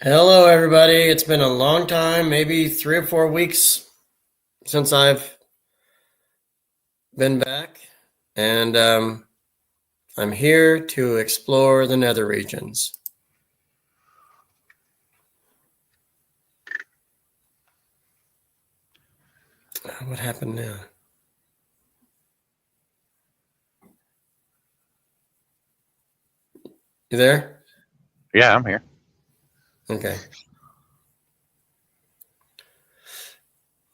Hello, everybody. It's been a long time, maybe 3 or 4 weeks since I've been back, and I'm here to explore the nether regions. What happened now? You there? Yeah, I'm here. Okay.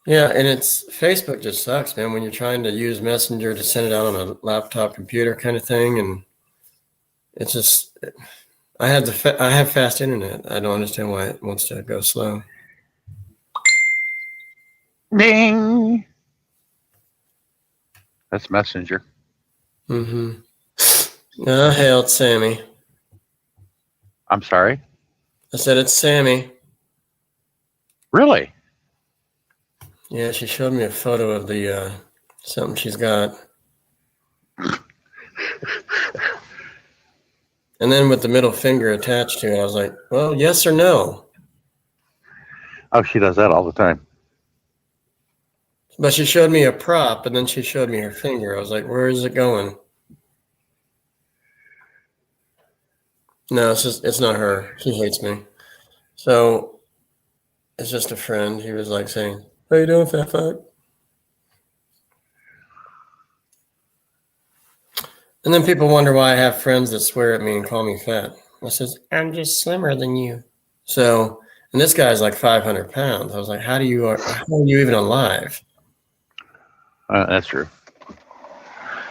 Yeah, and it's Facebook just sucks, man, when you're trying to use Messenger to send it out on a laptop computer kind of thing, and it's just I have fast internet. I don't understand why it wants to go slow. Ding. That's Messenger. Mm-hmm. Oh, hell, it's Sammy. I'm sorry. I said it's Sammy. Really? Yeah, she showed me a photo of the something she's got. And then with the middle finger attached to it, I was like, well, yes or no? Oh, she does that all the time. But she showed me a prop and then she showed me her finger. I was like, where is it going? No, it's not her. She hates me. So it's just a friend. He was like saying, how you doing, fat fuck? And then people wonder why I have friends that swear at me and call me fat. I says, I'm just slimmer than you. So, and this guy's like 500 pounds. I was like, how are you even alive? That's true.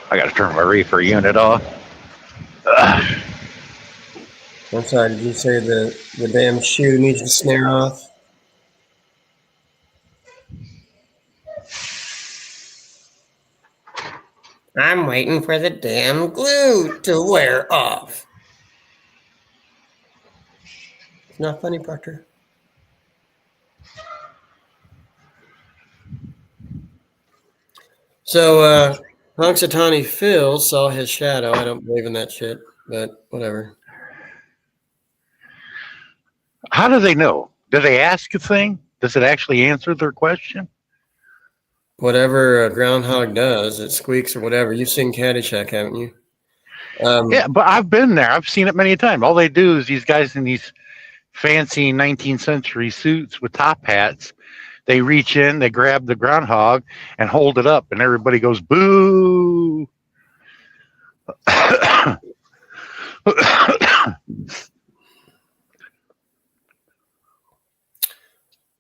I got to turn my reefer unit off. Ugh. I'm sorry, did you say the damn shoe needs to snare off? I'm waiting for the damn glue to wear off. It's not funny, Proctor. So, Punxsutawney Phil saw his shadow. I don't believe in that shit, but whatever. How do they know? Do they ask a thing? Does it actually answer their question? Whatever a groundhog does, it squeaks or whatever. You've seen Caddyshack, haven't you? Yeah, but I've been there. I've seen it many times. All they do is these guys in these fancy 19th century suits with top hats. They reach in, they grab the groundhog and hold it up, and everybody goes boo.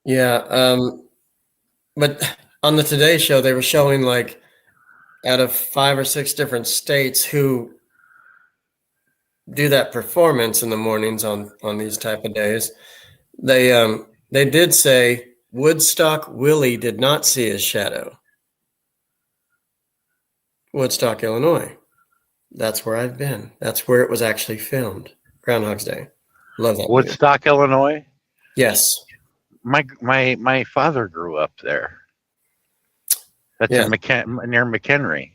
Yeah, but on the Today Show, they were showing like out of 5 or 6 different states who do that performance in the mornings on these type of days. They did say Woodstock Willie did not see his shadow. Woodstock, Illinois. That's where I've been. That's where it was actually filmed. Groundhog's Day. Love that movie. Woodstock, Illinois. Yes. My father grew up there. That's Yeah. in near McHenry.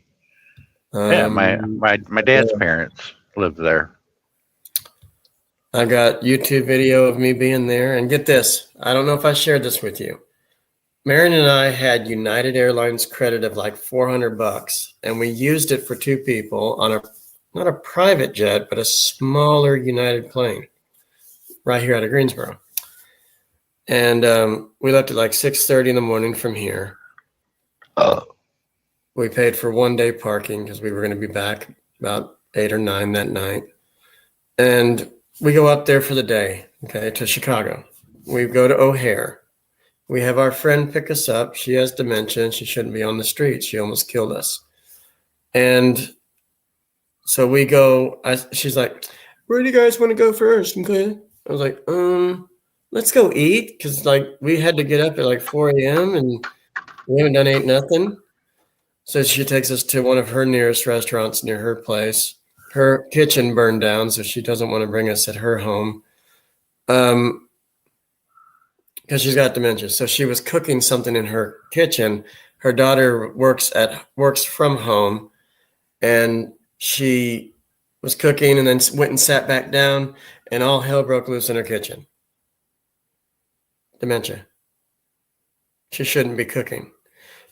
Yeah, Um, my dad's parents lived there. I got YouTube video of me being there. And get this, I don't know if I shared this with you. Marion and I had United Airlines credit of like $400, and we used it for 2 people on a not a private jet, but a smaller United plane right here out of Greensboro. And we left at like 6:30 in the morning from here. We paid for 1 day parking because we were going to be back about 8 or 9 that night. And we go up there for the day, okay, to Chicago. We go to O'Hare. We have our friend pick us up. She has dementia. She shouldn't be on the street. She almost killed us. And so we go. She's like, where do you guys want to go first? Okay. I was like, let's go eat because like we had to get up at like 4 a.m. and we haven't done ain't nothing. So she takes us to one of her nearest restaurants near her place. Her kitchen burned down, so she doesn't want to bring us at her home. Because she's got dementia. So she was cooking something in her kitchen. Her daughter works from home, and she was cooking and then went and sat back down, and all hell broke loose in her kitchen. dementia. She shouldn't be cooking.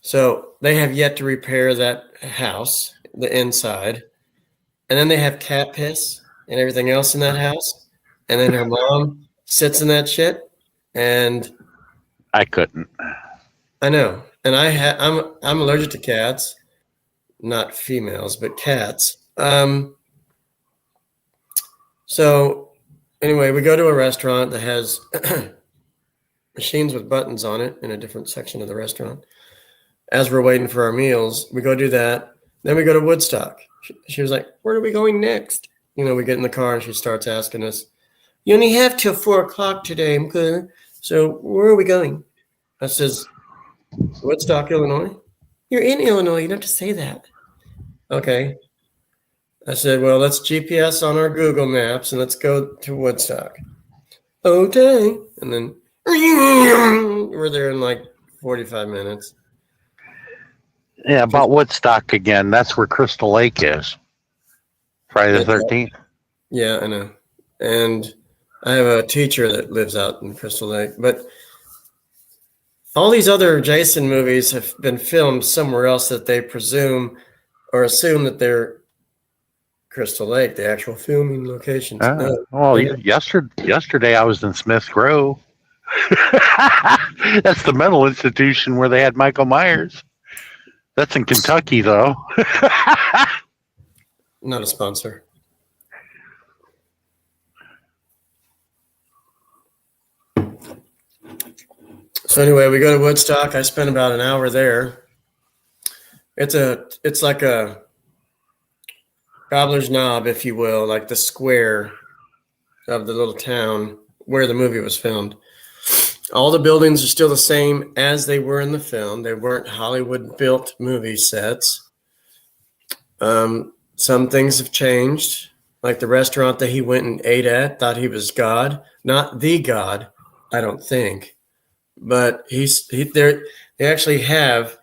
So they have yet to repair that house, the inside. And then they have cat piss and everything else in that house. And then her mom sits in that shit. And I couldn't. I know. And I'm allergic to cats, not females, but cats. So anyway, we go to a restaurant that has machines with buttons on it in a different section of the restaurant. As we're waiting for our meals, we go do that. Then we go to Woodstock. She was like, "Where are we going next?" We get in the car and she starts asking us, "You only have till 4:00 today, okay? So where are we going?" I says, "Woodstock, Illinois." "You're in Illinois. You don't have to say that." "Okay." I said, "Well, let's GPS on our Google Maps and let's go to Woodstock." "Okay." And then we're there in like 45 minutes. Yeah, about Woodstock again. That's where Crystal Lake is. Friday the 13th. Yeah, I know. And I have a teacher that lives out in Crystal Lake. But all these other Jason movies have been filmed somewhere else that they presume or assume that they're Crystal Lake, the actual filming locations. No. Well, yesterday I was in Smith Grove. That's the mental institution where they had Michael Myers. That's in Kentucky, though. Not a sponsor. So anyway, we go to Woodstock. I spent about an hour there. It's like a Gobbler's Knob, if you will, like the square of the little town where the movie was filmed. All the buildings are still the same as they were in the film. They weren't Hollywood-built movie sets. Some things have changed, like the restaurant that he went and ate at, thought he was God. Not the God, I don't think. But they actually have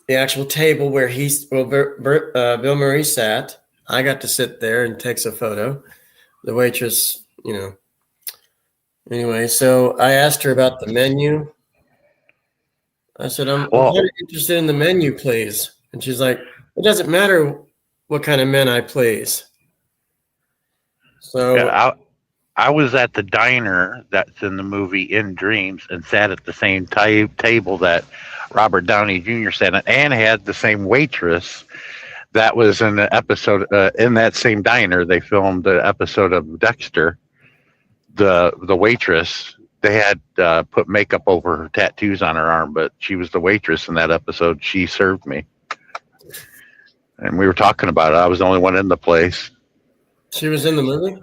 the actual table where Bill Murray sat. I got to sit there and takes a photo. The waitress, Anyway, so I asked her about the menu. I said, I'm kind of interested in the menu, please. And she's like, it doesn't matter what kind of men I please. So yeah, I was at the diner that's in the movie In Dreams and sat at the same table that Robert Downey Jr. sat at, and had the same waitress that was in the episode in that same diner. They filmed the episode of Dexter. The waitress, they had put makeup over her tattoos on her arm, but she was the waitress in that episode. She served me, and we were talking about it. I was the only one in the place. She was in the movie?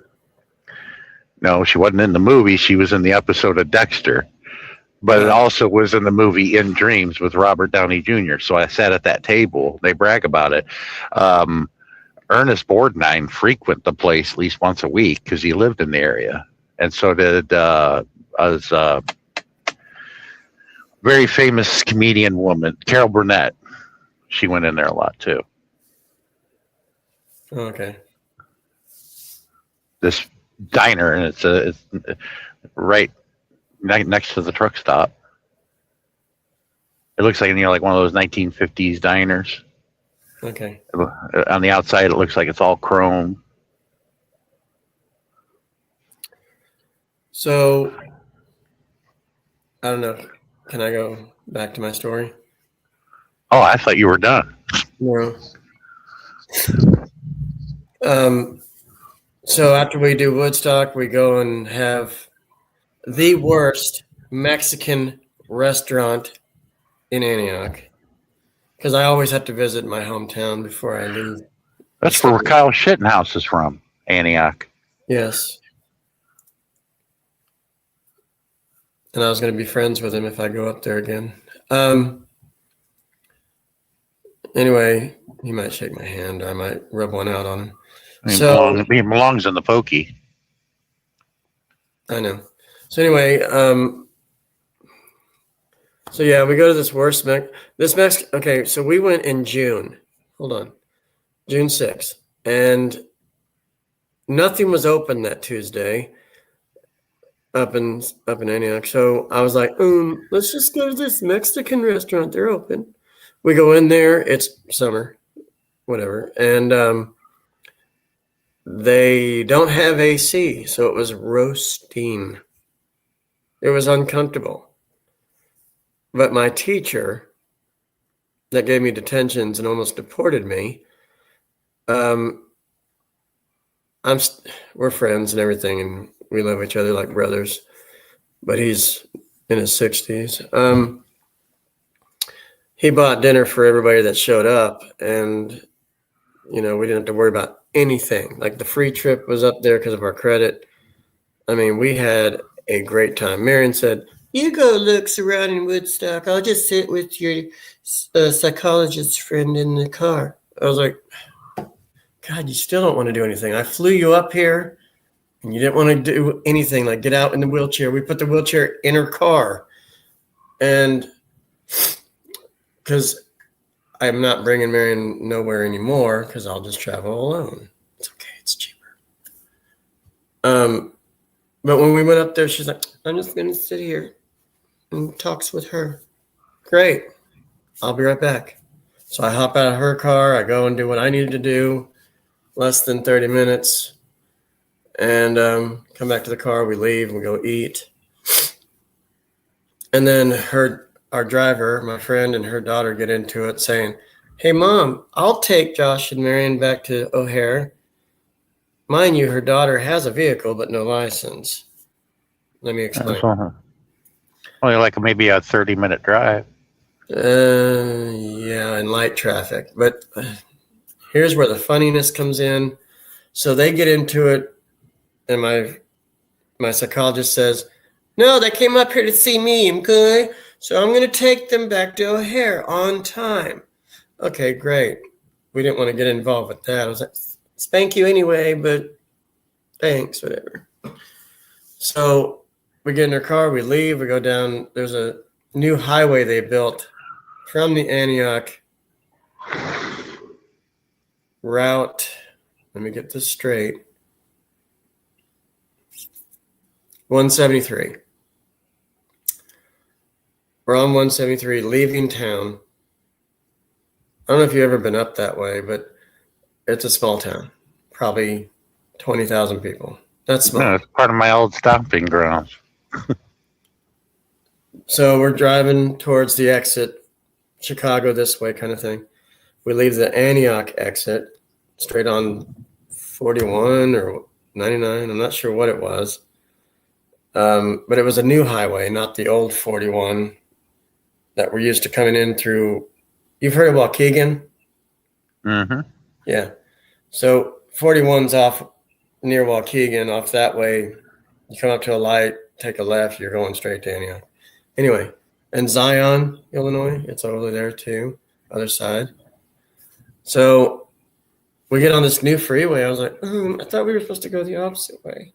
No, she wasn't in the movie. She was in the episode of Dexter, but it also was in the movie In Dreams with Robert Downey Jr. So I sat at that table. They brag about it. Ernest Borgnine frequent the place at least once a week because he lived in the area. And so did a very famous comedian woman, Carol Burnett. She went in there a lot too. Okay. This diner, and it's right next to the truck stop. It looks like like one of those 1950s diners. Okay. On the outside, it looks like it's all chrome. So, I don't know. Can I go back to my story? Oh, I thought you were done. No. So after we do Woodstock, we go and have the worst Mexican restaurant in Antioch. Because I always have to visit my hometown before I leave. That's where Kyle Shittenhouse is from, Antioch. Yes. And I was going to be friends with him if I go up there again. Anyway, he might shake my hand. I might rub one out on him. He belongs in the pokey. I know. So anyway, so yeah, we go to this worst okay, so we went in June. Hold on. June 6th. And nothing was open that Tuesday. up in Antioch. So I was like, let's just go to this Mexican restaurant. They're open. We go in there. It's summer, whatever, and they don't have AC, so it was roasting. It was uncomfortable. But my teacher that gave me detentions and almost deported me, we're friends and everything, and we love each other like brothers. But he's in his 60s. He bought dinner for everybody that showed up, and we didn't have to worry about anything. Like the free trip was up there because of our credit. I mean, we had a great time. Marion said, "You go look surrounding Woodstock. I'll just sit with your psychologist friend in the car." I was like, God, you still don't want to do anything. I flew you up here and you didn't want to do anything, like get out in the wheelchair. We put the wheelchair in her car. And because I'm not bringing Marion nowhere anymore because I'll just travel alone. It's okay. It's cheaper. But when we went up there, she's like, I'm just going to sit here and talks with her. Great. I'll be right back. So I hop out of her car. I go and do what I needed to do. Less than 30 minutes. And come back to the car. We leave and we go eat. And then our driver, my friend, and her daughter get into it saying, "Hey, Mom, I'll take Josh and Marion back to O'Hare. Mind you, her daughter has a vehicle, but no license." Let me explain. Only like maybe a 30-minute drive. Yeah, in light traffic. But here's where the funniness comes in. So they get into it, and my psychologist says, "No, they came up here to see me, okay? So I'm going to take them back to O'Hare on time." Okay, great. We didn't want to get involved with that. I was like, "Spank you anyway, but thanks, whatever." So we get in our car, we leave, we go down. There's a new highway they built from the Antioch route. Let me get this straight. 173. We're on 173 leaving town. I don't know if you've ever been up that way, but it's a small town. Probably 20,000 people. That's small. No, it's part of my old stomping grounds. So we're driving towards the exit, Chicago this way kind of thing. We leave the Antioch exit straight on 41 or 99. I'm not sure what it was. But it was a new highway, not the old 41 that we're used to coming in through. You've heard of Waukegan? Mm-hmm. Yeah. So 41's off near Waukegan, off that way. You come up to a light, take a left, you're going straight to Antioch. Anyway, and Zion, Illinois, it's over there too, other side. So we get on this new freeway. I was like, I thought we were supposed to go the opposite way.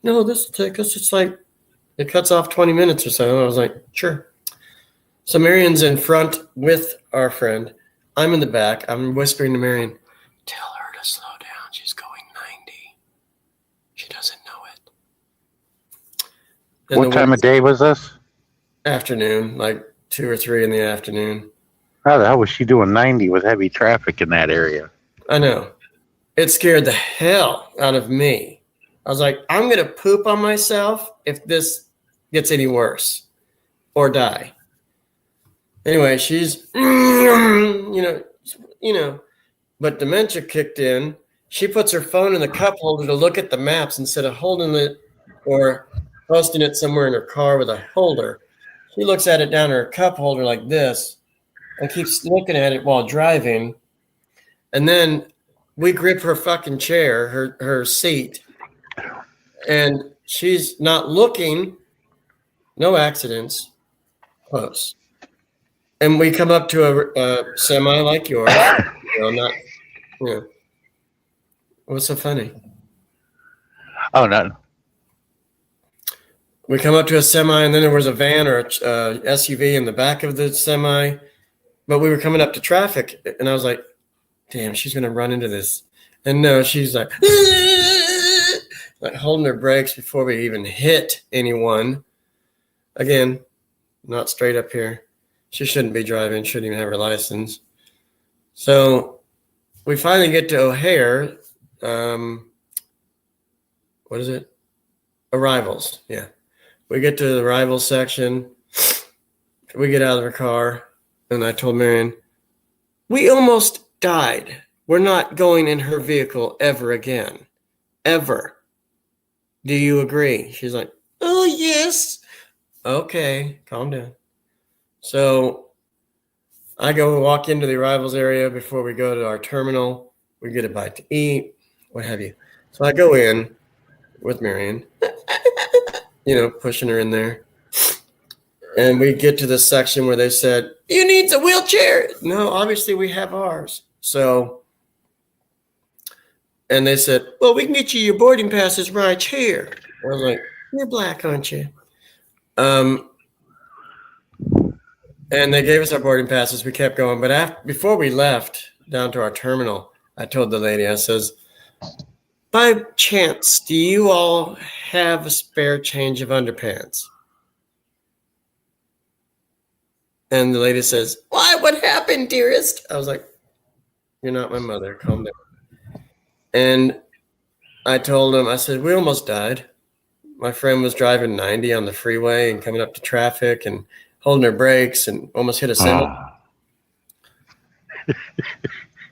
No, this will take us. It's like it cuts off 20 minutes or so. I was like, sure. So Marion's in front with our friend. I'm in the back. I'm whispering to Marion, "Tell her to slow down. She's going 90. She doesn't know it." And what time of day was this? Afternoon, like 2 or 3 in the afternoon. How the hell was she doing 90 with heavy traffic in that area? I know. It scared the hell out of me. I was like, I'm going to poop on myself if this gets any worse or die. Anyway, she's, but dementia kicked in. She puts her phone in the cup holder to look at the maps instead of holding it or posting it somewhere in her car with a holder. She looks at it down her cup holder like this and keeps looking at it while driving. And then we grip her fucking chair, her seat, and she's not looking. No accidents. Close. And we come up to a semi like yours. What's so funny? Oh, no. We come up to a semi, and then there was a van or a SUV in the back of the semi. But we were coming up to traffic, and I was like, damn, she's going to run into this. And no, she's like holding her brakes before we even hit anyone. Again, not straight up here. She shouldn't be driving, shouldn't even have her license. So we finally get to O'Hare. What is it? Arrivals. Yeah. We get to the arrivals section. We get out of the car, and I told Marion, we almost died. We're not going in her vehicle ever again. Ever. Do you agree? She's like, oh, yes. Okay, calm down. So I go walk into the arrivals area before we go to our terminal. We get a bite to eat, what have you. So I go in with Marion, pushing her in there. And we get to the section where they said, you need a wheelchair. No, obviously we have ours. So, and they said, well, we can get you your boarding passes right here. I was like, you're black, aren't you? And they gave us our boarding passes. We kept going. But before we left down to our terminal, I told the lady, I says, by chance, do you all have a spare change of underpants? And the lady says, why? What happened, dearest? I was like, you're not my mother. Calm down. And I told him, I said, we almost died. My friend was driving 90 on the freeway and coming up to traffic and holding her brakes and almost hit a semi.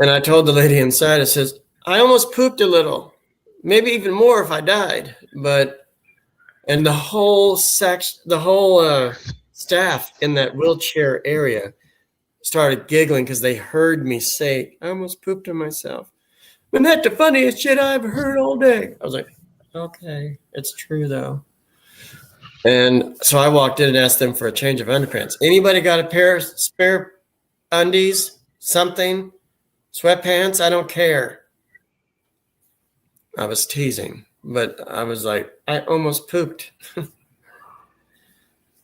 And I told the lady inside, I says, I almost pooped a little, maybe even more if I died. And the whole staff in that wheelchair area started giggling because they heard me say, I almost pooped on myself. And that's the funniest shit I've heard all day. I was like, okay, it's true though. And so I walked in and asked them for a change of underpants. Anybody got a pair of spare undies, something, sweatpants? I don't care. I was teasing, but I was like, I almost pooped.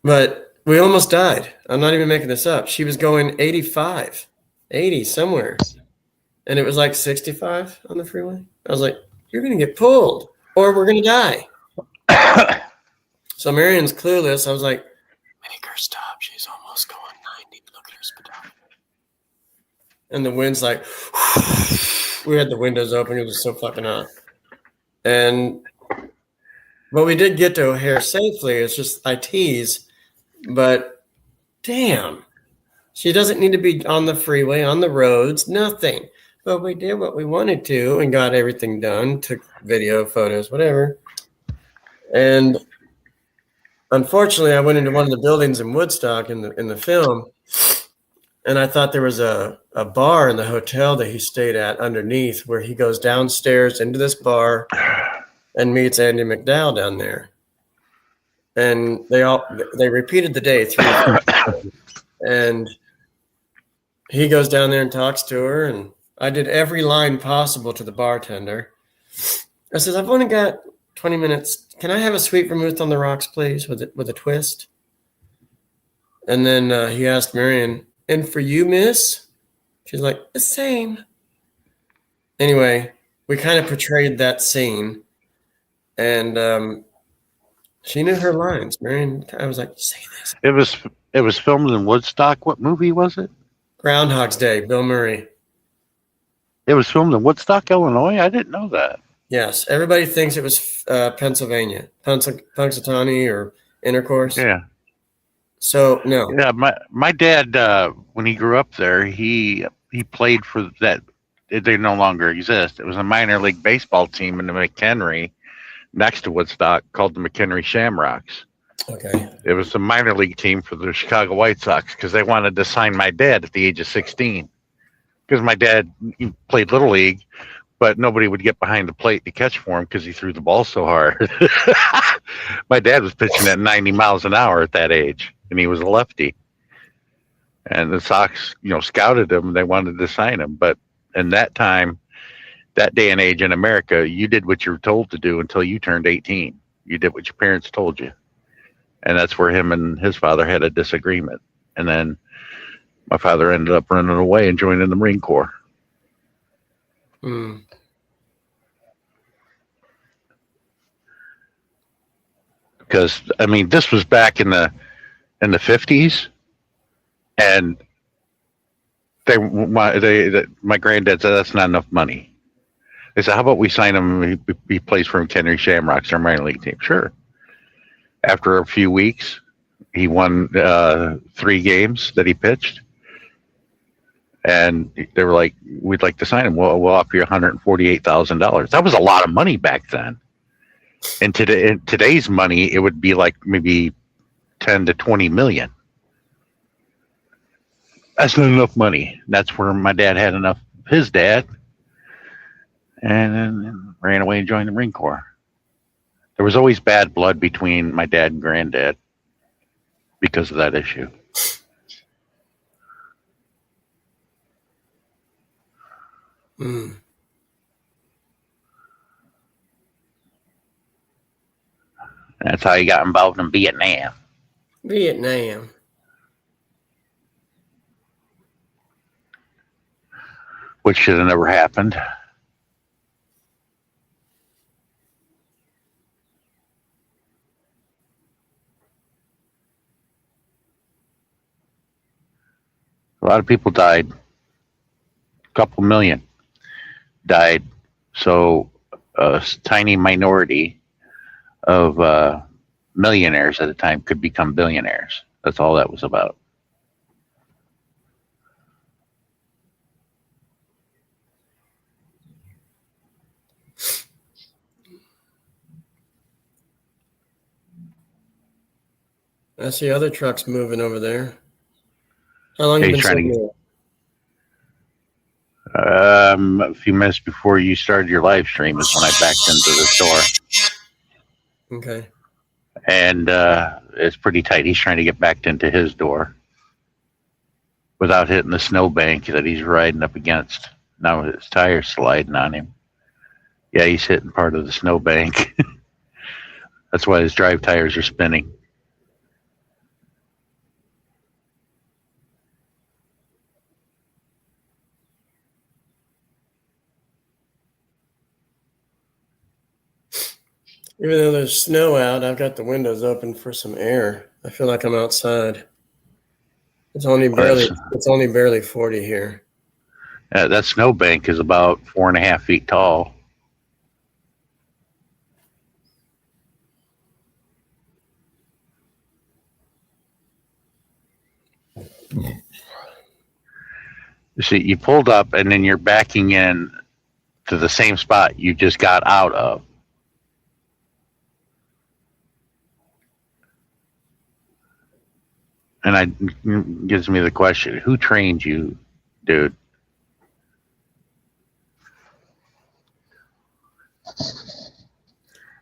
But we almost died. I'm not even making this up. She was going 85, 80 somewhere. And it was like 65 on the freeway. I was like, you're going to get pulled or we're going to die. So Marion's clueless. I was like, make her stop. She's almost going 90. Look at her speedometer. And the wind's like, we had the windows open. It was so fucking hot. But we did get to O'Hare safely. It's just I tease. But damn, she doesn't need to be on the freeway, on the roads, nothing. But we did what we wanted to and got everything done, took video, photos, whatever. And unfortunately, I went into one of the buildings in Woodstock in the film, and I thought there was a bar in the hotel that he stayed at underneath where he goes downstairs into this bar and meets Andie MacDowell down there. And they repeated the day 3 times. And he goes down there and talks to her, and I did every line possible to the bartender. I said, I've only got 20 minutes. Can I have a sweet vermouth on the rocks, please, with a twist? And then he asked Marion, and for you, miss? She's like, the same. Anyway, we kind of portrayed that scene, and she knew her lines. Marion, I was like, say this. It was filmed in Woodstock. What movie was it? Groundhog's Day, Bill Murray. It was filmed in Woodstock, Illinois? I didn't know that. Yes, everybody thinks it was Pennsylvania, Punxsutawney or Intercourse. Yeah. So no. Yeah, my dad, when he grew up there, he played for that. They no longer exist. It was a minor league baseball team in the McHenry, next to Woodstock, called the McHenry Shamrocks. Okay. It was a minor league team for the Chicago White Sox because they wanted to sign my dad at the age of 16. Because my dad played Little League, but nobody would get behind the plate to catch for him because he threw the ball so hard. My dad was pitching at 90 miles an hour at that age, and he was a lefty. And the Sox, scouted him, and they wanted to sign him. But in that time, that day and age in America, you did what you were told to do until you turned 18. You did what your parents told you. And that's where him and his father had a disagreement. And then my father ended up running away and joining the Marine Corps. because I mean this was back in the 50s, and my granddad said that's not enough money. They said, how about we sign him? He plays for Henry Shamrocks, our minor league team. Sure. After a few weeks, he won 3 games that he pitched, and they were like, "We'd like to sign him. We'll offer you $148,000." That was a lot of money back then. And in today's money, it would be like maybe 10 to 20 million. That's not enough money. That's where my dad had enough. His dad, and then ran away and joined the Marine Corps. There was always bad blood between my dad and granddad because of that issue. Mm. That's how he got involved in Vietnam. Vietnam. Which should have never happened. A lot of people died. A couple million died. So a tiny minority of millionaires at the time could become billionaires. That's all that was about. I see other trucks moving over there. How long have you been sitting there? A few minutes before you started your live stream is when I backed into the store. Okay. And it's pretty tight. He's trying to get backed into his door without hitting the snowbank that he's riding up against. Now his tire's sliding on him. Yeah, he's hitting part of the snowbank. That's why his drive tires are spinning. Even though there's snow out, I've got the windows open for some air. I feel like I'm outside. It's only barely 40 here. That snowbank is about 4.5 feet tall. You see, you pulled up and then you're backing in to the same spot you just got out of. And it gives me the question, who trained you, dude?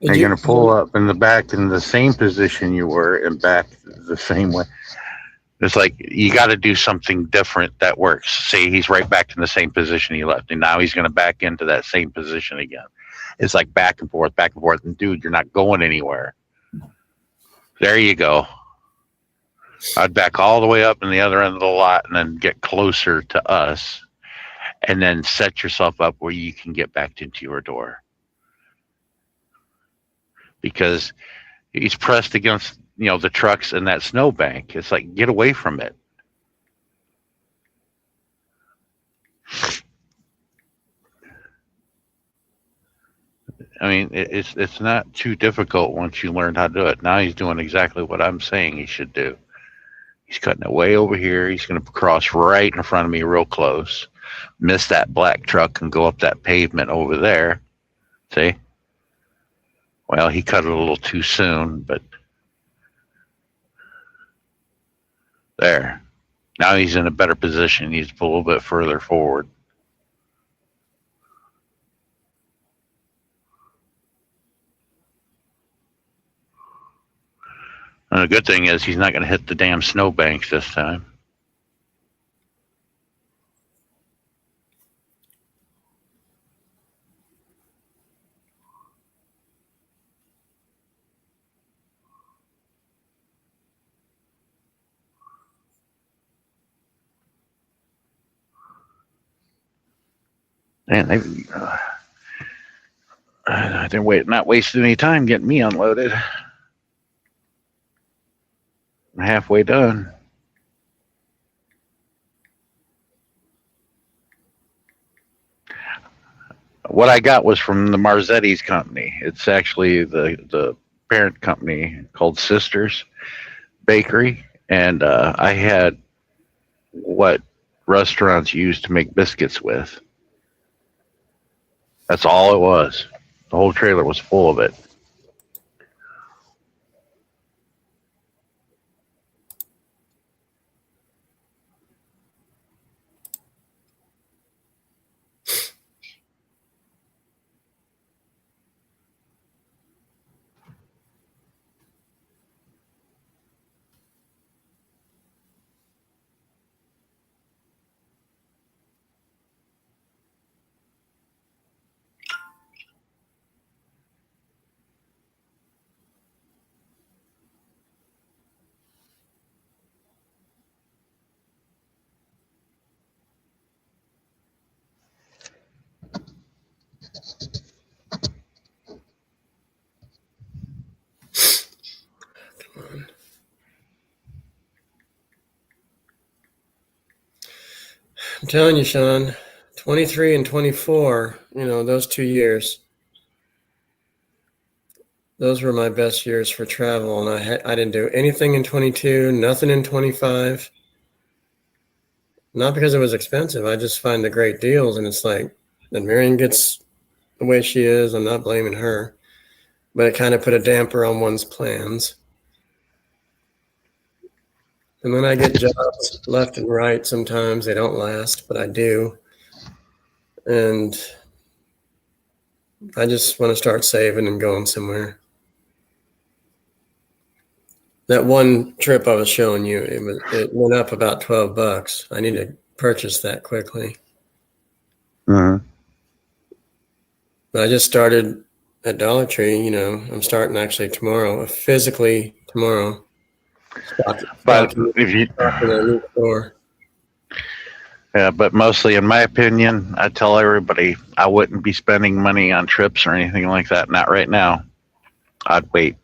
You're going to pull up in the back in the same position you were and back the same way. It's like you got to do something different that works. Say he's right back in the same position he left, and now he's going to back into that same position again. It's like back and forth, and dude, you're not going anywhere. There you go. I'd back all the way up in the other end of the lot and then get closer to us and then set yourself up where you can get back into your door. Because he's pressed against, the trucks and that snowbank. It's like, get away from it. I mean, it's not too difficult once you learn how to do it. Now he's doing exactly what I'm saying he should do. He's cutting it way over here. He's going to cross right in front of me real close, miss that black truck and go up that pavement over there. See? Well, he cut it a little too soon, but there. Now he's in a better position. He's a little bit further forward. And the good thing is he's not going to hit the damn snowbanks this time. Man, I didn't not wasting any time getting me unloaded. I'm halfway done. What I got was from the Marzetti's company. It's actually the parent company called Sisters Bakery, and I had what restaurants use to make biscuits with. That's all it was. The whole trailer was full of it. I'm telling you, Sean, 23 and 24, those 2 years, those were my best years for travel. And I didn't do anything in 22, nothing in 25. Not because it was expensive. I just find the great deals. And it's like, that Marion gets the way she is. I'm not blaming her. But it kind of put a damper on one's plans. And then I get jobs left and right. Sometimes they don't last, but I do. And I just want to start saving and going somewhere. That one trip I was showing you, it went up about $12. I need to purchase that quickly. Mm-hmm. But I just started at Dollar Tree. I'm starting actually tomorrow, physically tomorrow. But if you, yeah, but mostly, in my opinion, I tell everybody I wouldn't be spending money on trips or anything like that. Not right now. I'd wait.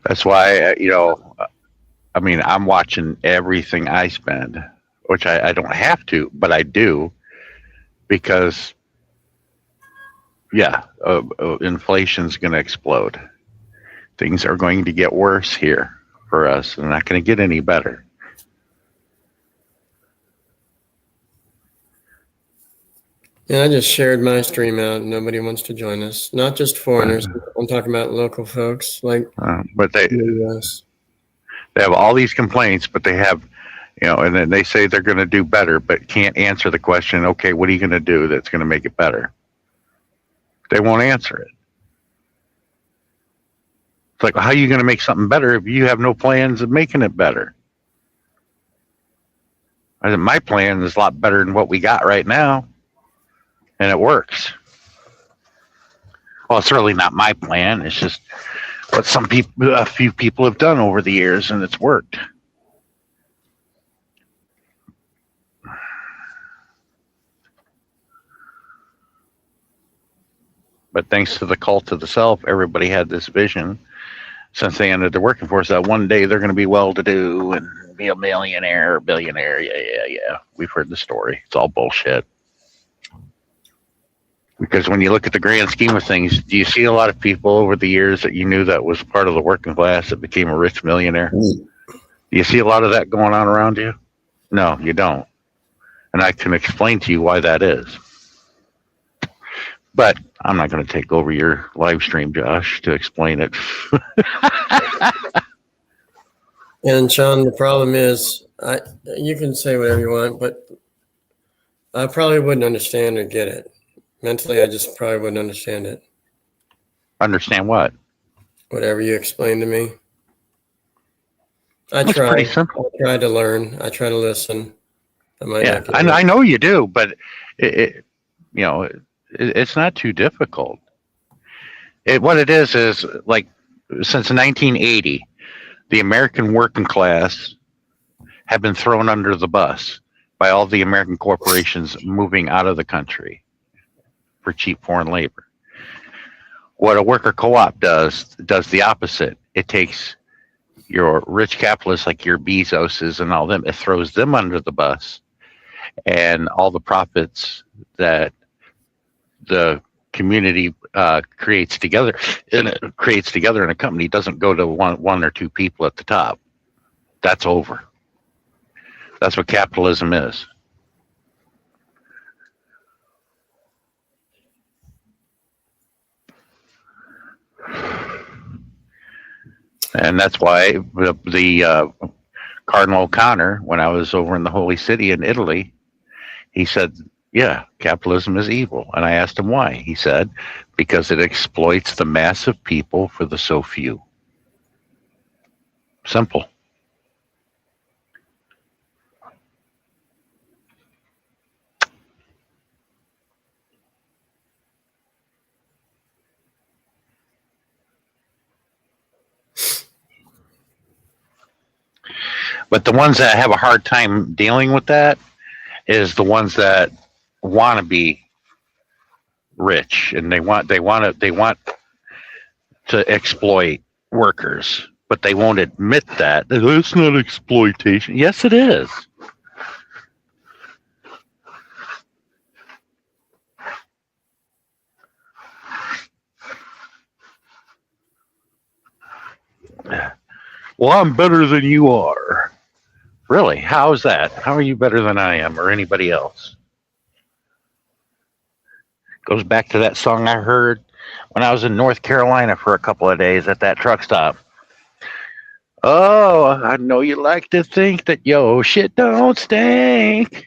That's why, I'm watching everything I spend, which I don't have to, but I do, because, inflation's going to explode. Things are going to get worse here for us. They're not going to get any better. Yeah, I just shared my stream out. Nobody wants to join us. Not just foreigners. I'm talking about local folks, but they have all these complaints, but they have, and then they say they're going to do better, but can't answer the question. Okay, what are you going to do that's going to make it better? They won't answer it. It's like, how are you going to make something better if you have no plans of making it better? I think my plan is a lot better than what we got right now. And it works. Well, it's really not my plan. It's just what a few people have done over the years, and it's worked. But thanks to the cult of the self, everybody had this vision since they entered the working force that one day they're going to be well-to-do and be a millionaire or billionaire. Yeah. We've heard the story. It's all bullshit. Because when you look at the grand scheme of things, do you see a lot of people over the years that you knew that was part of the working class that became a rich millionaire? Do you see a lot of that going on around you? No, you don't. And I can explain to you why that is. But I'm not going to take over your live stream, Josh, to explain it. And Sean, the problem is, you can say whatever you want, but I probably wouldn't understand or get it. Mentally, I just probably wouldn't understand it. Understand what? Whatever you explain to me. I That's try. pretty simple. I try to learn. I try to listen. I know you do, but it's not too difficult. What it is like since 1980, the American working class have been thrown under the bus by by all the American corporations moving out of the country for cheap foreign labor. What a worker co-op does the opposite. It takes your rich capitalists like your Bezoses and all them, it throws them under the bus, and all the profits that the community creates together in a company doesn't go to one or two people at the top. That's over. That's what capitalism is. And that's why the Cardinal O'Connor, when I was over in the Holy City in Italy, he said, yeah, capitalism is evil. And I asked him why. He said, because it exploits the mass of people for the so few. Simple. But the ones that have a hard time dealing with that is the ones that want to be rich, and they want to exploit workers, but they won't admit that. It's not exploitation. Yes, it is. Well, I'm better than you are. Really? How's that? How are you better than I am or anybody else? Goes back to that song I heard when I was in North Carolina for a couple of days at that truck stop. Oh, I know you like to think that your shit don't stink.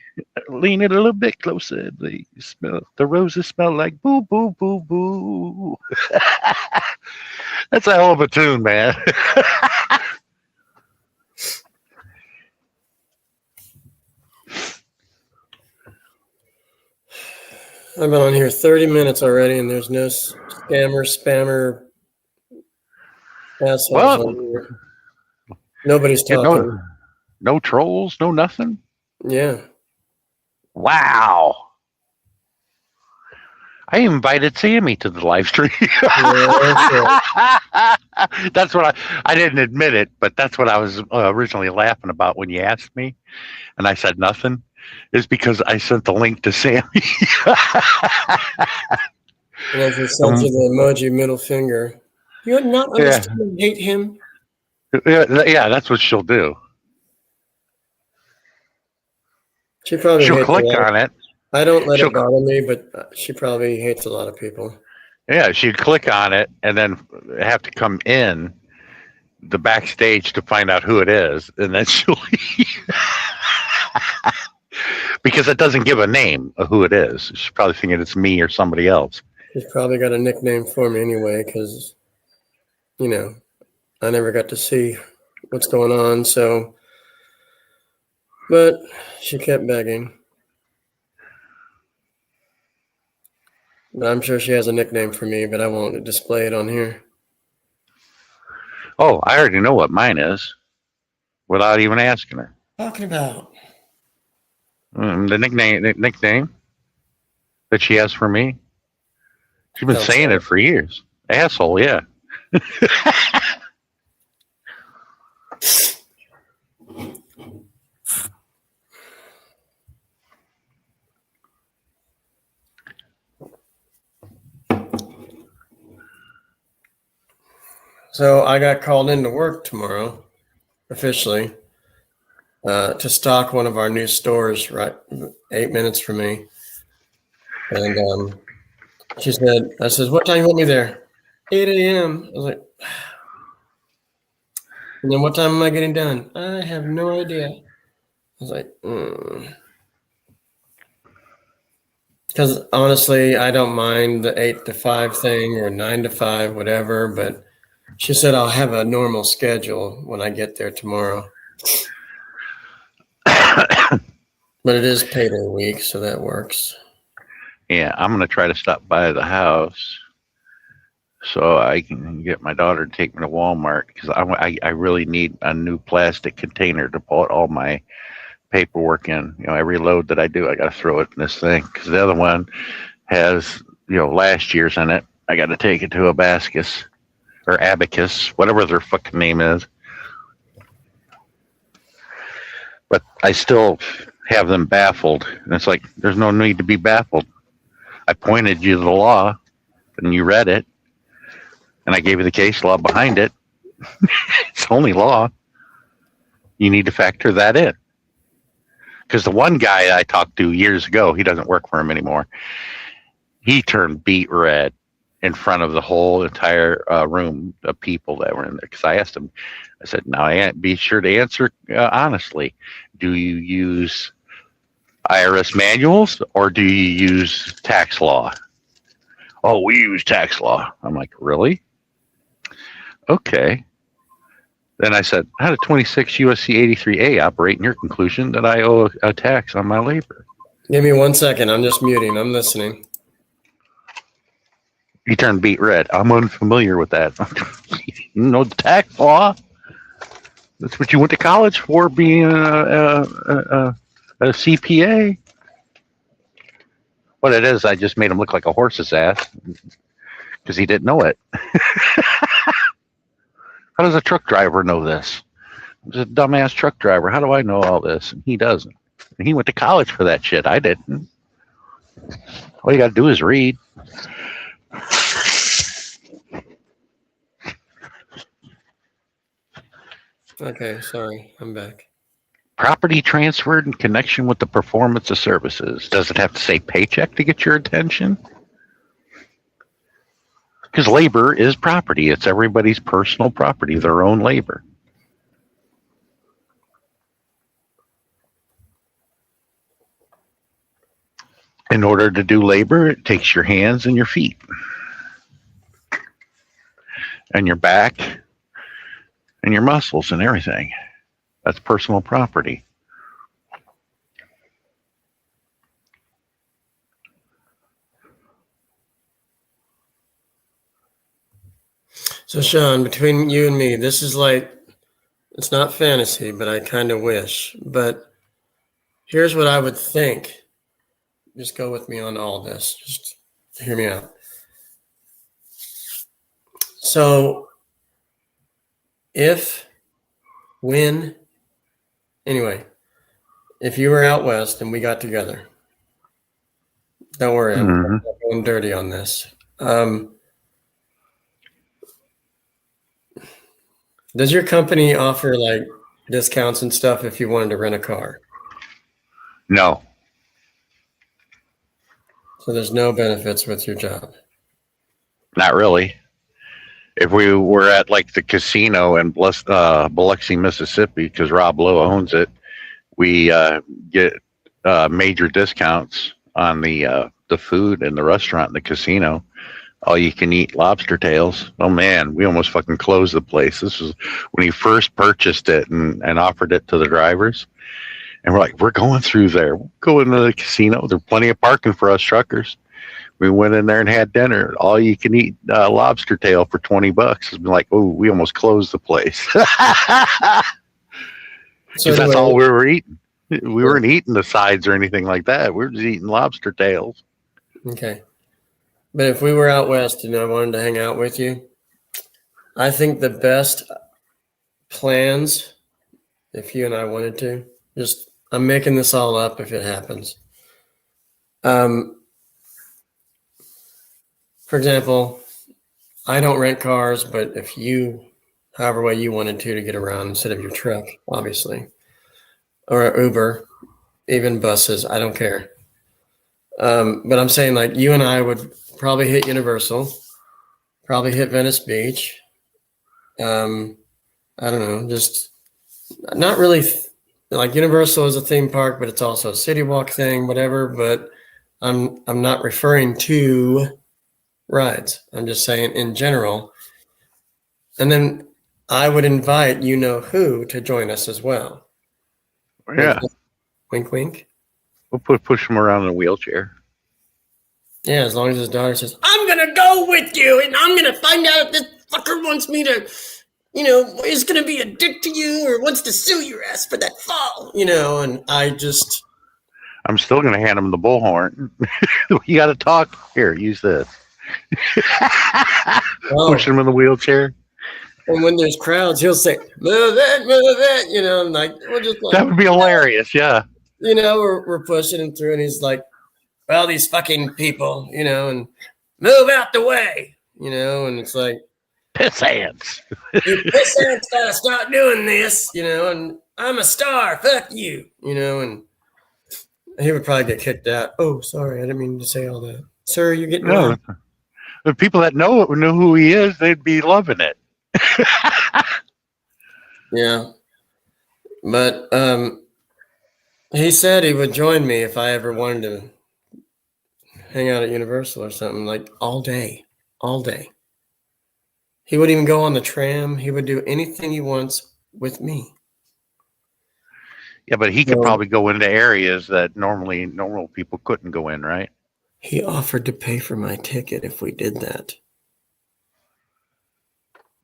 Lean it a little bit closer. The roses smell like boo, boo, boo, boo. That's a hell of a tune, man. I've been on here 30 minutes already, and there's no spammer, assholes on here. Nobody's talking. No trolls, no nothing? Yeah. Wow. I invited Sammy to the live stream. That's what I didn't admit it, but that's what I was originally laughing about when you asked me, and I said nothing. Is because I sent the link to Sammy. And as you sent you the emoji middle finger, you not understand and hate him. Yeah, that's what she'll do. She'll click on it. I don't let it bother me, but she probably hates a lot of people. Yeah, she'd click on it and then have to come in the backstage to find out who it is, and then she'll leave. Because it doesn't give a name of who it is. She's probably thinking it's me or somebody else. She's probably got a nickname for me anyway, because, you know, I never got to see what's going on. So, but she kept begging. But I'm sure she has a nickname for me, but I won't display it on here. Oh, I already know what mine is without even asking her. Talking about the nickname that she has for me. She's been saying it for years. Asshole, yeah. So I got called into work tomorrow, officially, to stock one of our new stores, right 8 minutes from me. And she said, I said, what time you want me there? 8 a.m. I was like, and then what time am I getting done? I have no idea. I was like, Because honestly, I don't mind the 8 to 5 thing or 9 to 5, whatever, but she said I'll have a normal schedule when I get there tomorrow. But it is payday week, so that works. Yeah, I'm going to try to stop by the house so I can get my daughter to take me to Walmart, because I really need a new plastic container to put all my paperwork in. Every load that I do, I got to throw it in this thing because the other one has, last year's in it. I got to take it to Abacus or Abacus, whatever their fucking name is. But I still have them baffled. And it's like, there's no need to be baffled. I pointed you to the law and you read it. And I gave you the case law behind it. It's only law. You need to factor that in. Because the one guy I talked to years ago, he doesn't work for him anymore. He turned beet red in front of the whole entire room of people that were in there. Because I asked him, I said, now be sure to answer honestly. Do you use IRS manuals or do you use tax law? Oh, we use tax law. I'm like, really? Okay. Then I said, how did 26 USC 83A operate in your conclusion that I owe a tax on my labor? Give me 1 second. I'm just muting. I'm listening. He turned beet red. I'm unfamiliar with that. You know the tax law? That's what you went to college for, being a CPA. What it is, I just made him look like a horse's ass because he didn't know it. How does a truck driver know this? I'm just a dumbass truck driver. How do I know all this? And he doesn't. And he went to college for that shit. I didn't. All you got to do is read. Okay, sorry. I'm back. Property transferred in connection with the performance of services. Does it have to say paycheck to get your attention? Because labor is property. It's everybody's personal property, their own labor. In order to do labor, it takes your hands and your feet and your back and your muscles and everything. That's personal property. So, Sean, between you and me, this is like, it's not fantasy, but I kind of wish. But here's what I would think. Just go with me on all this. Just hear me out. So, if you were out west and we got together, don't worry, I'm not going dirty on this. Does your company offer like discounts and stuff if you wanted to rent a car? No. So there's no benefits with your job? Not really. If we were at like the casino in Biloxi, Mississippi, because Rob Lowe owns it, we get major discounts on the food in the restaurant in the casino. All you can eat lobster tails. Oh man, we almost fucking closed the place. This was when he first purchased it and offered it to the drivers. And we're like, we're going through there. We'll go into the casino. There's plenty of parking for us truckers. We went in there and had dinner. All you can eat lobster tail for $20. It's been like, oh, we almost closed the place. So that's all we were eating. We weren't eating the sides or anything like that. We were just eating lobster tails. Okay. But if we were out west and I wanted to hang out with you, I think the best plans, if you and I wanted to, I'm making this all up if it happens. For example, I don't rent cars, but if you, however way you wanted to get around instead of your truck, obviously, or Uber, even buses, I don't care. But I'm saying like you and I would probably hit Universal, probably hit Venice Beach. I don't know, just not really like Universal is a theme park, but it's also a city walk thing, whatever. But I'm not referring to rides. I'm just saying in general. And then I would invite who to join us as well. Yeah. Wink, wink. We'll push him around in a wheelchair. Yeah, as long as his daughter says, I'm going to go with you and I'm going to find out if this fucker wants me to is going to be a dick to you or wants to sue your ass for that fall, and I'm still going to hand him the bullhorn. You got to talk. Here, use this. Push him in the wheelchair. And when there's crowds, he'll say, move it, and we're just like, that would be hilarious, yeah. We're pushing him through, and he's like, well, these fucking people, and move out the way, and it's like, piss ants. You piss ants gotta stop doing this, and I'm a star, fuck you, and he would probably get kicked out. Oh, sorry, I didn't mean to say all that. Sir, you're getting wrong. The people that know who he is, they'd be loving it. Yeah. But he said he would join me if I ever wanted to hang out at Universal or something, like all day. He would even go on the tram. He would do anything he wants with me. Yeah, but he could probably go into areas that normal people couldn't go in, right? He offered to pay for my ticket if we did that.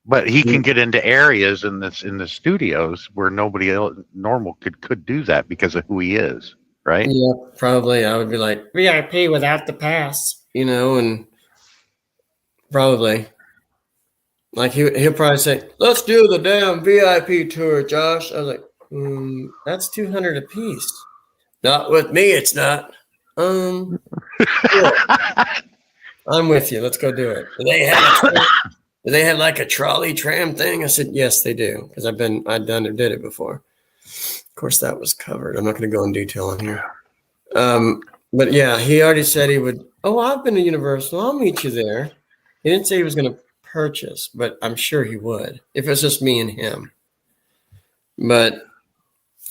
But he can get into areas in the studios where nobody else normal could do that because of who he is, right? Yeah, probably. I would be like VIP without the pass, and probably like he'll probably say, "Let's do the damn VIP tour, Josh." I was like, "That's $200 a piece." Not with me, it's not. Cool. I'm with you. Let's go do it. Do they have like a trolley tram thing? I said, yes, they do. Because did it before. Of course, that was covered. I'm not going to go in detail on here. But yeah, he already said he would. Oh, I've been to Universal. I'll meet you there. He didn't say he was going to purchase, but I'm sure he would if it's just me and him. But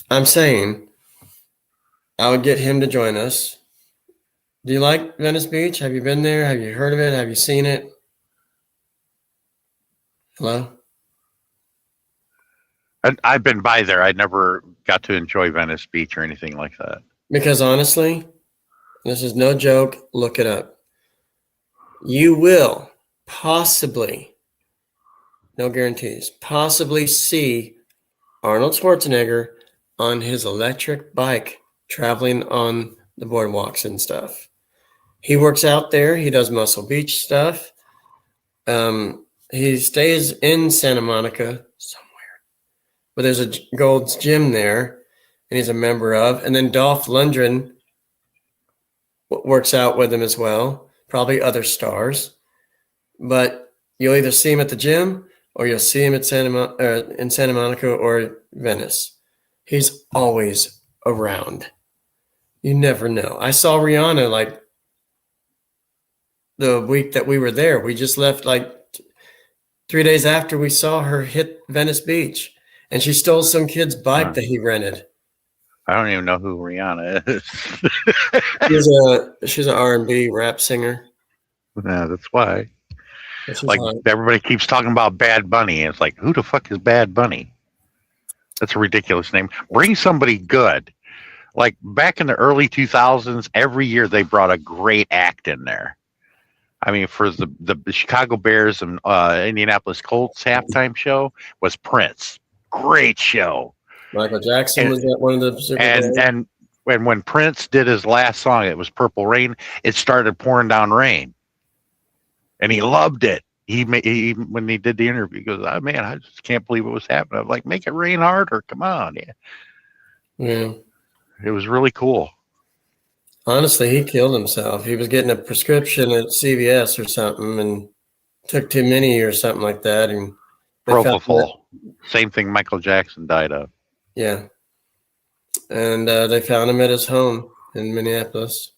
I'm saying I would get him to join us. Do you like Venice Beach? Have you been there? Have you heard of it? Have you seen it? Hello? I've been by there. I never got to enjoy Venice Beach or anything like that. Because honestly, this is no joke. Look it up. You will possibly, no guarantees, possibly see Arnold Schwarzenegger on his electric bike traveling on the boardwalks and stuff. He works out there. He does Muscle Beach stuff. He stays in Santa Monica somewhere, but there's a Gold's Gym there, and he's a member of. And then Dolph Lundgren works out with him as well, probably other stars. But you'll either see him at the gym or you'll see him at in Santa Monica or Venice. He's always around. You never know. I saw Rihanna like the week that we were there. We just left like 3 days after we saw her hit Venice Beach, and she stole some kid's bike that he rented. I don't even know who Rihanna is. She's an R&B rap singer. Yeah, that's why. Like everybody keeps talking about Bad Bunny. It's like, who the fuck is Bad Bunny? That's a ridiculous name. Bring somebody good. Like back in the early 2000s, every year they brought a great act in there. I mean, for the Chicago Bears and Indianapolis Colts halftime show was Prince. Great show. Michael Jackson was at one of the Super Bowls. And when Prince did his last song, it was Purple Rain. It started pouring down rain, and he loved it. He when he did the interview, he goes, "Oh man, I just can't believe it was happening." I'm like, "Make it rain harder, come on!" Yeah. It was really cool. Honestly, he killed himself. He was getting a prescription at CVS or something and took too many or something like that. And Propofol. Same thing Michael Jackson died of. Yeah. And they found him at his home in Minneapolis.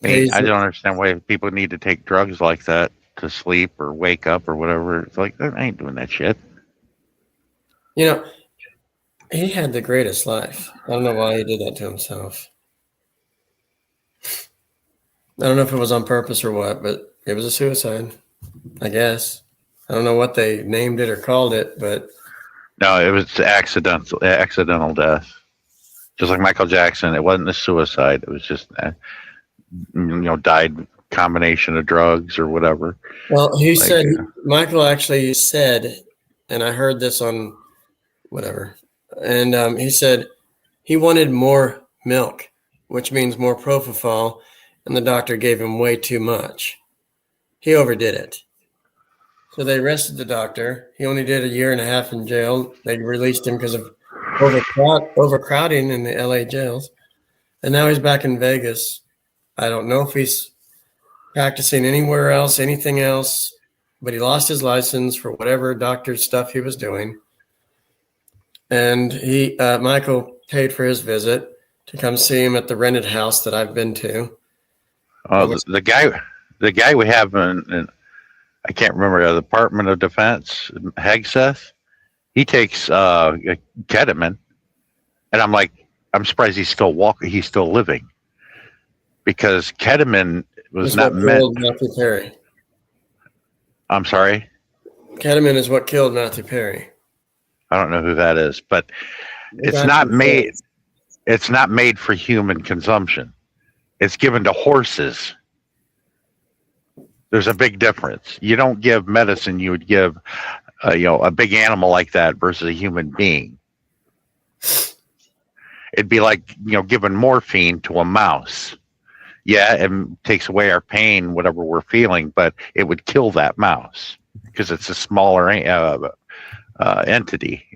I don't understand why people need to take drugs like that to sleep or wake up or whatever. It's like, I ain't doing that shit. He had the greatest life. I don't know why he did that to himself. I don't know if it was on purpose or what, but it was a suicide, I guess. I don't know what they named it or called it, but no, it was accidental death. Just like Michael Jackson, it wasn't a suicide. It was just, died combination of drugs or whatever. Well, he said, Michael actually said, and I heard this on whatever, and he said he wanted more milk, which means more propofol, and the doctor gave him way too much. He overdid it. So they arrested the doctor. He only did a year and a half in jail. They released him because of overcrowding in the LA jails. And now he's back in Vegas. I don't know if he's practicing anywhere else, anything else, but he lost his license for whatever doctor stuff he was doing. And Michael paid for his visit to come see him at the rented house that I've been to. The guy we have in I can't remember, the Department of Defense, Hegseth, he takes ketamine, and I'm like, I'm surprised he's still living, because ketamine was not meant. Matthew Perry. I'm sorry? Ketamine is what killed Matthew Perry. I don't know who that is, but it's not made for human consumption. It's given to horses. There's a big difference. You don't give medicine you would give a big animal like that versus a human being. It'd be like giving morphine to a mouse. Yeah, it takes away our pain, whatever we're feeling, but it would kill that mouse because it's a smaller entity.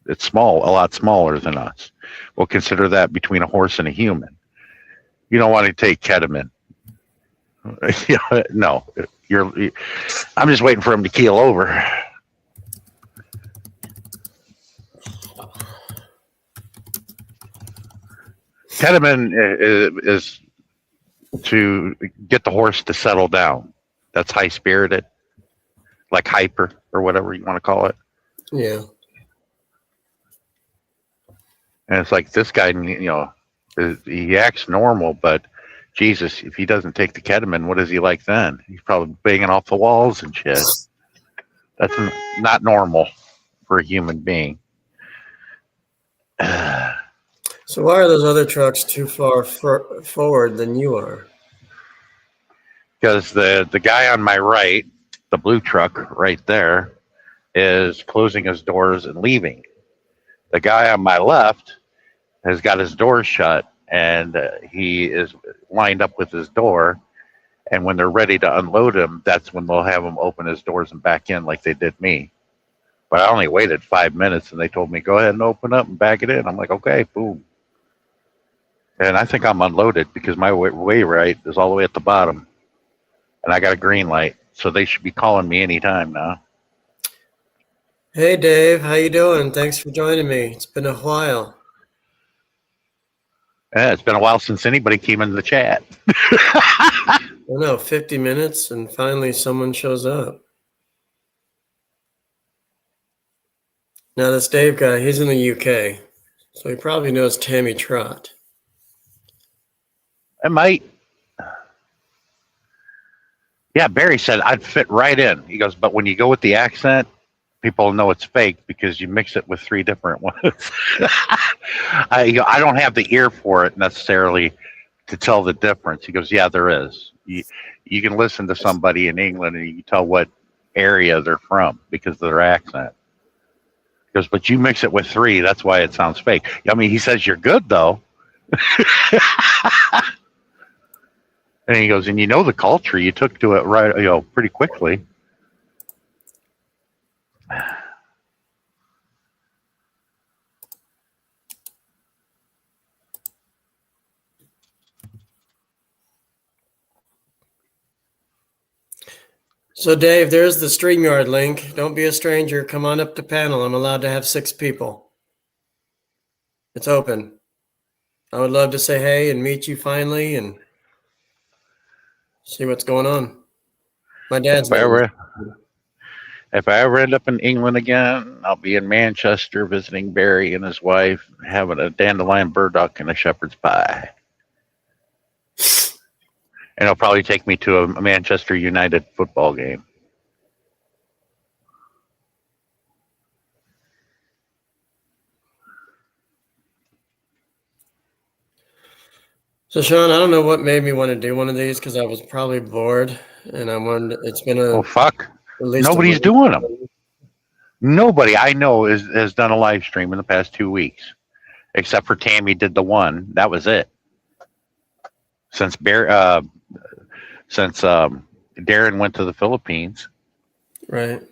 It's small, a lot smaller than us. We'll consider that between a horse and a human. You don't want to take ketamine. No, I'm just waiting for him to keel over. Ketamine is to get the horse to settle down. That's high spirited, like hyper or whatever you want to call it. Yeah. And it's like this guy, he acts normal, but Jesus, if he doesn't take the ketamine, what is he like then? He's probably banging off the walls and shit. That's not normal for a human being. So why are those other trucks too far forward than you are? Because the guy on my right, the blue truck right there, is closing his doors and leaving. The guy on my left has got his doors shut, and he is lined up with his door, and when they're ready to unload him, that's when they'll have him open his doors and back in like they did me. But I only waited 5 minutes, and they told me, go ahead and open up and back it in. I'm like, okay, boom. And I think I'm unloaded because my way right is all the way at the bottom, and I got a green light, so they should be calling me anytime now. Hey, Dave, how you doing? Thanks for joining me. It's been a while. Yeah, it's been a while since anybody came in the chat. I know, 50 minutes, and finally someone shows up. Now, this Dave guy, he's in the UK, so he probably knows Tammy Trott. I might. Yeah, Barry said I'd fit right in. He goes, but when you go with the accent, people know it's fake because you mix it with 3 different ones. I don't have the ear for it necessarily to tell the difference. He goes, yeah, there is. You can listen to somebody in England and you can tell what area they're from because of their accent. He goes, but you mix it with 3, that's why it sounds fake. I mean, he says you're good though. And he goes, and the culture, you took to it right, pretty quickly. So, Dave, there's the StreamYard link. Don't be a stranger. Come on up to panel. I'm allowed to have 6 people. It's open. I would love to say hey and meet you finally and see what's going on. My dad's If I ever end up in England again, I'll be in Manchester visiting Barry and his wife, having a dandelion burdock and a shepherd's pie. And he'll probably take me to a Manchester United football game. So Sean, I don't know what made me want to do one of these because I was probably bored, and I wanted. It's been Well, fuck. at least a Nobody's week. doing them. Nobody I know has done a live stream in the past 2 weeks, except for Tammy did the one. That was it. Since Darren went to the Philippines, Right.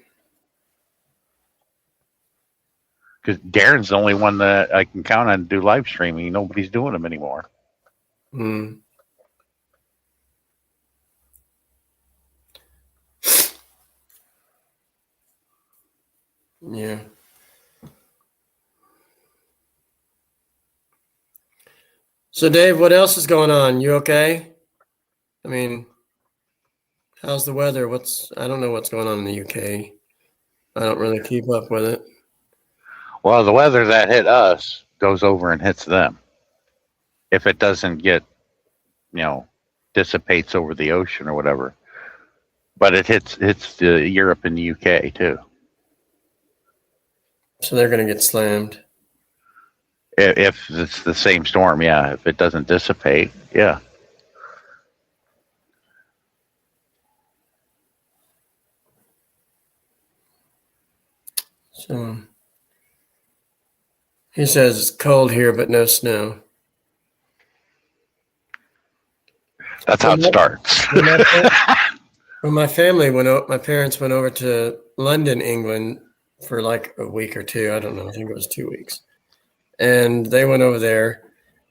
because Darren's the only one that I can count on to do live streaming. Nobody's doing them anymore. Mm. Yeah. So Dave, what else is going on? You okay? I mean, how's the weather? I don't know what's going on in the UK. I don't really keep up with it. Well, the weather that hit us goes over and hits them. If it doesn't get, dissipates over the ocean or whatever. But it hits Europe and the UK too. So they're going to get slammed. If it's the same storm, yeah. If it doesn't dissipate, yeah. So he says it's cold here, but no snow. That's how it starts. When my family my parents went over to London, England for like a week or two. I don't know. I think it was 2 weeks. And they went over there.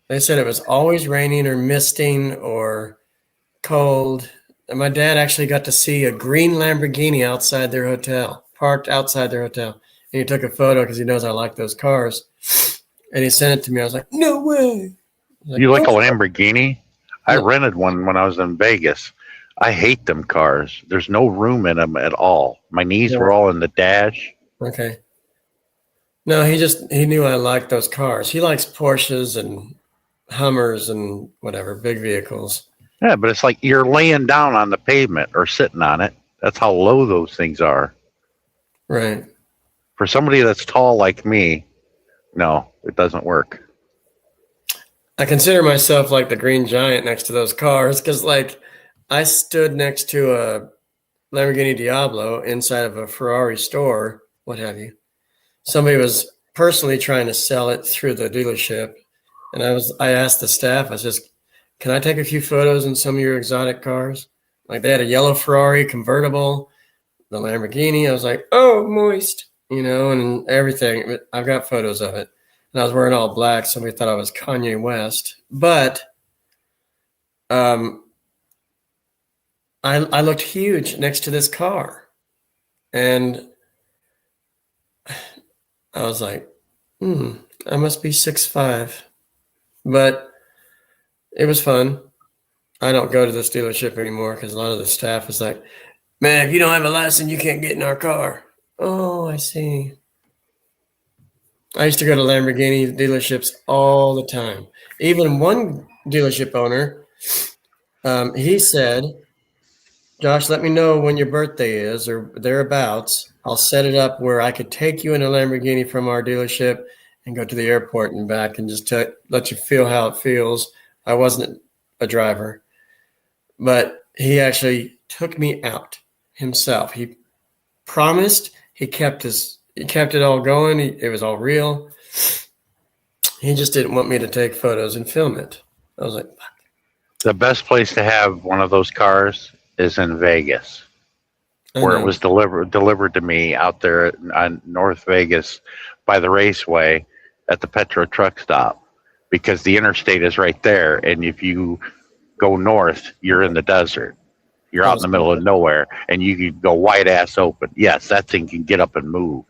They said it was always raining or misting or cold. And my dad actually got to see a green Lamborghini outside their hotel, parked outside their hotel. And he took a photo because he knows I like those cars. And he sent it to me. I was like, no way. You like a Lamborghini? I rented one when I was in Vegas. I hate them cars. There's no room in them at all. My knees were all in the dash. Okay. No, he knew I liked those cars. He likes Porsches and Hummers and whatever, big vehicles. Yeah, but it's like you're laying down on the pavement or sitting on it. That's how low those things are. Right. For somebody that's tall like me, no, it doesn't work. I consider myself like the green giant next to those cars because, like, I stood next to a Lamborghini Diablo inside of a Ferrari store, what have you. Somebody was personally trying to sell it through the dealership, and I asked the staff, I said, can I take a few photos in some of your exotic cars? Like they had a yellow Ferrari convertible, the Lamborghini. I was like, oh, moist, and everything. I've got photos of it. And I was wearing all black. Somebody thought I was Kanye West. But I looked huge next to this car. And I was like, I must be 6'5". But it was fun. I don't go to this dealership anymore because a lot of the staff is like, man, if you don't have a license, you can't get in our car. Oh, I see. I used to go to Lamborghini dealerships all the time. Even one dealership owner, he said, Josh, let me know when your birthday is or thereabouts. I'll set it up where I could take you in a Lamborghini from our dealership and go to the airport and back and just let you feel how it feels. I wasn't a driver, but he actually took me out himself. He promised. He kept it all going. It was all real. He just didn't want me to take photos and film it. I was like, fuck. The best place to have one of those cars is in Vegas, where it was delivered to me out there on North Vegas by the raceway at the Petro truck stop, because the interstate is right there. And if you go north, you're in the desert. You're out in the middle of nowhere, and you can go wide ass open. Yes, that thing can get up and move.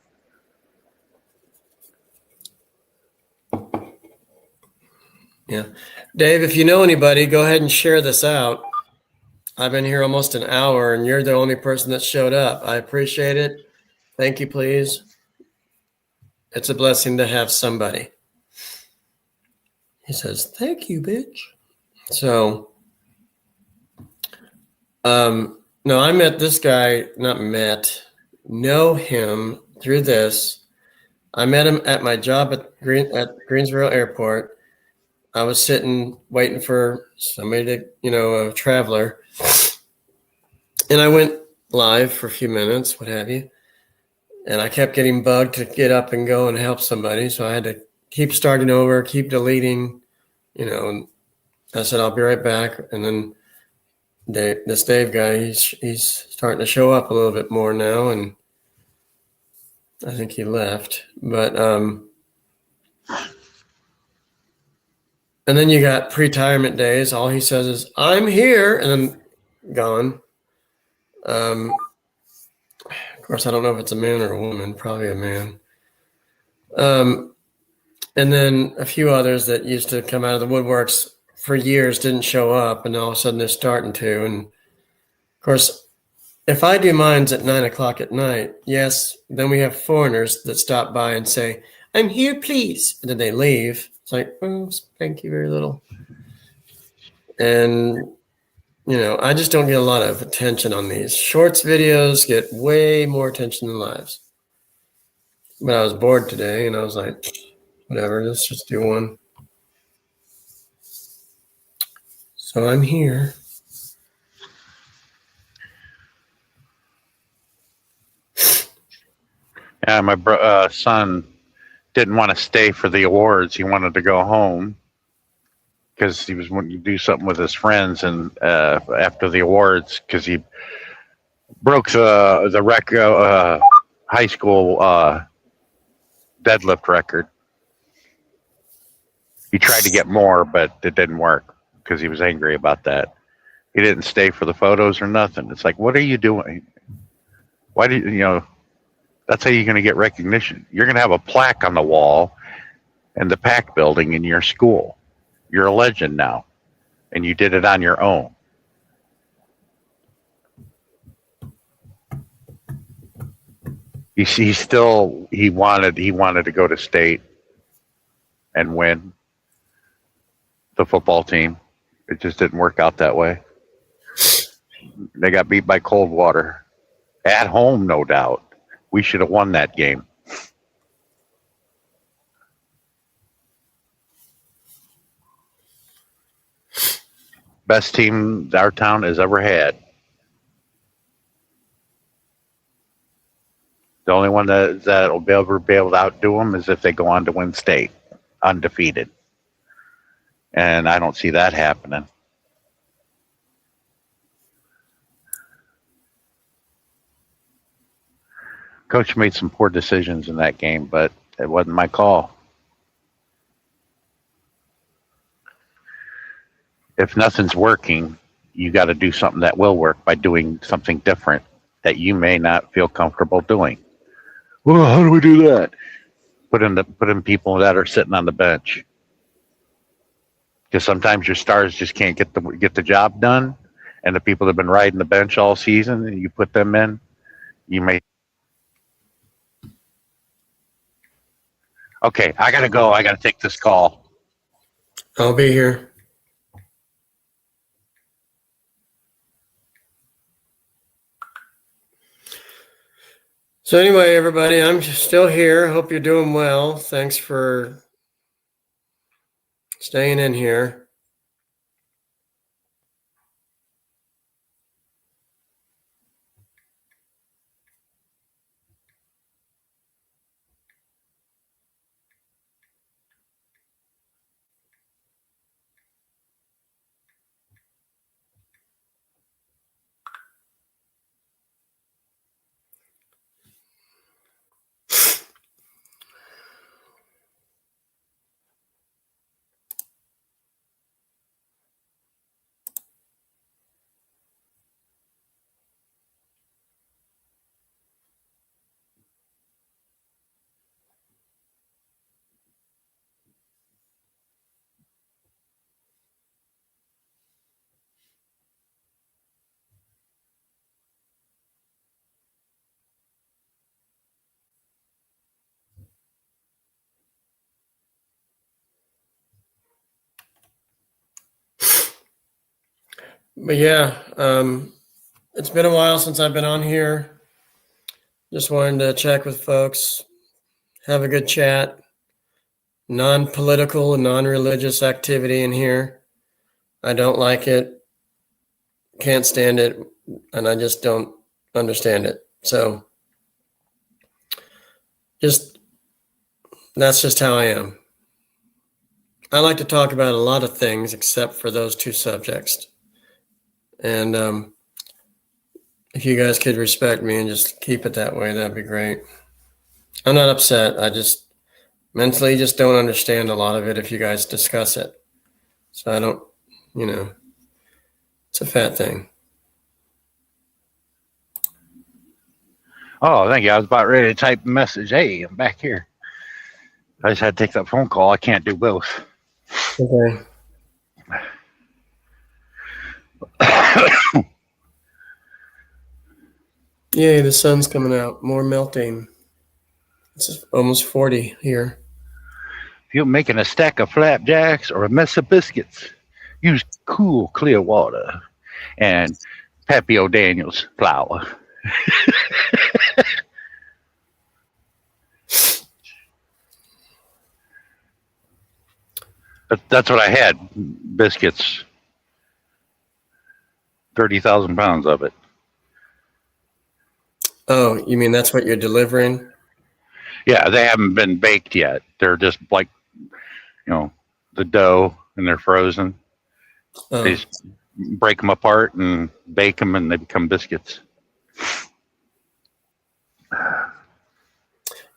Yeah. Dave, if you know anybody, go ahead and share this out. I've been here almost an hour, and you're the only person that showed up. I appreciate it. Thank you, please. It's a blessing to have somebody. He says, thank you, bitch. So, no, I met this guy, know him through this. I met him at my job at Greensboro Airport. I was sitting waiting for somebody to, a traveler, and I went live for a few minutes, what have you. And I kept getting bugged to get up and go and help somebody. So I had to keep starting over, keep deleting, and I said, I'll be right back. And then this Dave guy, he's starting to show up a little bit more now. And I think he left, but, and then you got pre-retirement days. All he says is, I'm here, and then gone. Of course, I don't know if it's a man or a woman, probably a man. And then a few others that used to come out of the woodworks for years didn't show up, and all of a sudden they're starting to. And of course, if I do mines at 9:00 at night, yes, then we have foreigners that stop by and say, I'm here, please. And then they leave. It's like, oh, thank you very little. And, I just don't get a lot of attention on these. Shorts videos get way more attention than lives. But I was bored today, and I was like, whatever, let's just do one. So I'm here. Yeah, my son didn't want to stay for the awards. He wanted to go home because he was wanting to do something with his friends, and after the awards, because he broke the high school deadlift record. He tried to get more, but it didn't work because he was angry about that. He didn't stay for the photos or nothing. It's like, what are you doing? Why do you, that's how you're going to get recognition. You're going to have a plaque on the wall in the PAC building in your school. You're a legend now, and you did it on your own. You see, he wanted to go to state and win the football team. It just didn't work out that way. They got beat by Coldwater at home, no doubt. We should have won that game. Best team our town has ever had. The only one that will ever be able to outdo them is if they go on to win state, undefeated. And I don't see that happening. Coach made some poor decisions in that game, but it wasn't my call. If nothing's working, you got to do something that will work by doing something different that you may not feel comfortable doing. Well, how do we do that? Put in people that are sitting on the bench. Because sometimes your stars just can't get the job done, and the people that have been riding the bench all season, and you put them in, you may. Okay, I gotta go. I gotta take this call. I'll be here. So anyway, everybody, I'm still here. Hope you're doing well. Thanks for staying in here. But yeah, it's been a while since I've been on here. Just wanted to check with folks, have a good chat. non-political and non-religious activity in here. I don't like it. Can't stand it. And I just don't understand it. So that's just how I am. I like to talk about a lot of things except for those two subjects. And if you guys could respect me and just keep it that way, that'd be great. I'm not upset. I just mentally just don't understand a lot of it if you guys discuss it. So I don't, it's a fat thing. Oh, thank you. I was about ready to type a message. Hey, I'm back here. I just had to take that phone call. I can't do both. Okay. Yay, the sun's coming out. More melting. It's almost 40 here. If you're making a stack of flapjacks or a mess of biscuits, use cool, clear water and Pappy O'Daniels flour. That's what I had. Biscuits. 30,000 pounds of it. Oh, you mean that's what you're delivering? Yeah, they haven't been baked yet. They're just like, the dough, and they're frozen. Oh. They just break them apart and bake them, and they become biscuits.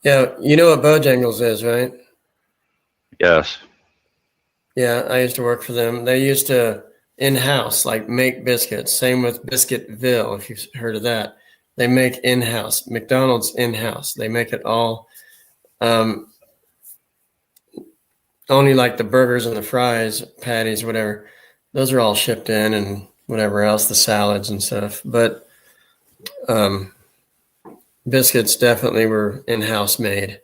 Yeah, you know what Bojangles is, right? Yes. Yeah, I used to work for them. They used to in-house, like make biscuits. Same with Biscuitville, if you've heard of that. They make in-house. McDonald's in-house. They make it all. Only like the burgers and the fries, patties, whatever. Those are all shipped in and whatever else, the salads and stuff. But biscuits definitely were in-house made.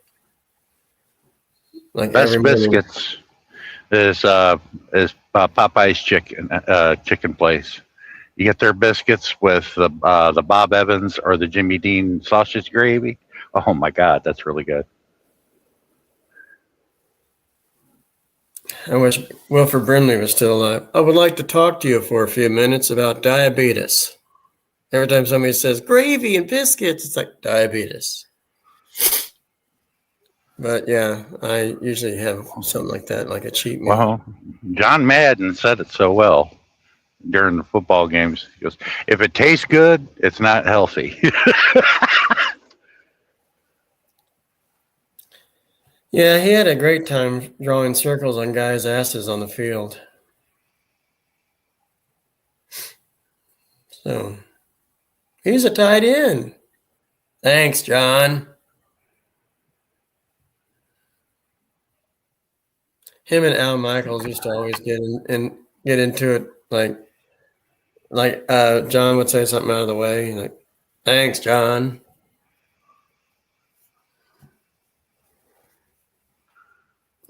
Like best biscuits is Popeye's chicken place. You get their biscuits with the Bob Evans or the Jimmy Dean sausage gravy. Oh my God, that's really good. I wish Wilford Brimley was still alive. I would like to talk to you for a few minutes about diabetes. Every time somebody says gravy and biscuits, it's like diabetes. But yeah, I usually have something like that, like a cheat meal. Well, John Madden said it so well during the football games. He goes, if it tastes good, it's not healthy. Yeah, he had a great time drawing circles on guys' asses on the field. So, he's a tight end. Thanks, John. Him and Al Michaels used to always get into it, like John would say something out of the way, like, thanks, John.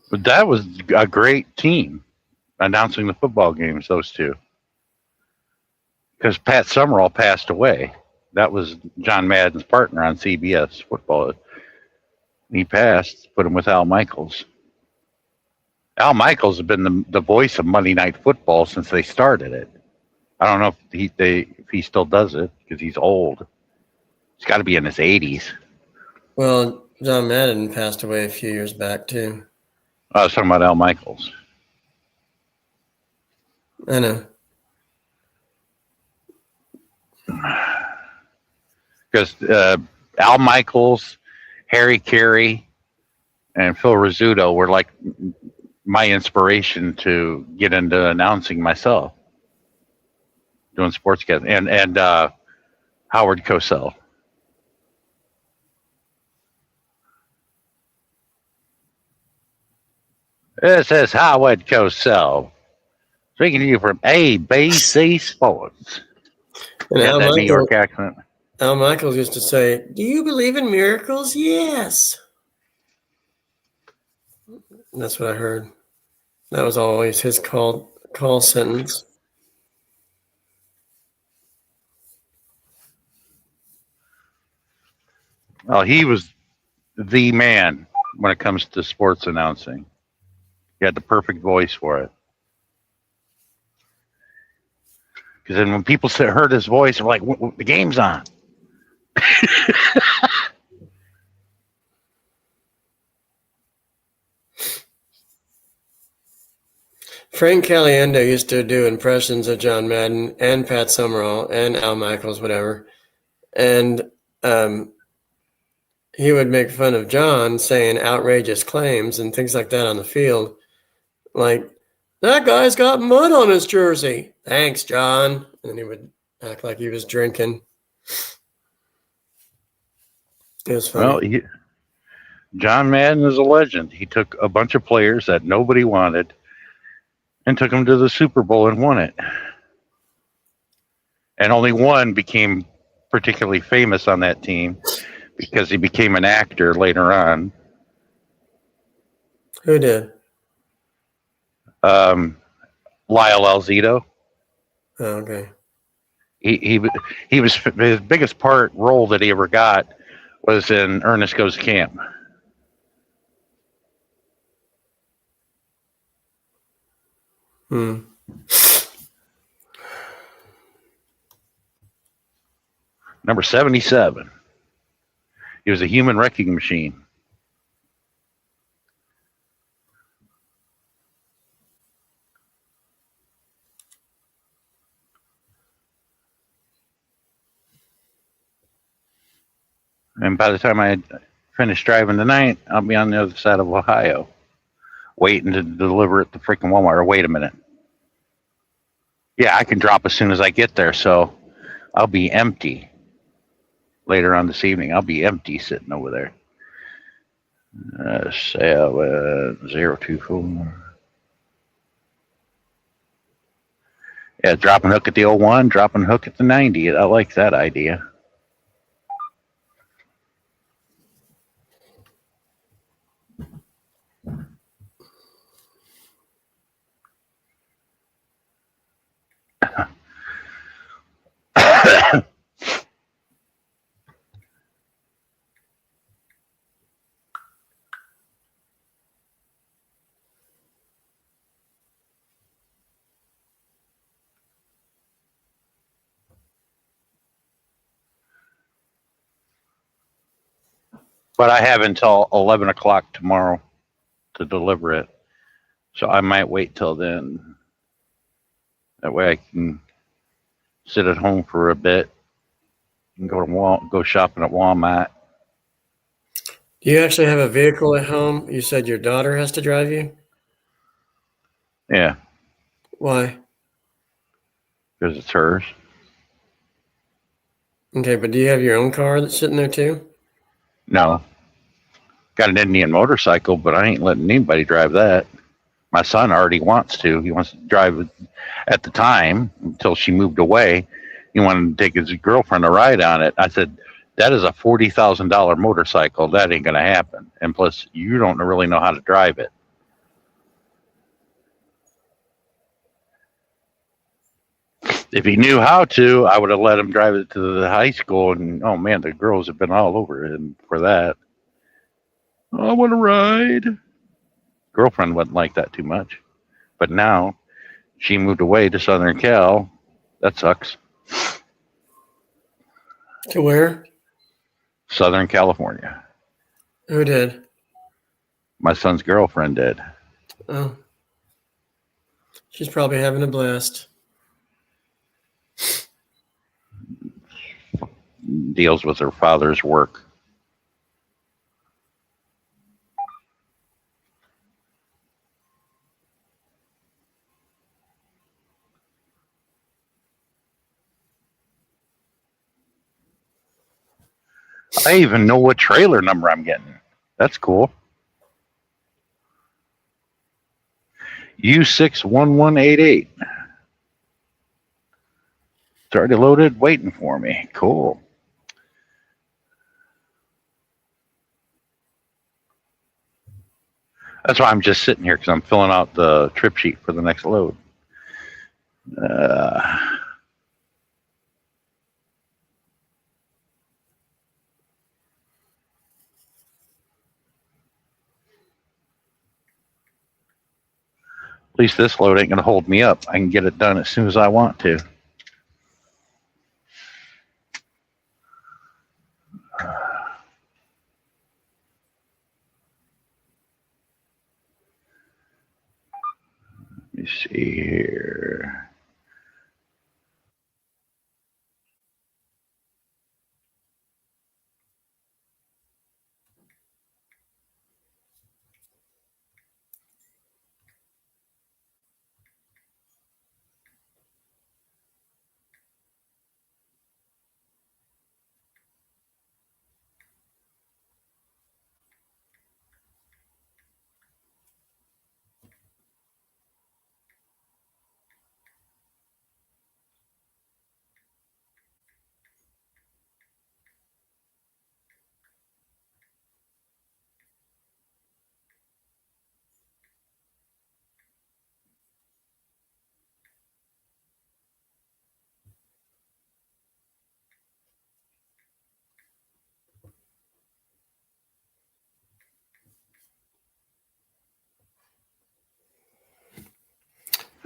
But that was a great team announcing the football games, those two. Because Pat Summerall passed away. That was John Madden's partner on CBS football. He passed, put him with Al Michaels. Al Michaels has been the voice of Monday Night Football since they started it. I don't know if he still does it because he's old. He's got to be in his 80s. Well, John Madden passed away a few years back too. I was talking about Al Michaels. I know. Because Al Michaels, Harry Carey, and Phil Rizzuto were like my inspiration to get into announcing myself, doing sportscast, and Howard Cosell. This is Howard Cosell, speaking to you from ABC Sports. And Got that New York accent. Al Michaels used to say, "Do you believe in miracles?" Yes. That's what I heard. That was always his call sentence. Well, he was the man when it comes to sports announcing. He had the perfect voice for it. Because then when people heard his voice, they're like, the game's on. Frank Caliendo used to do impressions of John Madden and Pat Summerall and Al Michaels, whatever. And he would make fun of John saying outrageous claims and things like that on the field. Like, that guy's got mud on his jersey. Thanks, John. And he would act like he was drinking. It was funny. Well, John Madden is a legend. He took a bunch of players that nobody wanted and took them to the Super Bowl and won it. And only one became particularly famous on that team because he became an actor later on. Who did? Lyle Alzado. Oh, okay. He was his biggest role that he ever got was in Ernest Goes to Camp. Number 77. He was a human wrecking machine. And by the time I finish driving tonight, I'll be on the other side of Ohio, waiting to deliver at the freaking Walmart. Or wait a minute. Yeah, I can drop as soon as I get there, so I'll be empty later on this evening. I'll be empty sitting over there. 024. Yeah, dropping hook at the 01, dropping hook at the 90. I like that idea. But I have until 11 o'clock tomorrow to deliver it. So I might wait till then. That way I can sit at home for a bit and go shopping at Walmart. Do you actually have a vehicle at home? You said your daughter has to drive you? Yeah. Why? Because it's hers. Okay, but do you have your own car that's sitting there too? No. Got an Indian motorcycle, but I ain't letting anybody drive that. My son already wants to. He wants to drive at the time until she moved away. He wanted to take his girlfriend a ride on it. I said, that is a $40,000 motorcycle. That ain't going to happen. And plus, you don't really know how to drive it. If he knew how to, I would have let him drive it to the high school. And, oh, man, the girls have been all over him for that. I want to ride. Girlfriend wouldn't like that too much. But now she moved away to Southern Cal. That sucks. To where? Southern California. Who did? My son's girlfriend did. Oh. She's probably having a blast. Deals with her father's work. I even know what trailer number I'm getting. That's cool. U61188. It's already loaded, waiting for me. Cool. That's why I'm just sitting here, because I'm filling out the trip sheet for the next load. At least this load ain't going to hold me up. I can get it done as soon as I want to. Let me see here.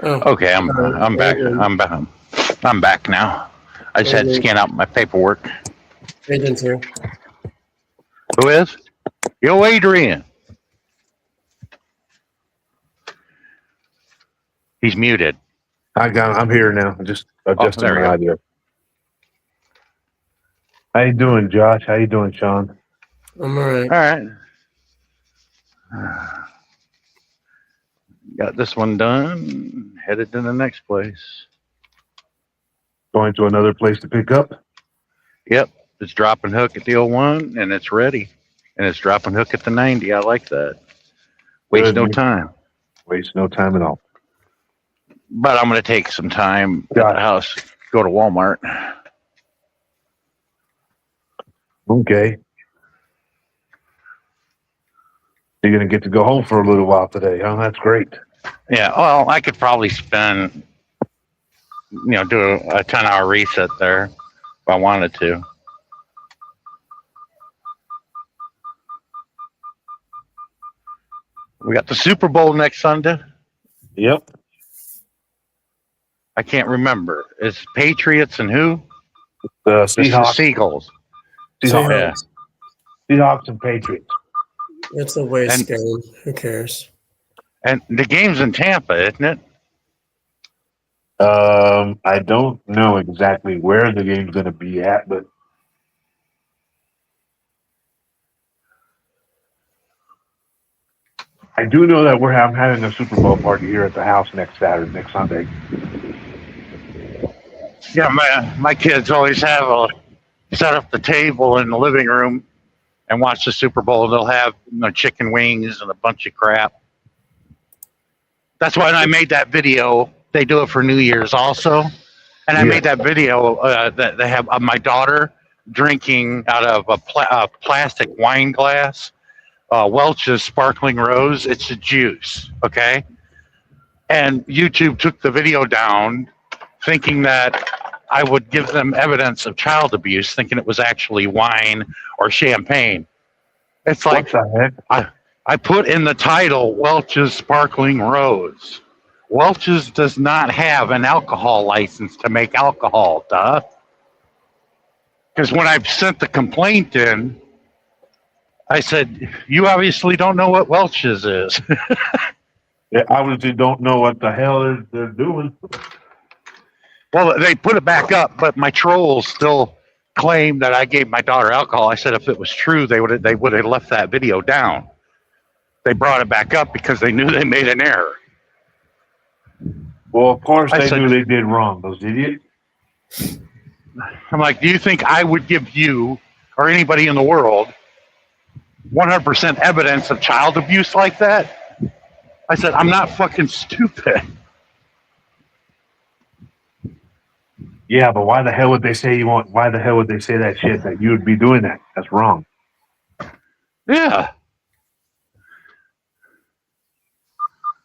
Oh, Okay, I'm back. I'm back now. I just had to scan out my paperwork. Agent's here. Who is? Yo, Adrian. He's muted. I'm here now. Just adjusting there we my go. audio. How you doing, Josh? How you doing, Sean? I'm all right. All right. Got this one done. Headed to the next place. Going to another place to pick up? Yep. It's drop and hook at the 01 and it's ready. And it's drop and hook at the 90. I like that. Waste no time. Waste no time at all. But I'm going to take some time at the house. Go to Walmart. Okay. You're going to get to go home for a little while today, huh? That's great. Yeah. Well, I could probably spend, do a 10-hour reset there if I wanted to. We got the Super Bowl next Sunday. Yep. I can't remember. It's Patriots and who? The Seahawks. Seagulls. Seahawks. Yeah. Seahawks and Patriots. It's a waste game. Who cares? And the game's in Tampa, isn't it? I don't know exactly where the game's going to be at, but I do know that I'm having a Super Bowl party here at the house next Sunday. Yeah, my kids always have set up the table in the living room and watch the Super Bowl. They'll have chicken wings and a bunch of crap. That's why I made that video. They do it for New Year's also. And I made that video that they have of my daughter drinking out of a plastic wine glass, Welch's Sparkling Rose. It's a juice, okay? And YouTube took the video down thinking that I would give them evidence of child abuse, thinking it was actually wine or champagne. It's like, what the heck? I put in the title, Welch's Sparkling Rose. Welch's does not have an alcohol license to make alcohol, duh. Because when I sent the complaint in, I said, you obviously don't know what Welch's is. They obviously don't know what the hell they're doing. Well, they put it back up, but my trolls still claim that I gave my daughter alcohol. I said if it was true, they would have left that video down. They brought it back up because they knew they made an error. Well, of course they knew they did wrong, those idiots. I'm like, do you think I would give you or anybody in the world 100% evidence of child abuse like that? I said, I'm not fucking stupid. Yeah, but why the hell would they say why the hell would they say that shit that you would be doing that? That's wrong. Yeah.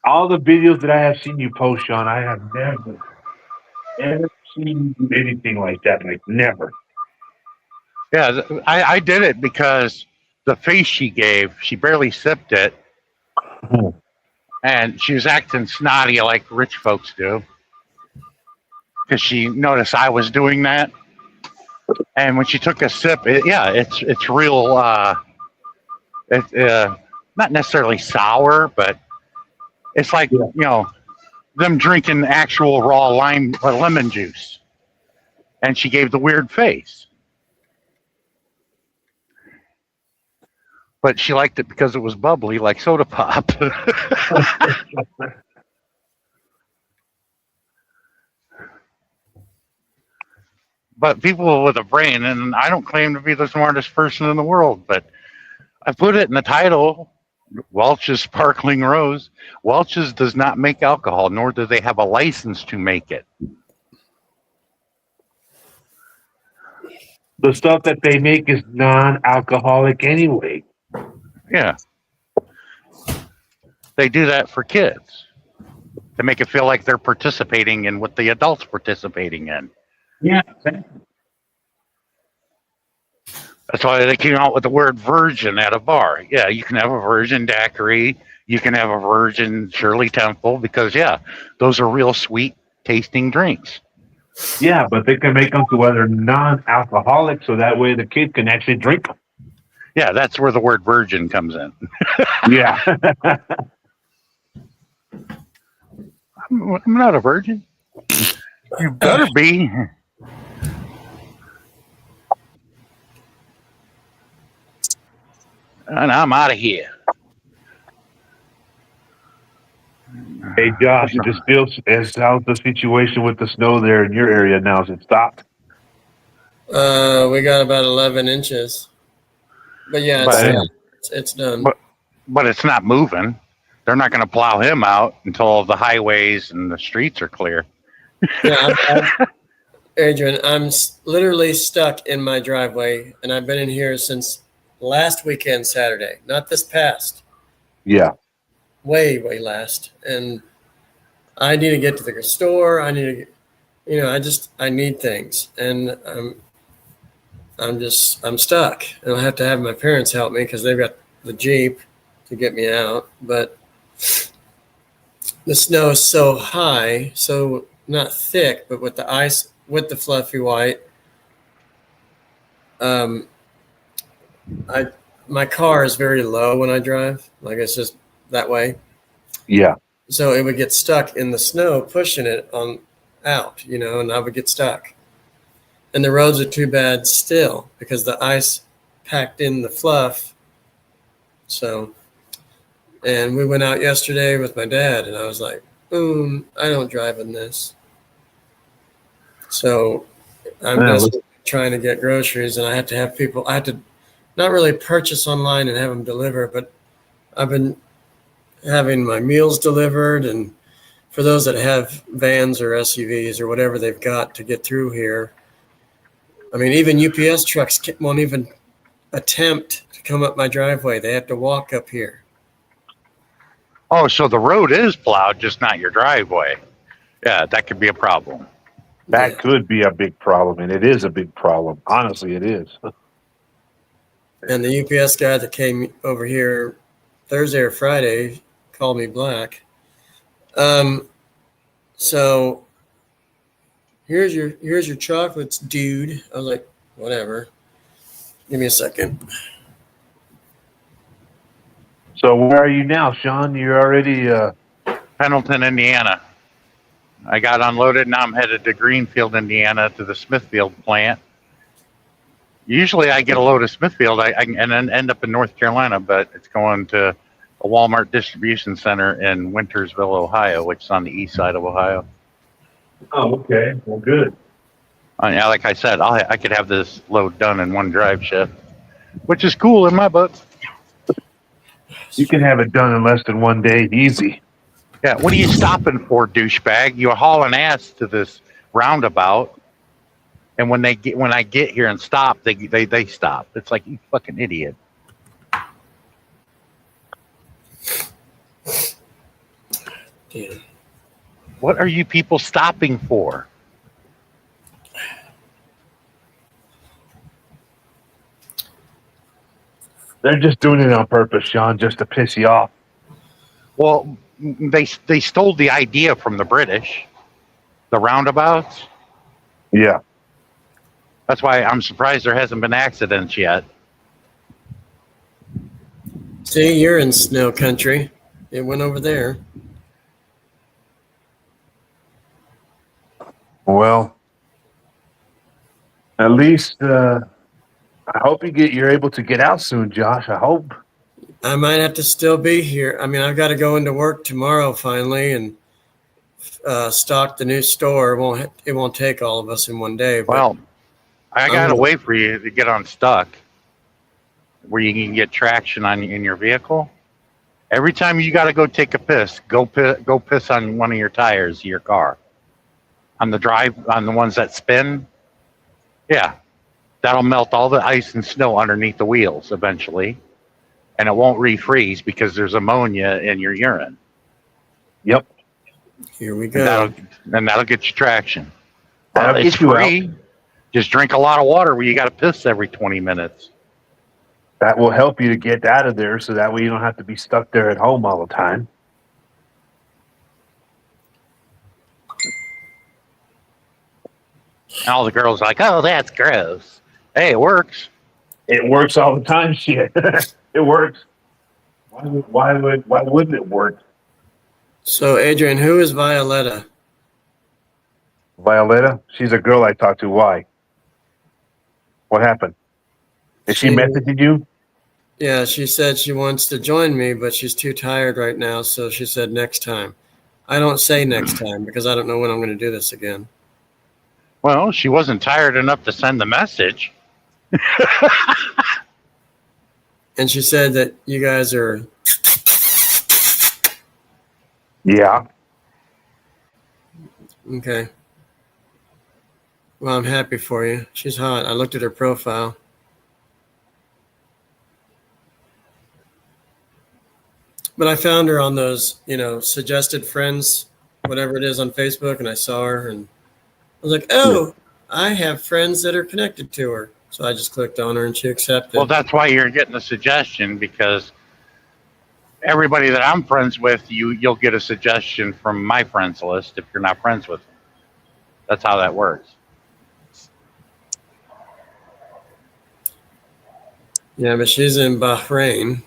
All the videos that I have seen you post, Sean, I have never seen anything like that. Like, never. Yeah, I did it because the face she gave, she barely sipped it. and she was acting snotty like rich folks do because she noticed I was doing that. And when she took a sip, it's real. It's not necessarily sour, but it's like them drinking actual raw lime or lemon juice. And she gave the weird face. But she liked it because it was bubbly like soda pop. But people with a brain, and I don't claim to be the smartest person in the world, but I put it in the title, Welch's Sparkling Rose. Welch's does not make alcohol, nor do they have a license to make it. The stuff that they make is non-alcoholic anyway. Yeah. They do that for kids to make it feel like they're participating in what the adults participating in. Yeah. That's why they came out with the word virgin at a bar. Yeah, you can have a virgin daiquiri. You can have a virgin Shirley Temple because, those are real sweet tasting drinks. Yeah, but they can make them to where they're non-alcoholic so that way the kid can actually drink them. Yeah, that's where the word virgin comes in. Yeah. I'm not a virgin. You better be. And I'm out of here. Hey, Josh, how's the situation with the snow there in your area now? Has it stopped? We got about 11 inches. But it's done. But it's not moving. They're not going to plow him out until the highways and the streets are clear. Yeah, Adrian, I'm literally stuck in my driveway, and I've been in here since last weekend, Saturday, not this past. Yeah. Way last. And I need to get to the store. I need to, I need things. And I'm stuck. And I'll have to have my parents help me because they've got the Jeep to get me out. But the snow is so high, so not thick, but with the ice, with the fluffy white. My car is very low when I drive. Like it's just that way. Yeah. So it would get stuck in the snow, pushing it on out, and I would get stuck. And the roads are too bad still because the ice packed in the fluff. So, and we went out yesterday with my dad, and I was like, boom, I don't drive in this. So I'm just trying to get groceries, and I have to have people, I have to not really purchase online and have them deliver, but I've been having my meals delivered. And for those that have vans or SUVs or whatever they've got to get through here, I mean, even UPS trucks won't even attempt to come up my driveway. They have to walk up here. Oh, so the road is plowed, just not your driveway. Yeah, that could be a problem. That could be a big problem, and it is a big problem. Honestly, it is. And the UPS guy that came over here Thursday or Friday called me black. So here's your chocolates, dude. I was like, whatever. Give me a second. So where are you now, Sean? You're already Pendleton, Indiana. I got unloaded. Now I'm headed to Greenfield, Indiana, to the Smithfield plant. Usually I get a load of Smithfield and then end up in North Carolina, but it's going to a Walmart distribution center in Wintersville, Ohio, which is on the east side of Ohio. Oh, okay. Well, good. Yeah, like I said, I could have this load done in one drive shift, which is cool in my book. You can have it done in less than 1 day, easy. Yeah, what are you stopping for, douchebag? You're hauling ass to this roundabout, and when I get here and stop, they stop. It's like, you fucking idiot. Damn. What are you people stopping for? They're just doing it on purpose, Sean, just to piss you off. Well, they stole the idea from the British, the roundabouts. Yeah. That's why I'm surprised there hasn't been accidents yet. See, you're in snow country. It went over there. Well, at least I hope you're able to get out soon, Josh. I hope. I might have to still be here. I mean, I've got to go into work tomorrow finally and stock the new store. It won't take all of us in one day. But Well, I got a way for you to get unstuck, where you can get traction in your vehicle. Every time you got to go take a piss, go piss on one of your tires of your car, on the ones that spin. Yeah, that'll melt all the ice and snow underneath the wheels eventually, and it won't refreeze because there's ammonia in your urine. Yep. Here we go. And that'll get you traction. That'll It's get you free. Just drink a lot of water where you got to piss every 20 minutes. That will help you to get out of there so that way you don't have to be stuck there at home all the time. And all the girls are like, oh, that's gross. Hey, it works. It works all the time, shit. It works. Why wouldn't it work? So, Adrian, who is Violetta? Violetta? She's a girl I talked to. Why? What happened? Did she message you? Yeah, she said she wants to join me, but she's too tired right now, so she said next time. I don't say next time because I don't know when I'm going to do this again. Well, she wasn't tired enough to send the message. And she said that you guys are... Yeah. Okay. Well, I'm happy for you. She's hot. I looked at her profile. But I found her on those, suggested friends, whatever it is on Facebook, and I saw her, and I was like, oh, I have friends that are connected to her. So I just clicked on her, and she accepted. Well, that's why you're getting a suggestion, because everybody that I'm friends with, you'll get a suggestion from my friends list if you're not friends with them. That's how that works. Yeah, but she's in Bahrain.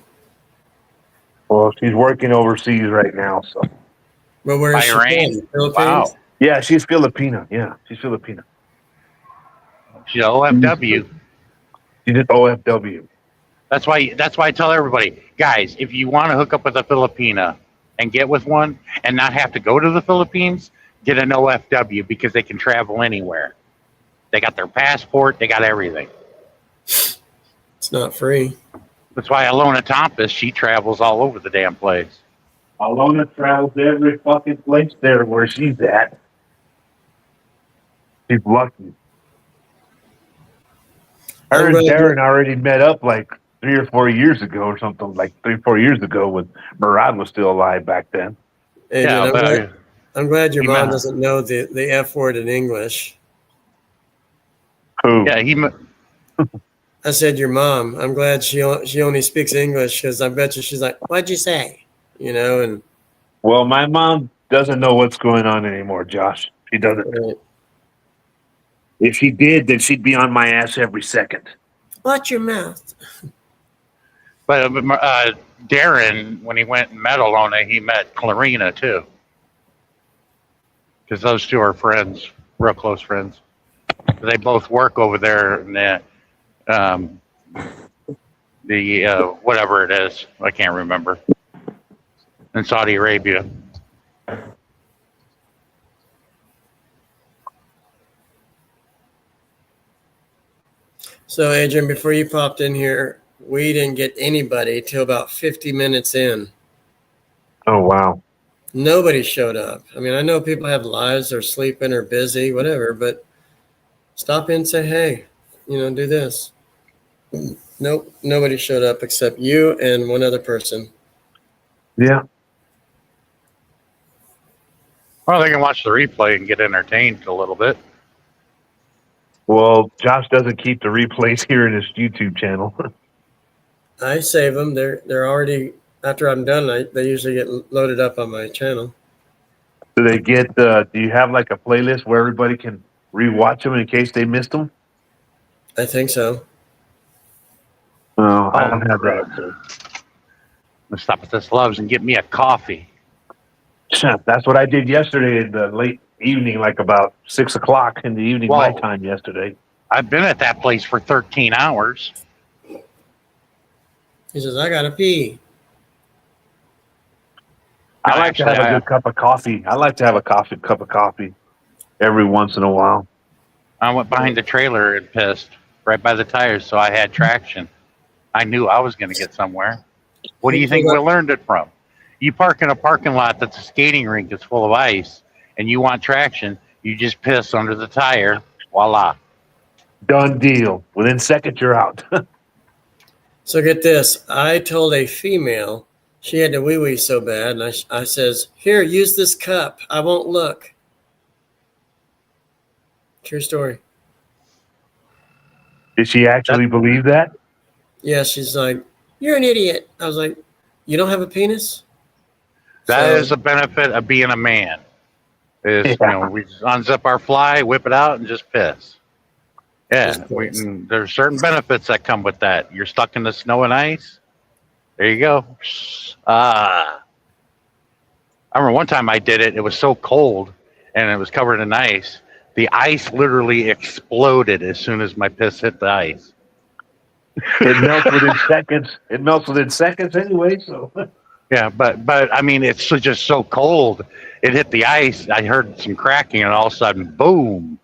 Well, she's working overseas right now, so. But where is she from? Philippines? Wow. Yeah, she's Filipina. Yeah, she's Filipina. She's OFW. She's just OFW. That's why I tell everybody, guys, if you want to hook up with a Filipina and get with one and not have to go to the Philippines, get an OFW because they can travel anywhere. They got their passport, they got everything. It's not free. That's why Alona Tompis, she travels all over the damn place. Alona travels every fucking place there where she's at. She's lucky. Her and Darren already met up like 3 or 4 years ago or something, like 3 or 4 years ago when Murad was still alive back then. Hey, Yeah, dude, I'm glad your mom doesn't know the F word in English. Who? Yeah, I said your mom. I'm glad she only speaks English because I bet you she's like, what'd you say? And Well, my mom doesn't know what's going on anymore, Josh. She doesn't. right. If she did, then she'd be on my ass every second. Watch your mouth. but Darren, when he went and met Alona, he met Clarina too. Because those two are friends, real close friends. They both work over there in the whatever it is, I can't remember, in Saudi Arabia. So, Adrian, before you popped in here, we didn't get anybody till about 50 minutes in. Oh, wow. Nobody showed up. I mean, I know people have lives, they're sleeping or busy, whatever, but stop in and say, hey, do this. Nope, nobody showed up except you and one other person. Yeah. Well, they can watch the replay and get entertained a little bit. Well, Josh doesn't keep the replays here in his YouTube channel. I save them. They're already after I'm done, they usually get loaded up on my channel. Do they get? Do you have like a playlist where everybody can rewatch them in case they missed them? I think so. No, I Oh, don't have crap. that. Let's stop at this Love's and get me a coffee. That's what I did yesterday in the late evening, like about 6 o'clock in the evening, my Whoa. time yesterday. I've been at that place for 13 hours. He says, I gotta pee. I like to have a good cup of coffee. I like to have a cup of coffee every once in a while. I went behind the trailer and pissed right by the tires, so I had traction. I knew I was going to get somewhere. What do you think we learned it from? You park in a parking lot that's a skating rink that's full of ice, and you want traction, you just piss under the tire. Voila. Done deal. Within seconds, you're out. So get this. I told a female she had to wee-wee so bad, and I says, here, use this cup. I won't look. True story. Did she actually believe that? Yeah, she's like, you're an idiot. I was like, you don't have a penis? That is a benefit of being a man. We just unzip our fly, whip it out, and just piss. Yeah, there's certain benefits that come with that. You're stuck in the snow and ice. There you go. I remember one time I did it. It was so cold, and it was covered in ice. The ice literally exploded as soon as my piss hit the ice. It melts within seconds. It melts within seconds anyway. So. Yeah, but I mean, it's just so cold. It hit the ice. I heard some cracking, and all of a sudden, boom.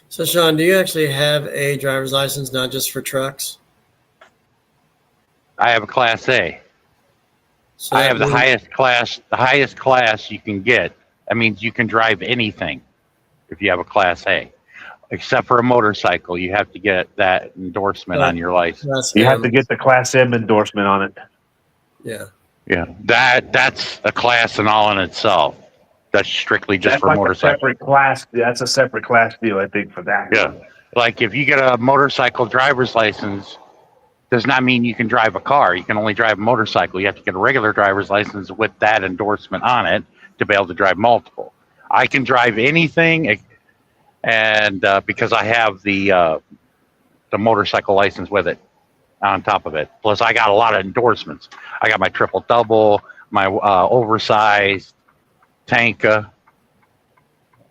So, Sean, do you actually have a driver's license, not just for trucks? I have a Class A. So I have the highest class you can get. That means you can drive anything if you have a Class A, except for a motorcycle. You have to get that endorsement on your license. You have to get the Class M endorsement on it. Yeah. Yeah, that's a class in all in itself. That's strictly just for motorcycles. Separate class. That's a separate class deal, I think, for that. Yeah, like if you get a motorcycle driver's license, does not mean you can drive a car. You can only drive a motorcycle. You have to get a regular driver's license with that endorsement on it to be able to drive multiple. I can drive anything, and because I have the motorcycle license with it on top of it. Plus, I got a lot of endorsements. I got my triple double, my oversized Tanka.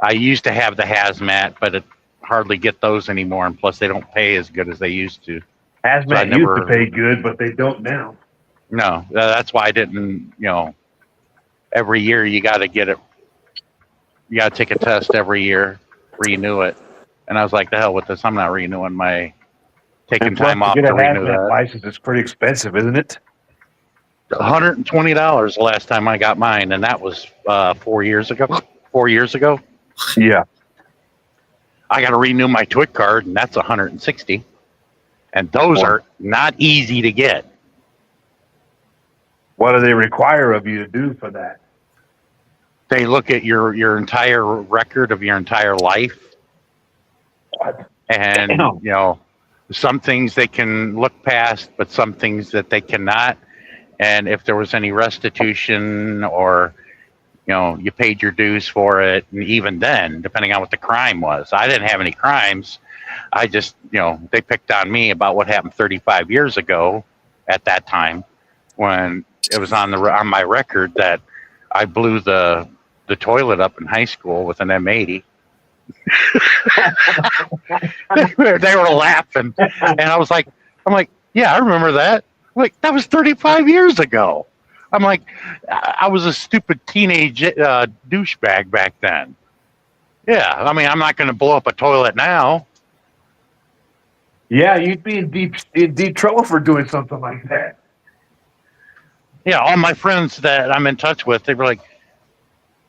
I used to have the hazmat, but it hardly get those anymore. And plus, they don't pay as good as they used to. Hazmat used to pay good, but they don't now. No, that's why I didn't. Every year you got to get it. You got to take a test every year, renew it. And I was like, the hell with this. I'm not renewing my taking time off to renew that. License is pretty expensive, isn't it? $120 the last time I got mine, and that was 4 years ago. 4 years ago. Yeah. I got to renew my TWIC card, and that's $160. And those are not easy to get. What do they require of you to do for that? They look at your entire record of your entire life. And, some things they can look past, but some things that they cannot. And if there was any restitution or, you paid your dues for it, and even then, depending on what the crime was. I didn't have any crimes. I just, they picked on me about what happened 35 years ago at that time when it was on my record that I blew the toilet up in high school with an M80. They were laughing, and I'm like, yeah, I remember that. I'm like, that was 35 years ago. I'm like, I was a stupid teenage douchebag back then. Yeah, I mean, I'm not going to blow up a toilet now. Yeah, you'd be in deep trouble for doing something like that. Yeah, all my friends that I'm in touch with, they were like,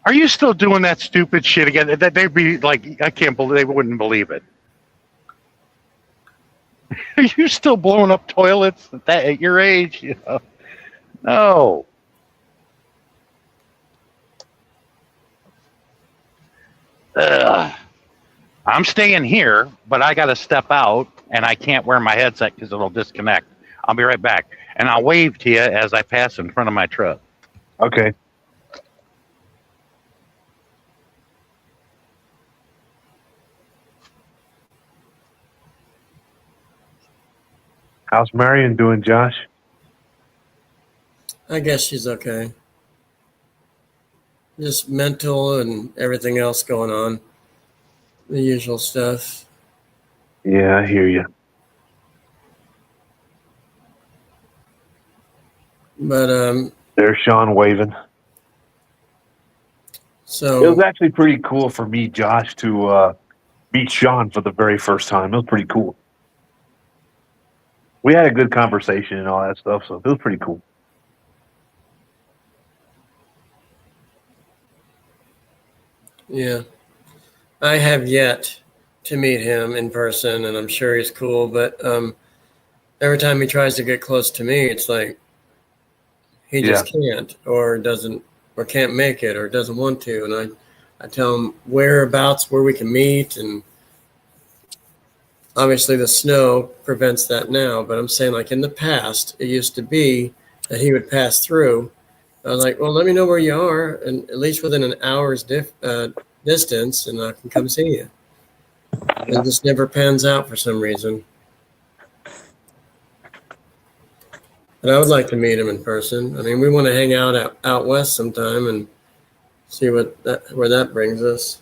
"Are you still doing that stupid shit again?" They'd be like, "I can't believe," they wouldn't believe it. Are you still blowing up toilets at your age? No. I'm staying here, but I got to step out, and I can't wear my headset because it'll disconnect. I'll be right back, and I'll wave to you as I pass in front of my truck. Okay. How's Marion doing, Josh? I guess she's okay. Just mental and everything else going on. The usual stuff. Yeah, I hear you. But There's Sean waving. It was so actually pretty cool for me, Josh, to meet Sean for the very first time. It was pretty cool. We had a good conversation and all that stuff, so it was pretty cool. yeah, I have yet to meet him in person, and I'm sure he's cool. But every time he tries to get close to me, it's like he just can't, or doesn't, or can't make it, or doesn't want to. And I tell him whereabouts where we can meet, and obviously the snow prevents that now. But I'm saying, like in the past, it used to be that he would pass through. I was like, well, let me know where you are, and at least within an hour's distance, and I can come see you. It just never pans out for some reason. But I would like to meet him in person. I mean, we want to hang out west sometime and see where that brings us.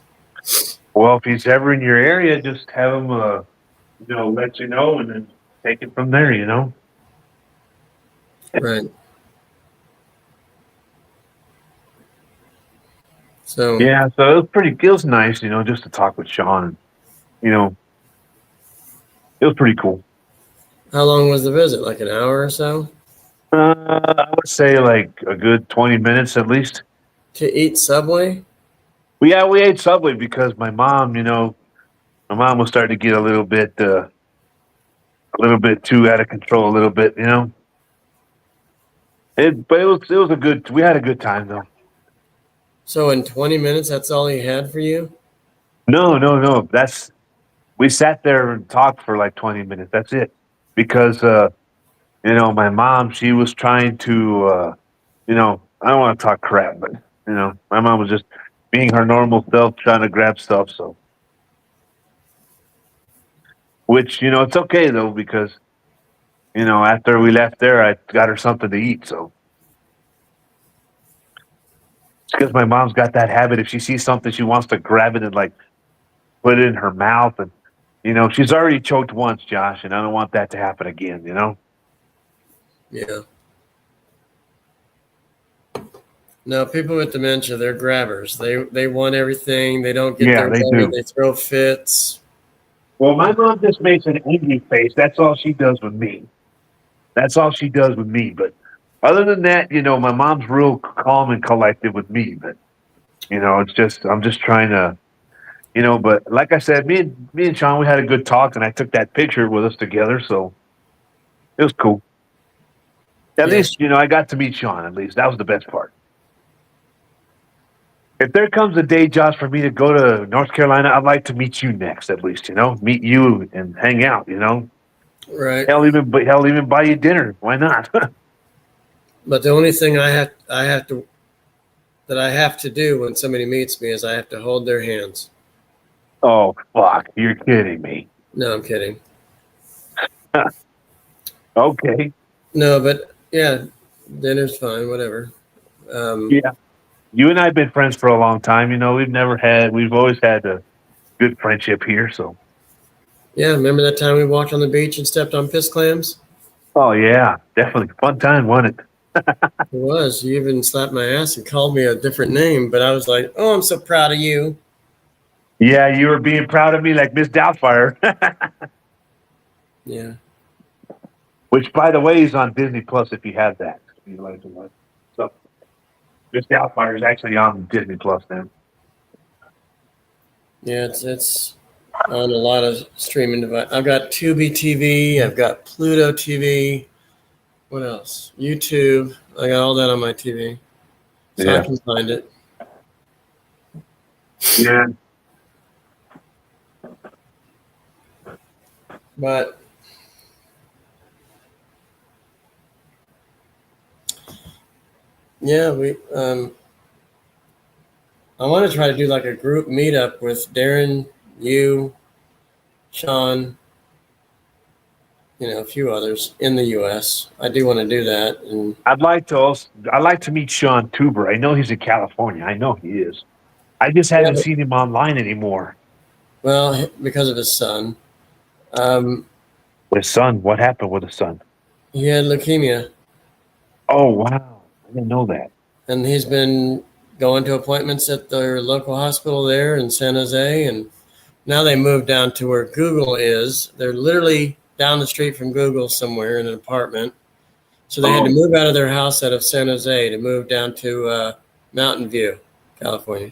Well, if he's ever in your area, just have him, let you know, and then take it from there. Right. So Yeah, so it was nice, just to talk with Sean. It was pretty cool. how long was the visit? Like an hour or so? I would say like a good 20 minutes at least. To eat Subway? We ate Subway because my mom was starting to get a little bit too out of control, a little bit. But it was we had a good time though. So in 20 minutes, that's all he had for you? No. We sat there and talked for like 20 minutes. That's it. Because my mom, she was trying to I don't want to talk crap, but my mom was just being her normal self, trying to grab stuff. So, which it's okay though, because after we left there, I got her something to eat. So, it's because my mom's got that habit. If she sees something, she wants to grab it and like put it in her mouth, and she's already choked once, Josh, and I don't want that to happen again. Yeah. No, people with dementia, they're grabbers. They want everything. They don't get their they way. do. They throw fits. Well, my mom just makes an angry face. That's all she does with me. But other than that, my mom's real calm and collected with me. But it's just I'm just trying to, But like I said, me and Sean, we had a good talk, and I took that picture with us together, so it was cool. At least I got to meet Sean. At least that was the best part. If there comes a day, Josh, for me to go to North Carolina, I'd like to meet you next. At least meet you and hang out. Right. Hell, even buy you dinner. Why not? But the only thing I have to do when somebody meets me is I have to hold their hands. Oh, fuck. You're kidding me. No, I'm kidding. Okay. No, but yeah, dinner's fine, whatever. Yeah. You and I have been friends for a long time. We've always had a good friendship here. So. Yeah, remember that time we walked on the beach and stepped on piss clams? Oh, yeah. Definitely. Fun time, wasn't it? It was. You even slapped my ass and called me a different name, but I was like, oh, I'm so proud of you. Yeah, you were being proud of me like Miss Doubtfire. Yeah. Which, by the way, is on Disney Plus if you have that. So, Miss Doubtfire is actually on Disney Plus now. Yeah, it's on a lot of streaming devices. I've got Tubi TV. I've got Pluto TV. What else? YouTube. I got all that on my TV. So I can find it. Yeah. But yeah, I want to try to do like a group meetup with Darren, you, Sean, a few others in the U.S. I do want to do that, and I'd like to meet Sean Tuber. I know he's in California. I know he is. I just haven't seen him online anymore. well, because of his son, um, His son, what happened with his son? he had leukemia, Oh wow, I didn't know that. and he's been going to appointments at their local hospital there in San Jose, and now they moved down to where Google is. They're literally down the street from Google somewhere in an apartment. So they had to move out of their house out of San Jose to move down to Mountain View, California.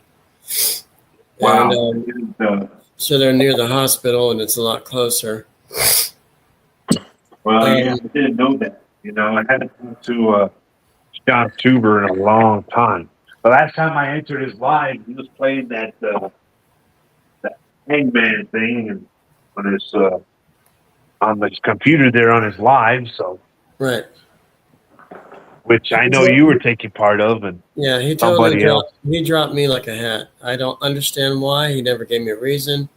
Wow. And so they're near the hospital, and it's a lot closer. Well, I didn't know that. I hadn't talked to Sean Tuber in a long time. The last time I entered his live, he was playing that Hangman thing, and on his computer there on his live. So Right. which I know you were taking part of, and yeah, he totally dropped me like a hat. I don't understand why. He never gave me a reason.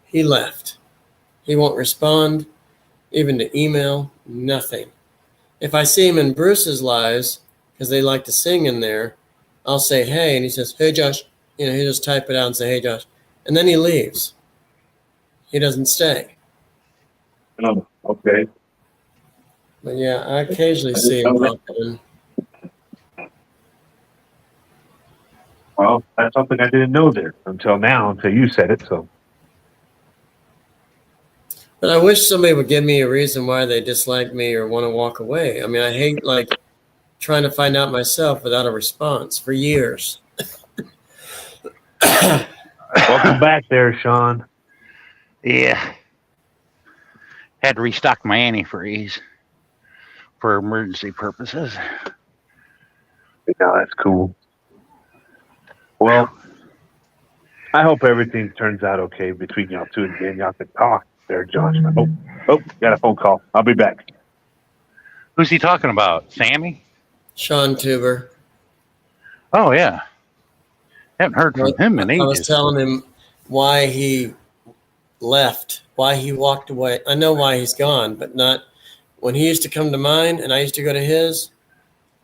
He left. He won't respond, even to email, nothing. If I see him in Bruce's lives, because they like to sing in there, I'll say, hey, and he says, hey, Josh. He just type it out and say, hey, Josh. And then he leaves. He doesn't stay. oh, okay. But yeah, I occasionally see him pop in. Well, that's something I didn't know there until you said it. So, But I wish somebody would give me a reason why they dislike me or want to walk away. I mean, I hate trying to find out myself without a response for years. welcome back there, Sean. Yeah. Had to restock my antifreeze for emergency purposes. Yeah, that's cool. Well, I hope everything turns out okay between y'all two, and then y'all can talk there, Josh. Got a phone call. I'll be back. Who's he talking about? Sammy? Sean Tuber. Oh, yeah. Haven't heard from him in ages. I was telling him why he left, why he walked away. I know why he's gone, but not when he used to come to mine and I used to go to his.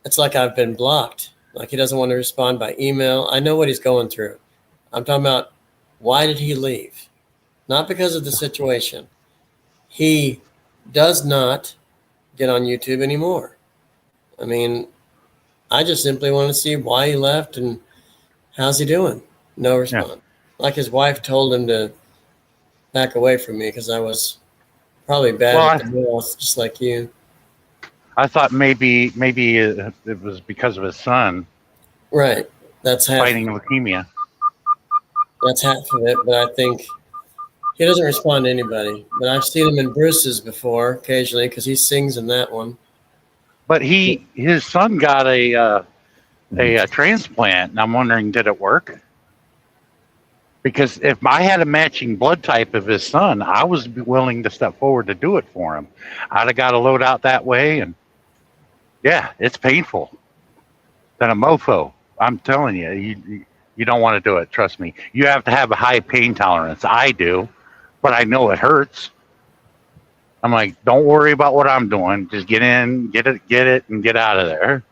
It's like I've been blocked. Like he doesn't want to respond by email. I know what he's going through. I'm talking about why did he leave? Not because of the situation. He does not get on YouTube anymore. I mean, I just simply want to see why he left and how's he doing? No response. Yeah. Like his wife told him to back away from me because I was probably bad at the north, just like you. I thought maybe it was because of his son. Right. That's half fighting leukemia. That's half of it, but I think he doesn't respond to anybody. But I've seen him in Bruce's before, occasionally, because he sings in that one. But his son got a transplant, and I'm wondering, did it work? Because if I had a matching blood type of his son, I was willing to step forward to do it for him. I'd have got a load out that way, and yeah, it's painful. Than a mofo. I'm telling you, you don't want to do it. Trust me. You have to have a high pain tolerance. I do, but I know it hurts. I'm like, don't worry about what I'm doing. Just get in, get it, and get out of there.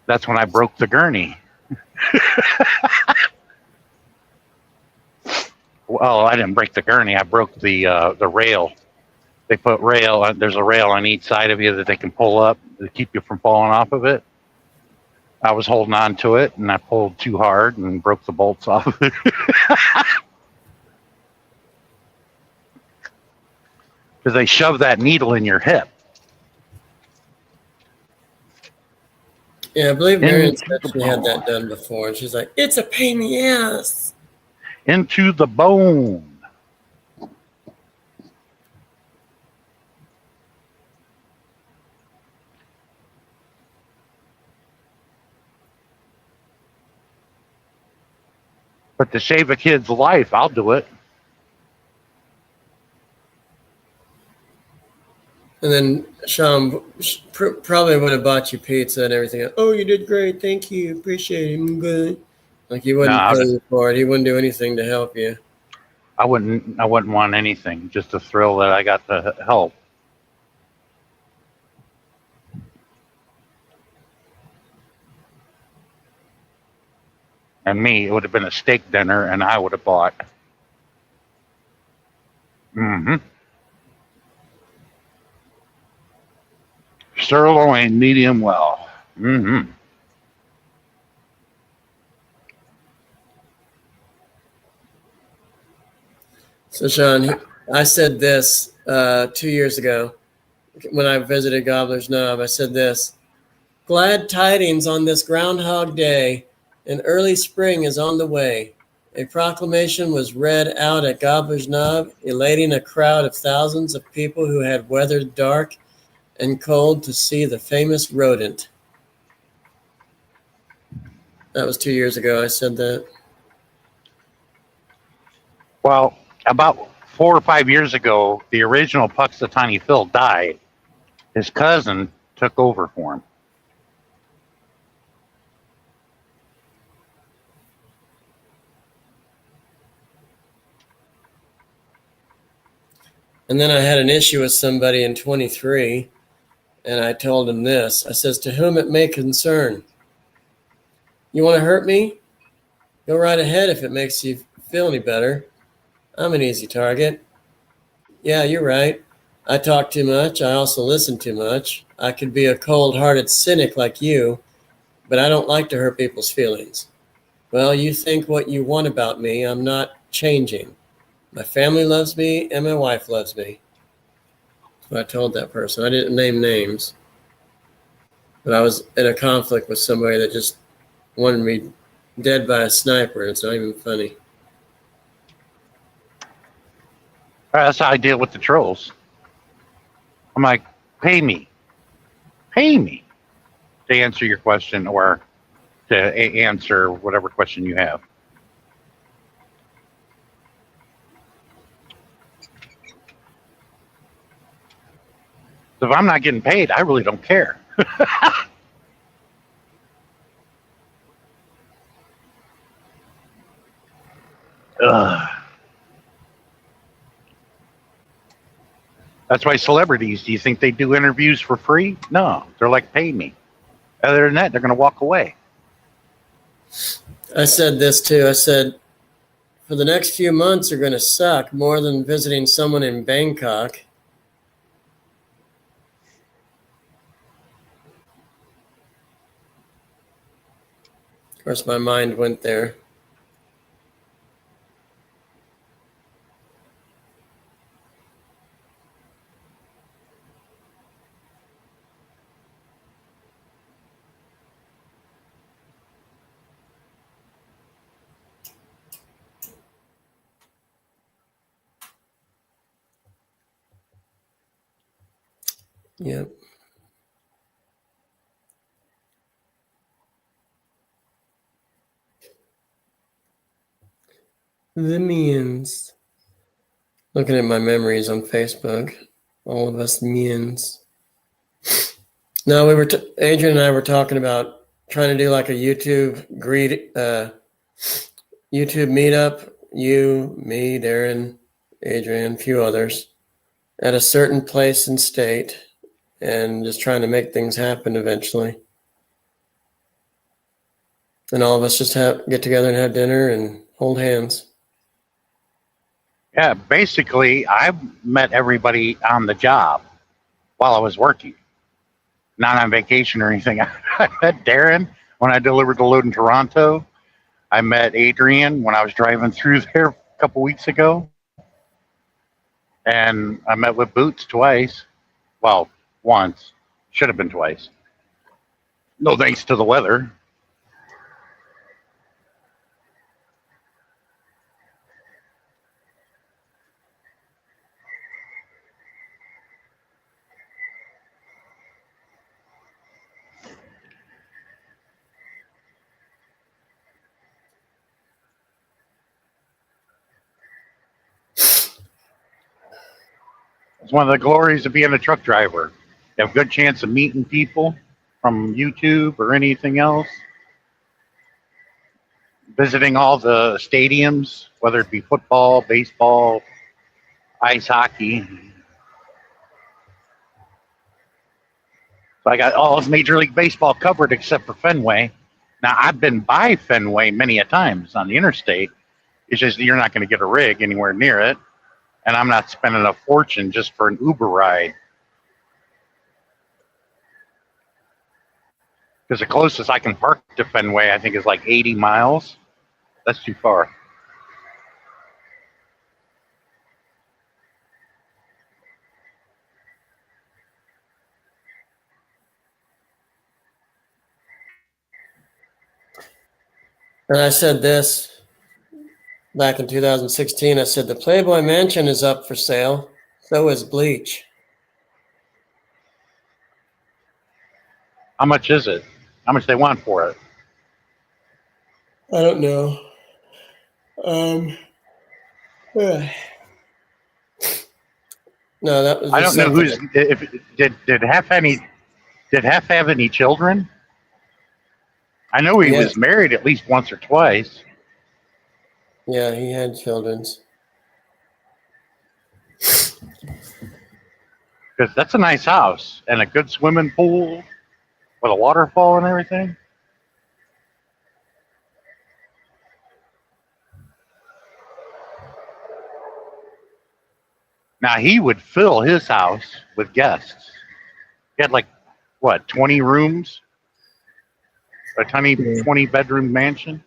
That's when I broke the gurney. Well, I didn't break the gurney. I broke the rail. They put rail. There's a rail on each side of you that they can pull up to keep you from falling off of it. I was holding on to it, and I pulled too hard and broke the bolts off of it. Because they shove that needle in your hip. Yeah, I believe Marion said she had that done before, and she's like, it's a pain in the ass. Into the bone. But to save a kid's life, I'll do it. And then Sean probably would have bought you pizza and everything. Oh, you did great. Thank you. Appreciate it. I'm good. Like he wouldn't pay you for it. He wouldn't do anything to help you. I wouldn't want anything. Just the thrill that I got to help. And me, it would have been a steak dinner, and I would have bought. Mm-hmm. Sirloin, medium well. Mm-hmm. So, Sean, I said this 2 years ago when I visited Gobbler's Knob. I said this: glad tidings on this Groundhog Day. An early spring is on the way. A proclamation was read out at Gobbler's Knob, elating a crowd of thousands of people who had weathered dark and cold to see the famous rodent. That was 2 years ago. I said that. Well, about 4 or 5 years ago, the original Puxatawny Phil died. His cousin took over for him. And then I had an issue with somebody in 23, and I told him this. I says, to whom it may concern. You want to hurt me? Go right ahead if it makes you feel any better. I'm an easy target. Yeah, you're right. I talk too much. I also listen too much. I could be a cold-hearted cynic like you, but I don't like to hurt people's feelings. Well, you think what you want about me. I'm not changing. My family loves me and my wife loves me. That's what I told that person. I didn't name names, but I was in a conflict with somebody that just wanted me dead by a sniper. It's not even funny. That's how I deal with the trolls. I'm like, pay me to answer your question or to answer whatever question you have. If I'm not getting paid, I really don't care. That's why celebrities, do you think they do interviews for free? No, they're like, pay me. Other than that, they're going to walk away. I said this too. I said, for the next few months are going to suck more than visiting someone in Bangkok. Of course, my mind went there. Yep. The means. Looking at my memories on Facebook. All of us means. No, Adrian and I were talking about trying to do like a YouTube YouTube meetup. You, me, Darren, Adrian, a few others at a certain place and state, and just trying to make things happen eventually. And all of us just get together and have dinner and hold hands. Yeah, basically, I met everybody on the job while I was working, not on vacation or anything. I met Darren when I delivered the load in Toronto. I met Adrian when I was driving through there a couple weeks ago. And I met with Boots twice. Well, once. Should have been twice. No thanks to the weather. It's one of the glories of being a truck driver. You have a good chance of meeting people from YouTube or anything else. Visiting all the stadiums, whether it be football, baseball, ice hockey. So I got all of Major League Baseball covered except for Fenway. Now, I've been by Fenway many a times on the interstate. It's just you're not going to get a rig anywhere near it. And I'm not spending a fortune just for an Uber ride. Because the closest I can park to Fenway, I think, is like 80 miles. That's too far. And I said this back in 2016. I said, the Playboy Mansion is up for sale. So is Bleach. How much is it? How much they want for it? I don't know. No, that was. I don't know who's. If did Hef have any children? I know he was married at least once or twice. Yeah, he had children's. Because that's a nice house and a good swimming pool with a waterfall and everything. Now, he would fill his house with guests. He had like, what, 20 rooms? A tiny 20-bedroom mansion?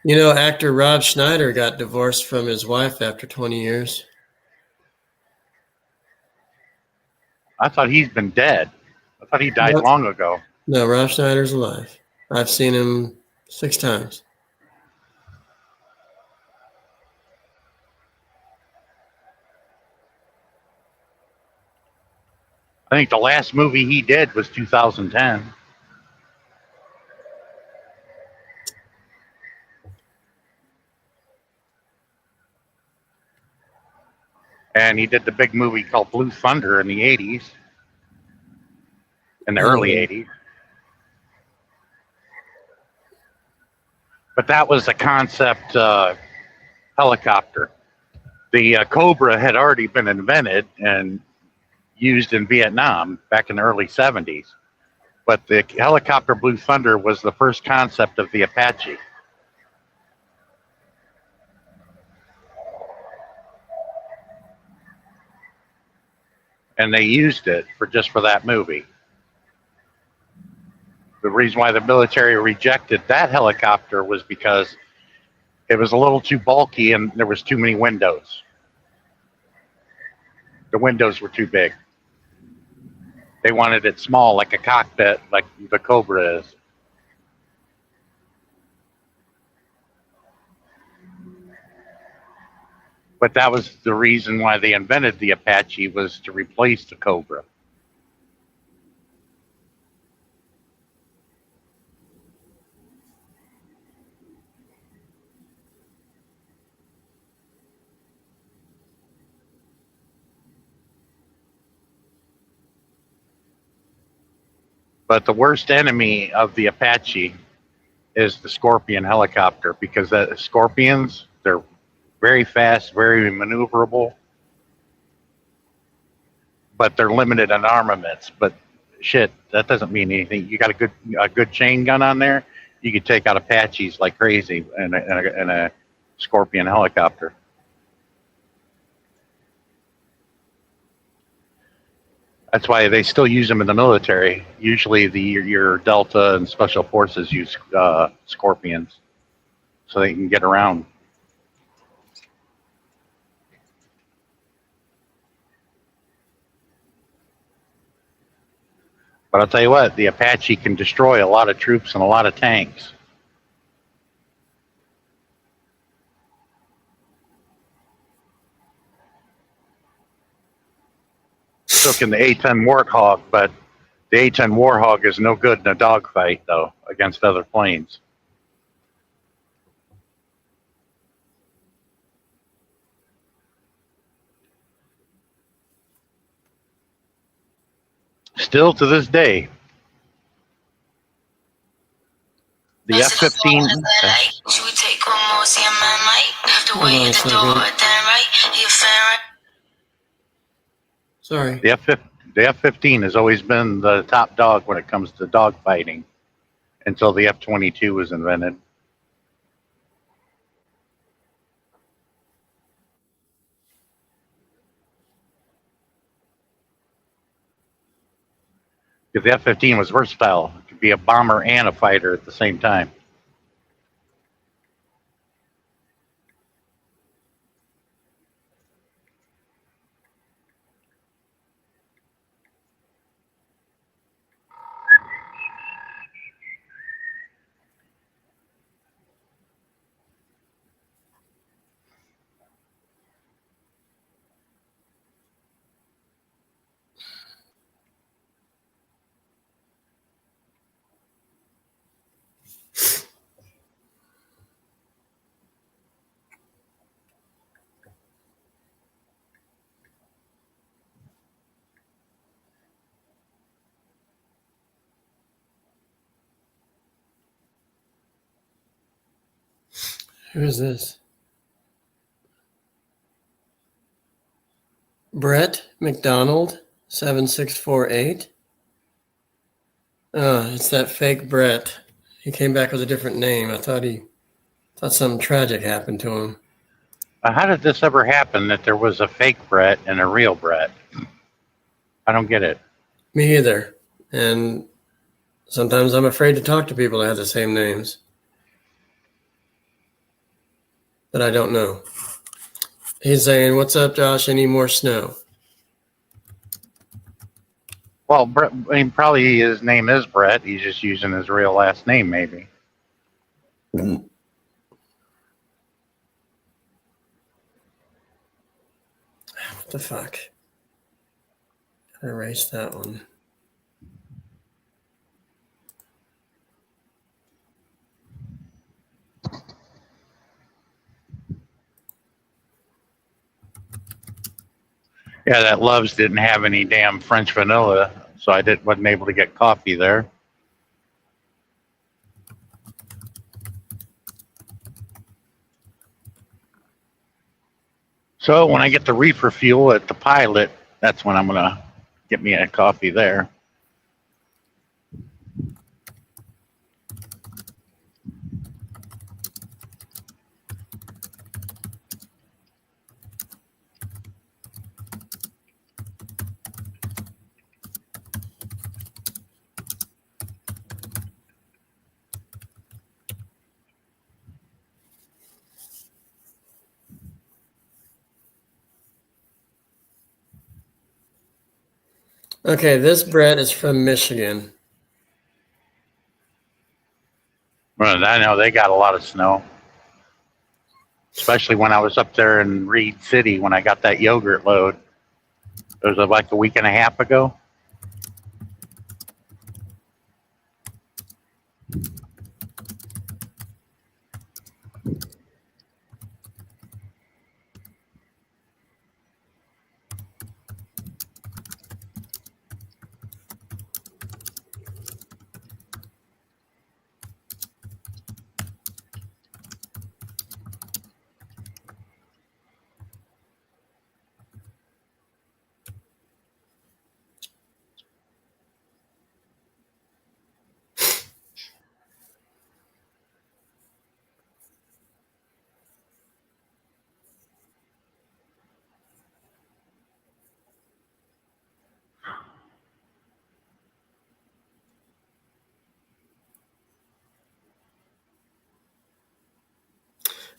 You know, actor Rob Schneider got divorced from his wife after 20 years. I thought he's been dead. I thought he died long ago. No, Rob Schneider's alive. I've seen him 6 times. I think the last movie he did was 2010. And he did the big movie called Blue Thunder in the 80s. In the early 80s. But that was a concept helicopter. The Cobra had already been invented and used in Vietnam back in the early 70s. But the helicopter Blue Thunder was the first concept of the Apache. And they used it for that movie. The reason why the military rejected that helicopter was because it was a little too bulky and there was too many windows. The windows were too big. They wanted it small, like a cockpit, like the Cobra is. But that was the reason why they invented the Apache, was to replace the Cobra. But the worst enemy of the Apache is the Scorpion helicopter, because the Scorpions, they're very fast, very maneuverable, but they're limited in armaments. But shit, that doesn't mean anything. You got a good chain gun on there, you could take out Apaches like crazy in a Scorpion helicopter. That's why they still use them in the military. Usually your Delta and Special Forces use Scorpions so they can get around. But I'll tell you what, the Apache can destroy a lot of troops and a lot of tanks. So can the A-10 Warthog, but the A-10 Warthog is no good in a dogfight, though, against other planes. Still to this day. The F-15. Hold on a second. Sorry. The F-15 has always been the top dog when it comes to dog fighting until the F-22 was invented. Because the F-15 was versatile. It could be a bomber and a fighter at the same time. Who is this? Brett McDonald, 7648. It's that fake Brett. He came back with a different name. I thought something tragic happened to him. How did this ever happen that there was a fake Brett and a real Brett? I don't get it. Me either. And sometimes I'm afraid to talk to people that have the same names. But I don't know. He's saying, "What's up, Josh? Any more snow?" Well, Brett, I mean, probably his name is Brett. He's just using his real last name, maybe. What the fuck? Erase that one. Yeah, that Love's didn't have any damn French vanilla, so I wasn't able to get coffee there. So when I get the reefer fuel at the Pilot, that's when I'm gonna get me a coffee there. Okay, this Brett is from Michigan. Well, I know they got a lot of snow, especially when I was up there in Reed City when I got that yogurt load. It was like a week and a half ago.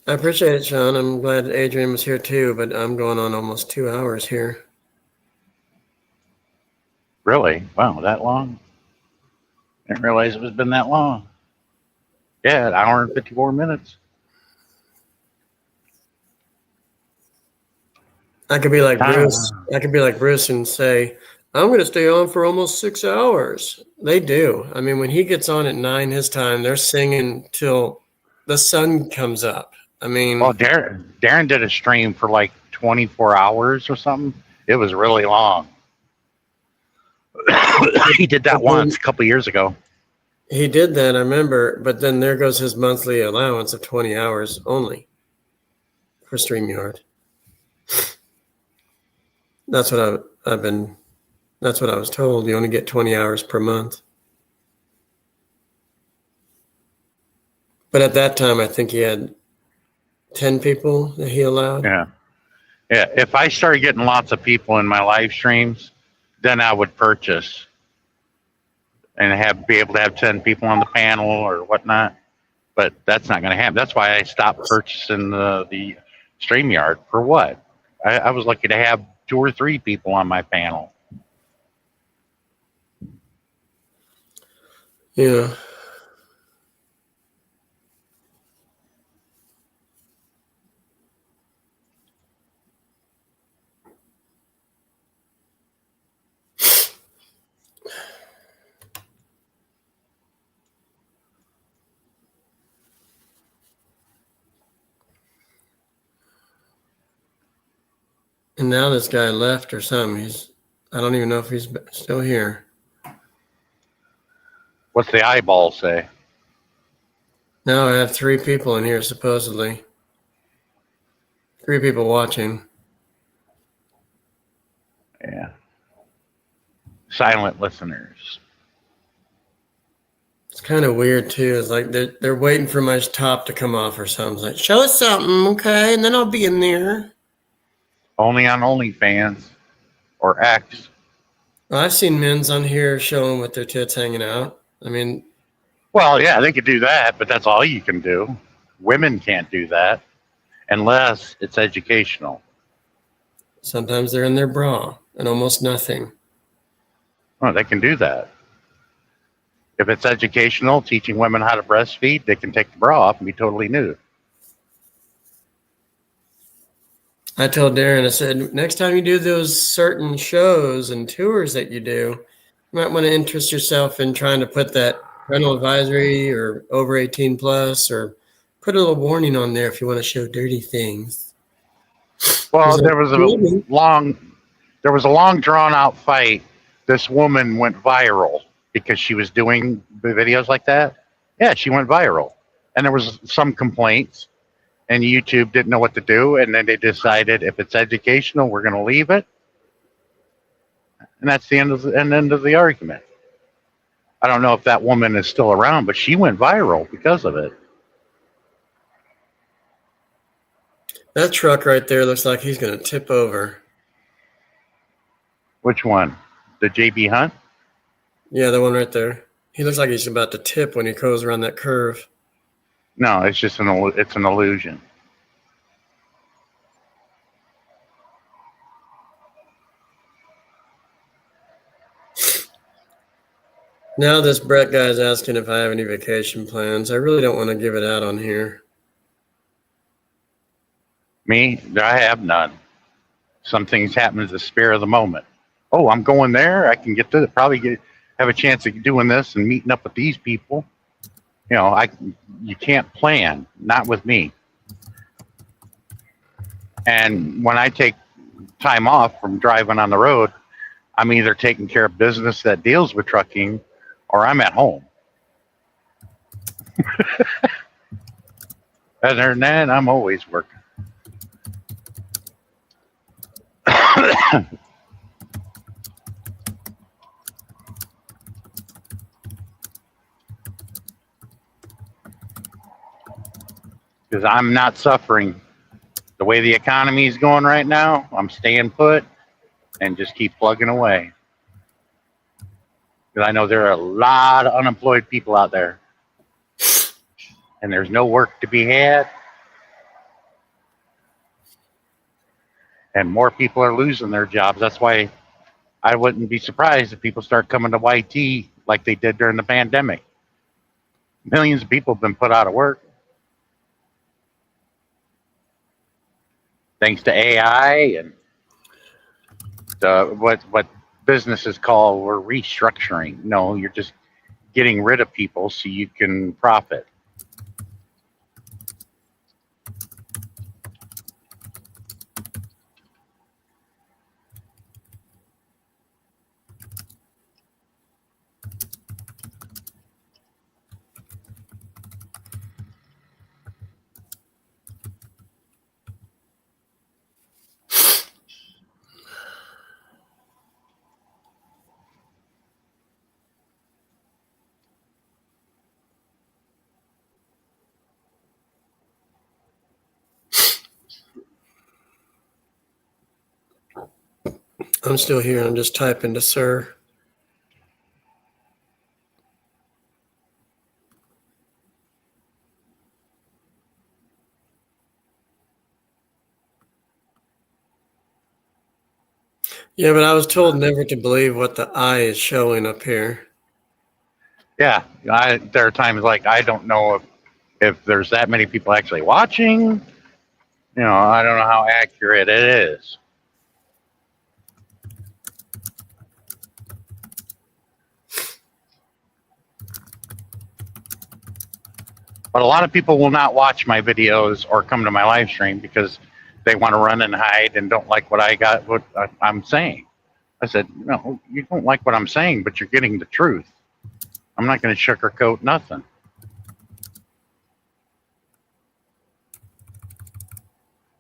I appreciate it, Sean. I'm glad Adrian was here too, but I'm going on almost 2 hours here. Really? Wow, that long? Didn't realize it was been that long. Yeah, an hour and 54 minutes. I could be like Bruce. I could be like Bruce and say, "I'm going to stay on for almost 6 hours." They do. I mean, when he gets on at 9 his time, they're singing till the sun comes up. I mean, well, Darren did a stream for like 24 hours or something. It was really long. He did that once a couple years ago. He did that, I remember, but then there goes his monthly allowance of 20 hours only for StreamYard. That's what that's what I was told. You only get 20 hours per month. But at that time, I think he had 10 people that he allowed. Yeah. Yeah. If I started getting lots of people in my live streams, then I would purchase and be able to have 10 people on the panel or whatnot. But that's not going to happen. That's why I stopped purchasing the StreamYard. For what? I was lucky to have 2 or 3 people on my panel. Yeah. And now this guy left or something. I don't even know if he's still here. What's the eyeball say? Now I have 3 people in here, supposedly. 3 people watching. Yeah. Silent listeners. It's kind of weird too. It's like they're waiting for my top to come off or something. It's like, show us something, okay, and then I'll be in there. Only on OnlyFans or X. Well, I've seen men's on here showing with their tits hanging out. I mean, well, yeah, they could do that, but that's all you can do. Women can't do that unless it's educational. Sometimes they're in their bra and almost nothing. Well, they can do that. If it's educational, teaching women how to breastfeed, they can take the bra off and be totally nude. I told Darren, I said, next time you do those certain shows and tours that you do, you might want to interest yourself in trying to put that parental advisory or over 18 plus, or put a little warning on there if you want to show dirty things. Well, there was a long drawn out fight. This woman went viral because she was doing videos like that. Yeah, she went viral. And there was some complaints. And YouTube didn't know what to do, and then they decided if it's educational, we're going to leave it, and that's the end of the argument. I don't know if that woman is still around, but she went viral because of it. That truck right there looks like he's going to tip over. Which one? The JB Hunt? Yeah, the one right there. He looks like he's about to tip when he goes around that curve. No, it's just an illusion. Now this Brett guy is asking if I have any vacation plans. I really don't want to give it out on here. Me? I have none. Some things happen as the spur of the moment. Oh, I'm going there. I can have a chance of doing this and meeting up with these people. You know, you can't plan, not with me. And when I take time off from driving on the road, I'm either taking care of business that deals with trucking or I'm at home. Other than that, I'm always working. Because I'm not suffering. The way the economy is going right now, I'm staying put and just keep plugging away. Because I know there are a lot of unemployed people out there. And there's no work to be had. And more people are losing their jobs. That's why I wouldn't be surprised if people start coming to YT like they did during the pandemic. Millions of people have been put out of work. Thanks to AI and what businesses call we're restructuring. No, you're just getting rid of people so you can profit. I'm still here. I'm just typing to sir. Yeah, but I was told never to believe what the eye is showing up here. Yeah, there are times like I don't know if there's that many people actually watching. I don't know how accurate it is. But a lot of people will not watch my videos or come to my live stream because they want to run and hide and don't like what I'm saying. I said, no, you don't like what I'm saying, but you're getting the truth. I'm not going to sugarcoat nothing.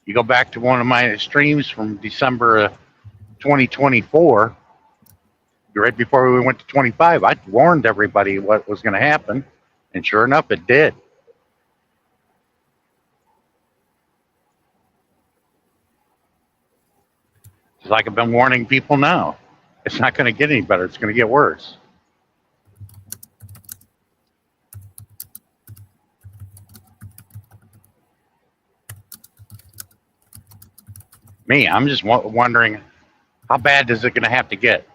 You go back to one of my streams from December of 2024, right before we went to 25, I warned everybody what was going to happen, and sure enough, it did. It's like I've been warning people now. It's not going to get any better. It's going to get worse. Me, I'm just wondering, how bad is it going to have to get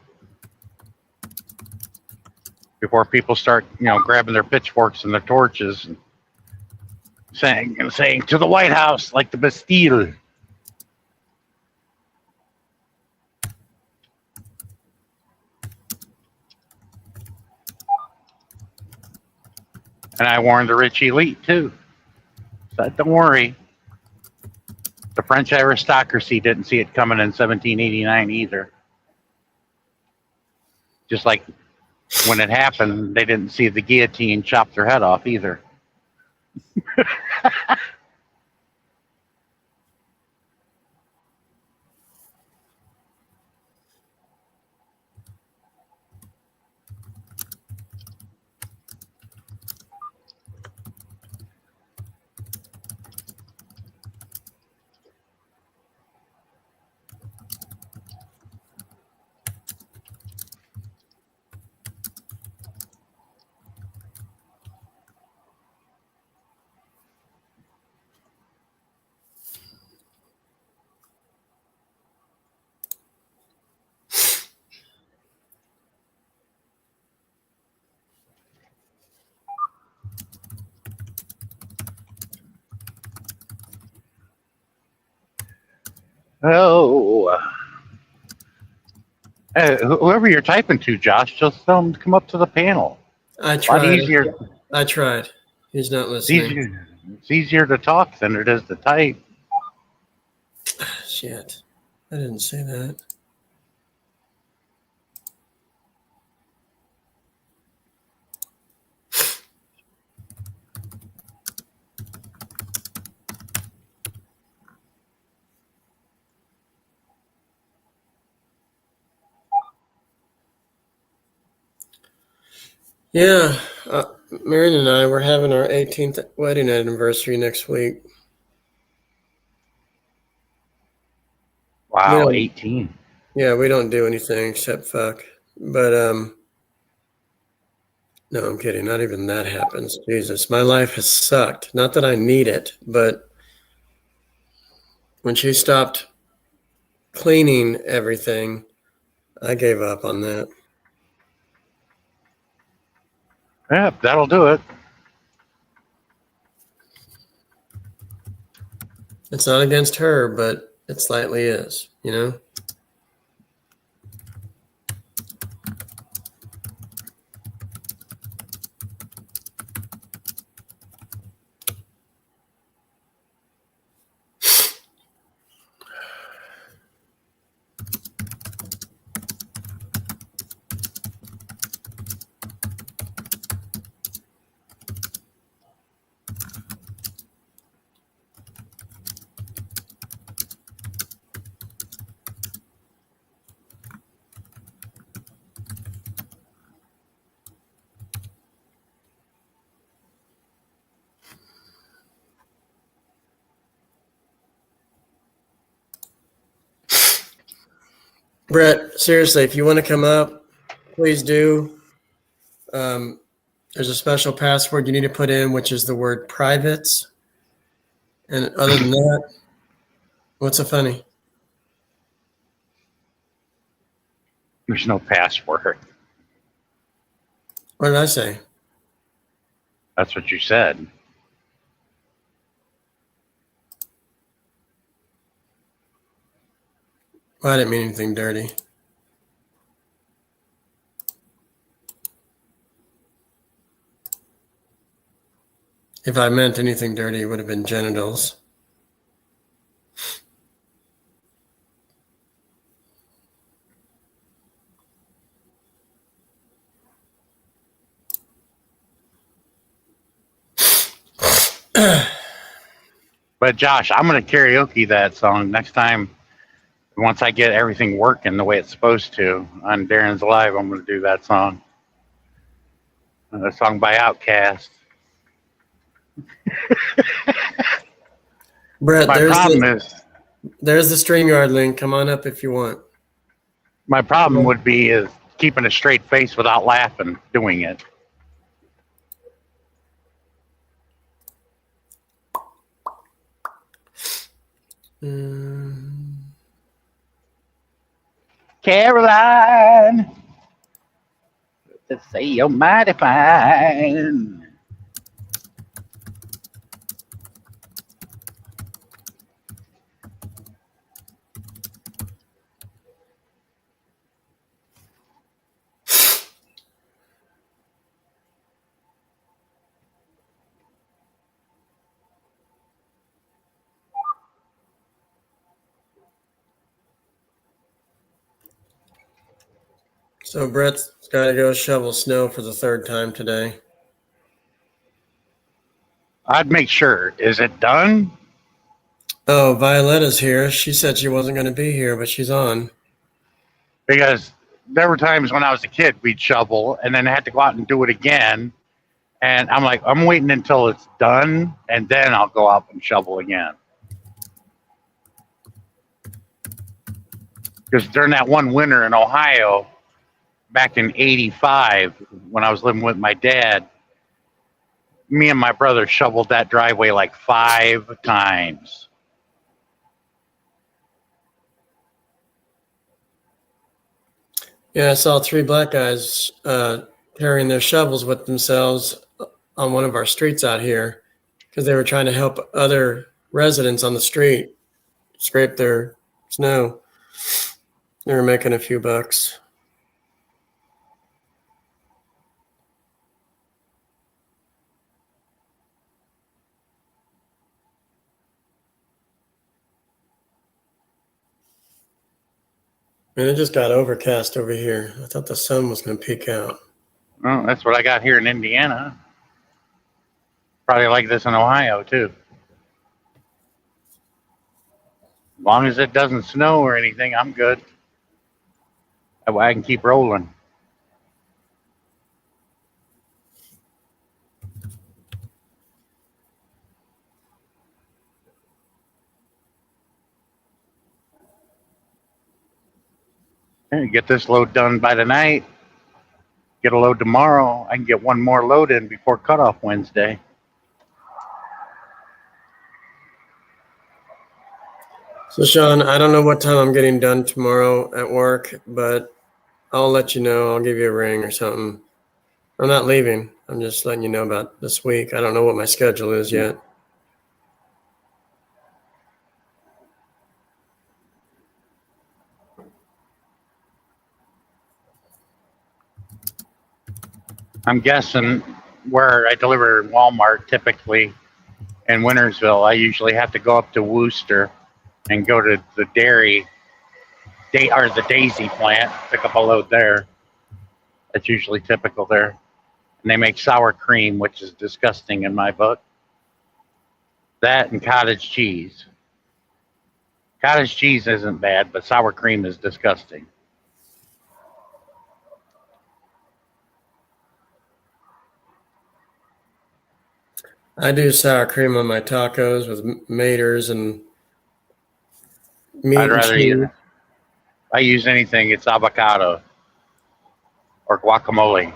before people start, grabbing their pitchforks and their torches and saying to the White House like the Bastille. And I warned the rich elite too. So don't worry. The French aristocracy didn't see it coming in 1789 either. Just like when it happened, they didn't see the guillotine chop their head off either. Oh. Whoever you're typing to, Josh, just tell them to come up to the panel. I tried. A lot easier. I tried. He's not listening. It's easier to talk than it is to type. Shit. I didn't say that. Yeah, Marion and I, we're having our 18th wedding anniversary next week. Wow, 18. Yeah, we don't do anything except fuck. But no, I'm kidding. Not even that happens. Jesus, my life has sucked. Not that I need it, but when she stopped cleaning everything, I gave up on that. Yeah, that'll do it. It's not against her, but it slightly is, you know? Brett, seriously, if you want to come up, please do. There's a special password you need to put in, which is the word privates. And other than that, what's so funny? There's no password. What did I say? That's what you said. Well, I didn't mean anything dirty. If I meant anything dirty, it would have been genitals. But Josh, I'm going to karaoke that song next time. Once I get everything working the way it's supposed to on Darren's Live, I'm going to do that song. A song by Outkast. Brett, My problem is there's the StreamYard link. Come on up if you want. my problem would be is keeping a straight face without laughing doing it. Caroline, to say you're mighty fine. So Brett's got to go shovel snow for the third time today. I'd make sure. Is it done? Oh, Violetta's here. She said she wasn't going to be here, but she's on. Because there were times when I was a kid, we'd shovel and then had to go out and do it again. And I'm like, I'm waiting until it's done and then I'll go out and shovel again. Because during that one winter in Ohio, back in '85, when I was living with my dad, me and my brother shoveled that driveway like 5 times. Yeah, I saw 3 black guys carrying their shovels with themselves on one of our streets out here because they were trying to help other residents on the street scrape their snow. They were making a few bucks. And it just got overcast over here. I thought the sun was going to peek out. Well, that's what I got here in Indiana. Probably like this in Ohio, too. As long as it doesn't snow or anything, I'm good. That way I can keep rolling. Get this load done by tonight. Get a load tomorrow. I can get one more load in before cutoff Wednesday. So, Sean, I don't know what time I'm getting done tomorrow at work, but I'll let you know. I'll give you a ring or something. I'm not leaving. I'm just letting you know about this week. I don't know what my schedule is yet. I'm guessing where I deliver Walmart typically in Wintersville, I usually have to go up to Wooster and go to the dairy or the Daisy plant, pick up a load there. That's usually typical there. And they make sour cream, which is disgusting in my book. That and cottage cheese. Cottage cheese isn't bad, but sour cream is disgusting. I do sour cream on my tacos with maters and meat. I'd rather eat it. I use anything. It's avocado or guacamole.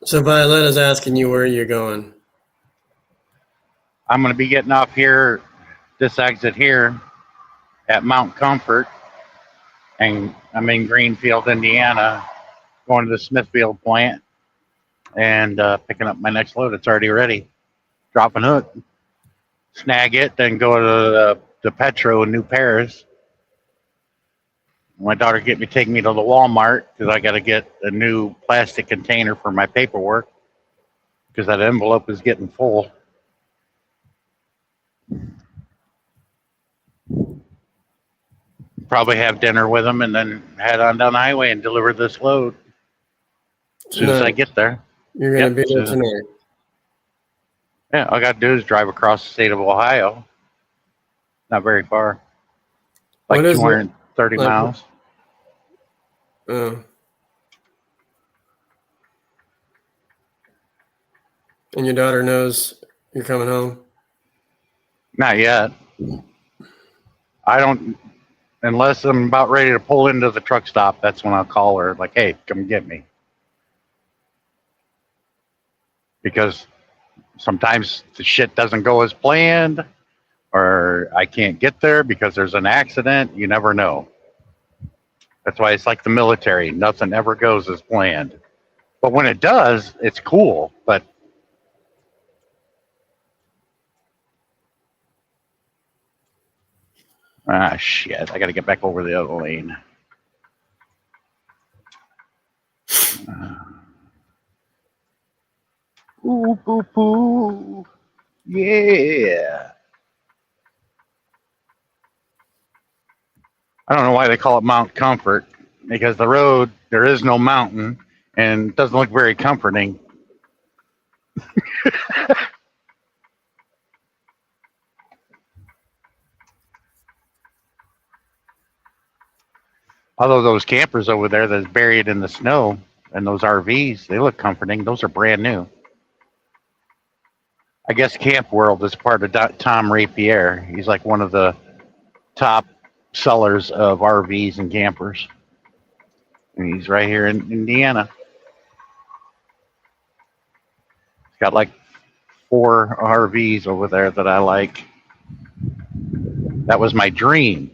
So Violetta's asking you where you're going. I'm going to be getting off here, this exit here at Mount Comfort, and I'm in Greenfield, Indiana, going to the Smithfield plant and picking up my next load. It's already ready. Drop and hook, snag it, then go to the Petro in New Paris. My daughter take me to the Walmart because I got to get a new plastic container for my paperwork because that envelope is getting full. Probably have dinner with them and then head on down the highway and deliver this load as soon as I get there. You're going to be there tonight. Yeah, all I got to do is drive across the state of Ohio. Not very far. Like 230 miles. Oh. And your daughter knows you're coming home? Not yet. I don't, unless I'm about ready to pull into the truck stop, that's when I'll call her, like, hey, come get me. Because sometimes the shit doesn't go as planned, or I can't get there because there's an accident. You never know. That's why it's like the military. Nothing ever goes as planned. But when it does, it's cool. But shit. I got to get back over the other lane. Ooh, poo, poo. Yeah. I don't know why they call it Mount Comfort, because the road, there is no mountain, and it doesn't look very comforting. Although those campers over there that's buried in the snow and those RVs, they look comforting. Those are brand new. I guess Camp World is part of Tom Rapier. He's like one of the top sellers of RVs and campers. And he's right here in Indiana. He's got like 4 RVs over there that I like. That was my dream.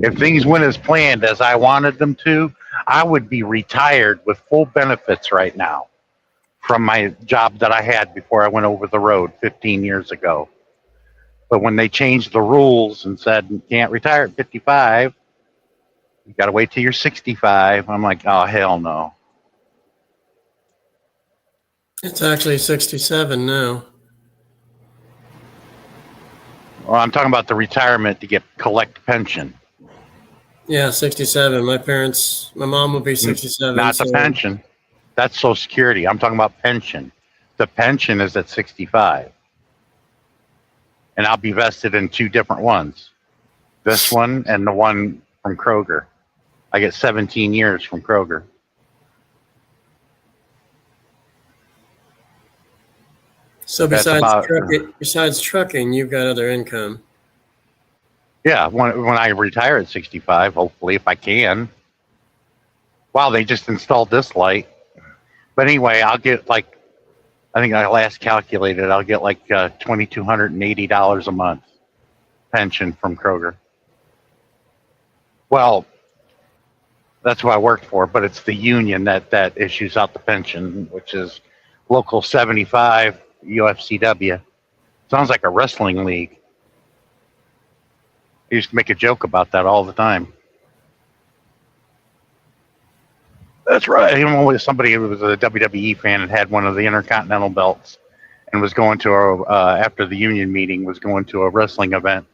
If things went as planned as I wanted them to, I would be retired with full benefits right now from my job that I had before I went over the road 15 years ago. But when they changed the rules and said you can't retire at 55, you got to wait till you're 65, I'm like, oh, hell no. It's actually 67 now. Well, I'm talking about the retirement to collect pension. Yeah, 67. My mom will be 67. Not the pension. That's Social Security. I'm talking about pension. The pension is at 65. And I'll be vested in 2 different ones. This one and the one from Kroger. I get 17 years from Kroger. So besides trucking, you've got other income. Yeah, when I retire at 65, hopefully, if I can. Wow, they just installed this light. But anyway, I'll get like, I think I last calculated, I'll get like $2,280 a month pension from Kroger. Well, that's what I worked for, but it's the union that issues out the pension, which is Local 75 UFCW. Sounds like a wrestling league. I used to make a joke about that all the time. That's right. Even with somebody who was a WWE fan and had one of the Intercontinental belts and was going to after the union meeting, was going to a wrestling event.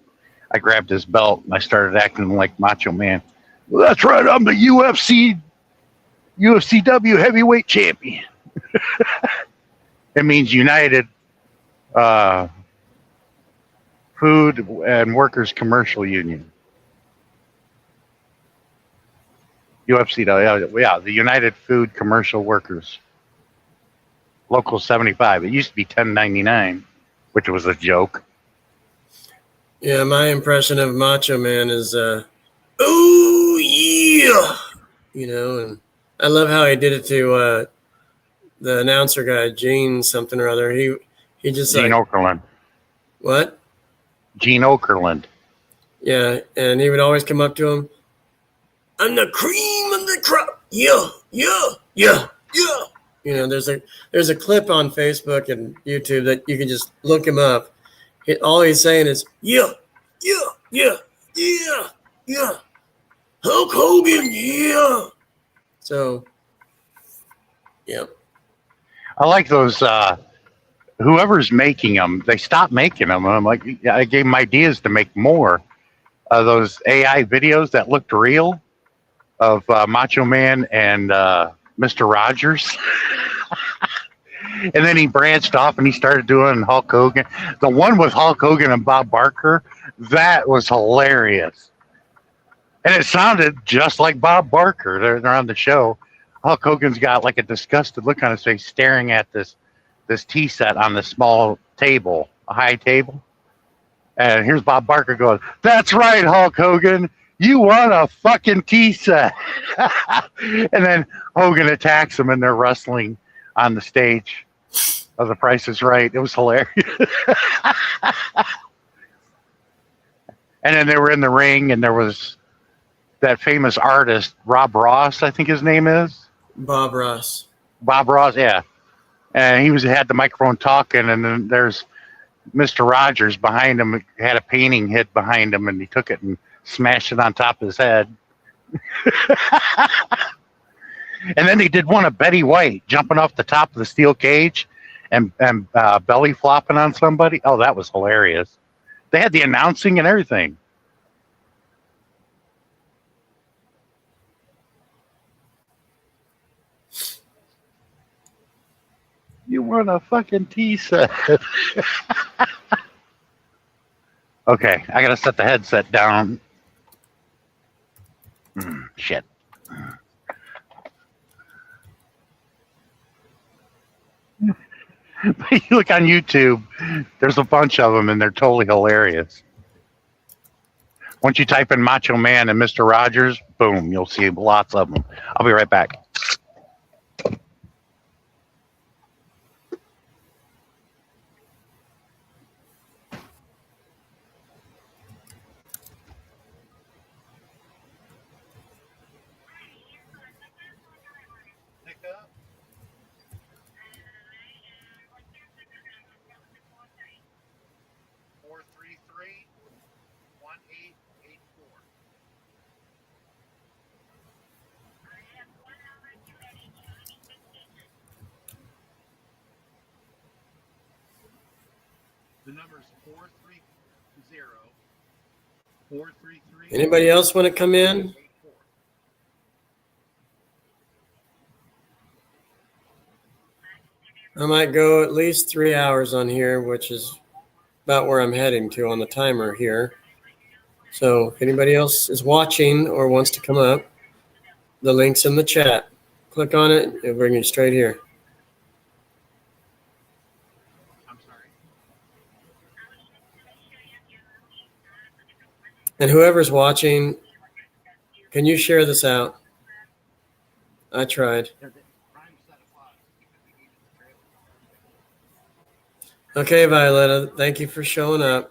I grabbed his belt and I started acting like Macho Man. Well, that's right. I'm the UFCW heavyweight champion. It means United Food and Workers Commercial Union. UFC, yeah, the United Food Commercial Workers. Local 75. It used to be 1099, which was a joke. Yeah, my impression of Macho Man is, oh yeah, and I love how he did it to the announcer guy, Gene something or other. He just Gene Okerlund. What? Gene Okerlund. Yeah, and he would always come up to him. I'm the cream of the crop. Yeah. There's a clip on Facebook and YouTube that you can just look him up. All he's saying is yeah. Hulk Hogan, yeah. So, yeah. I like those. Whoever's making them, they stopped making them. I'm like, I gave them ideas to make more of those AI videos that looked real of Macho Man and Mr. Rogers. And then he branched off and he started doing Hulk Hogan. The one with Hulk Hogan and Bob Barker, that was hilarious. And it sounded just like Bob Barker. They're on the show. Hulk Hogan's got like a disgusted look on his face staring at this tea set on the small table, a high table. And here's Bob Barker going, "That's right, Hulk Hogan. You want a fucking tea set." And then Hogan attacks him and they're wrestling on the stage of The Price is Right. It was hilarious. And then they were in the ring and there was that famous artist, Rob Ross, I think his name is. Bob Ross, yeah. And he had the microphone talking, and then there's Mr. Rogers behind him, had a painting hid behind him, and he took it and smashed it on top of his head. And then they did one of Betty White jumping off the top of the steel cage and belly flopping on somebody. Oh, that was hilarious. They had the announcing and everything. You want a fucking tea set. Okay, I gotta set the headset down. Shit. But you look on YouTube, there's a bunch of them and they're totally hilarious. Once you type in Macho Man and Mr. Rogers, boom, you'll see lots of them. I'll be right back. The number's 430-433. Anybody else want to come in? I might go at least 3 hours on here, which is about where I'm heading to on the timer here. So if anybody else is watching or wants to come up, the link's in the chat. Click on it, it'll bring you straight here. And whoever's watching, can you share this out? I tried. Okay, Violetta, thank you for showing up.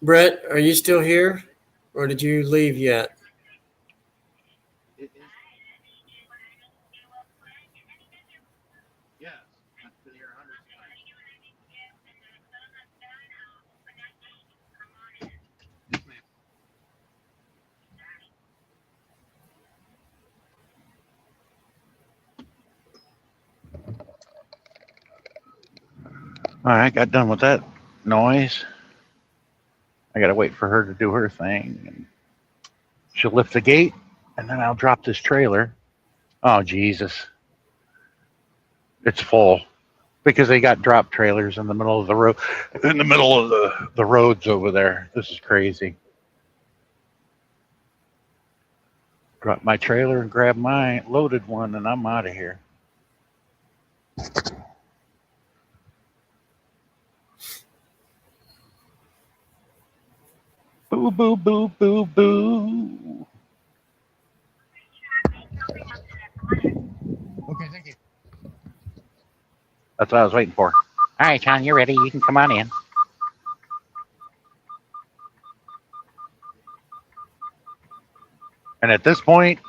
Brett, are you still here, or did you leave yet? All right, got done with that noise. I gotta wait for her to do her thing. And she'll lift the gate, and then I'll drop this trailer. Oh Jesus, it's full because they got drop trailers in the middle of the road, in the middle of the roads over there. This is crazy. Drop my trailer and grab my loaded one, and I'm out of here. Boo, boo, boo, boo, boo. Okay, thank you. That's what I was waiting for. All right, John, you're ready. You can come on in. And at this point,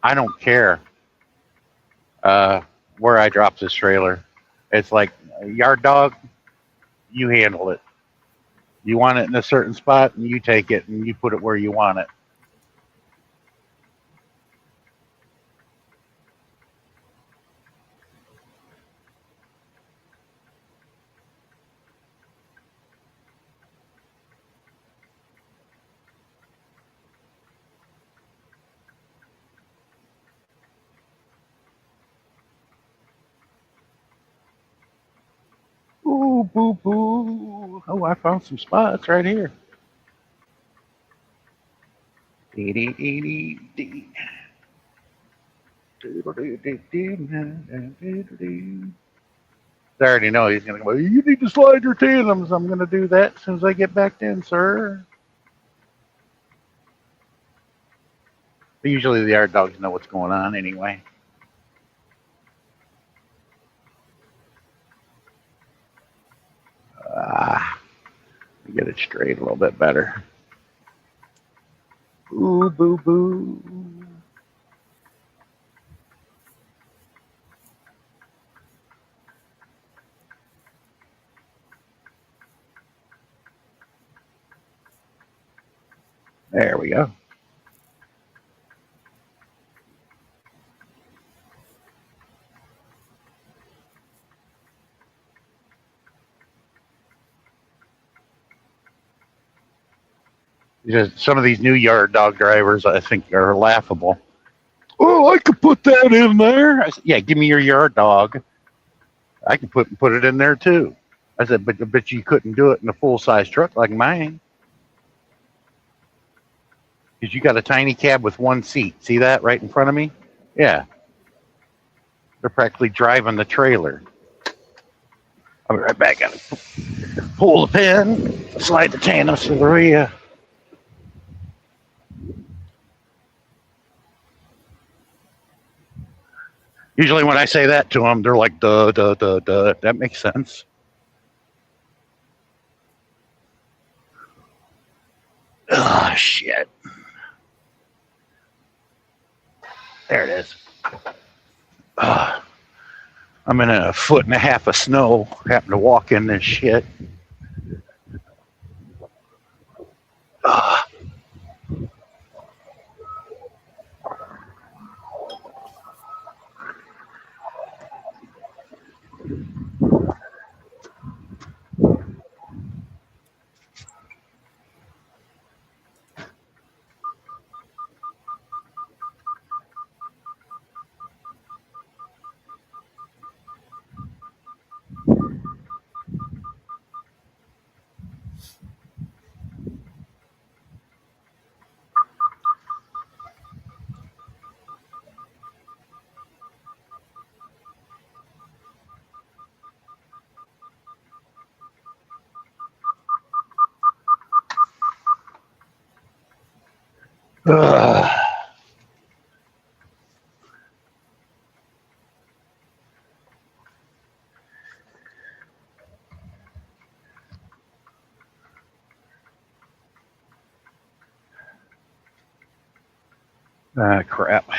I don't care where I drop this trailer. It's like, yard dog, you handle it. You want it in a certain spot, and you take it, and you put it where you want it. Ooh, boo, boo. Oh, I found some spots right here. Dee, dee, dee, dee, dee. I already know he's going to go, you need to slide your tandems. I'm going to do that as soon as I get back in, sir. But usually the yard dogs know what's going on anyway. Get it straight a little bit better. Ooh, boo, boo. There we go. Just some of these new yard dog drivers, I think, are laughable. Oh, I could put that in there. I said, yeah, give me your yard dog. I can put it in there too. I said, but you couldn't do it in a full size truck like mine, because you got a tiny cab with one seat. See that right in front of me? Yeah, they're practically driving the trailer. I'll be right back. Gotta pull the pin, slide the tandems to the rear. Usually when I say that to them, they're like, duh, duh, duh, duh. That makes sense. Oh, shit. There it is. I'm in 1.5 feet of snow. Happened to walk in this shit. Ugh. Ah, crap.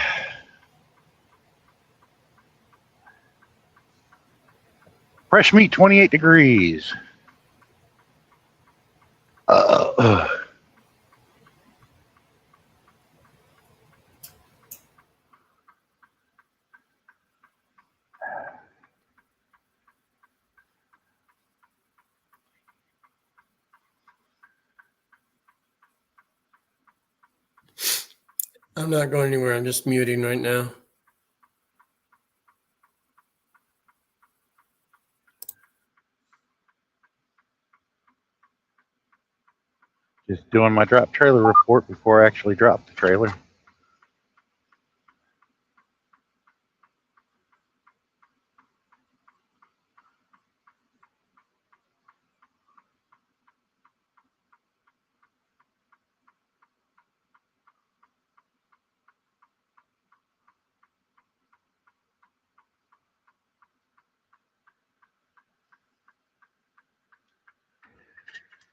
Fresh meat, 28 degrees. Uh, I'm not going anywhere. I'm just muting right now. Just doing my drop trailer report before I actually drop the trailer.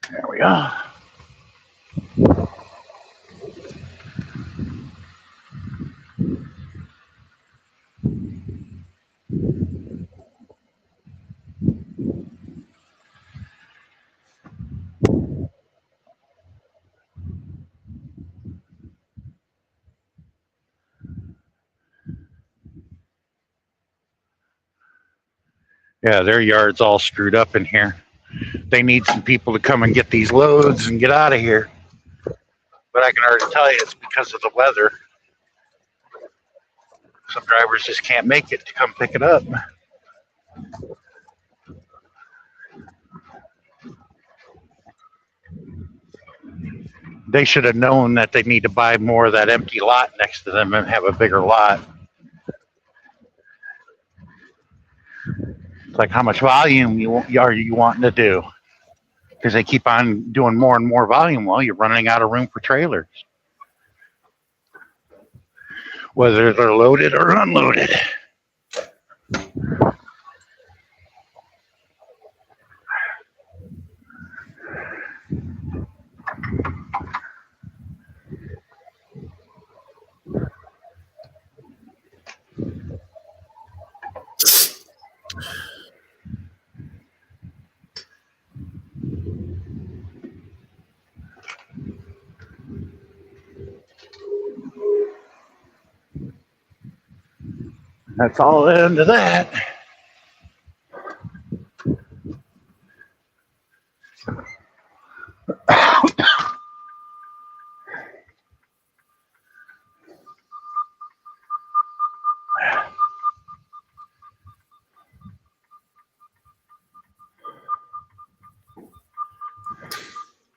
There we go. Yeah, their yard's all screwed up in here. They need some people to come and get these loads and get out of here. But I can already tell you it's because of the weather. Some drivers just can't make it to come pick it up. They should have known that they need to buy more of that empty lot next to them and have a bigger lot. It's like, how much volume are you wanting to do? Because they keep on doing more and more volume. Well, you're running out of room for trailers, whether they're loaded or unloaded. That's all into that.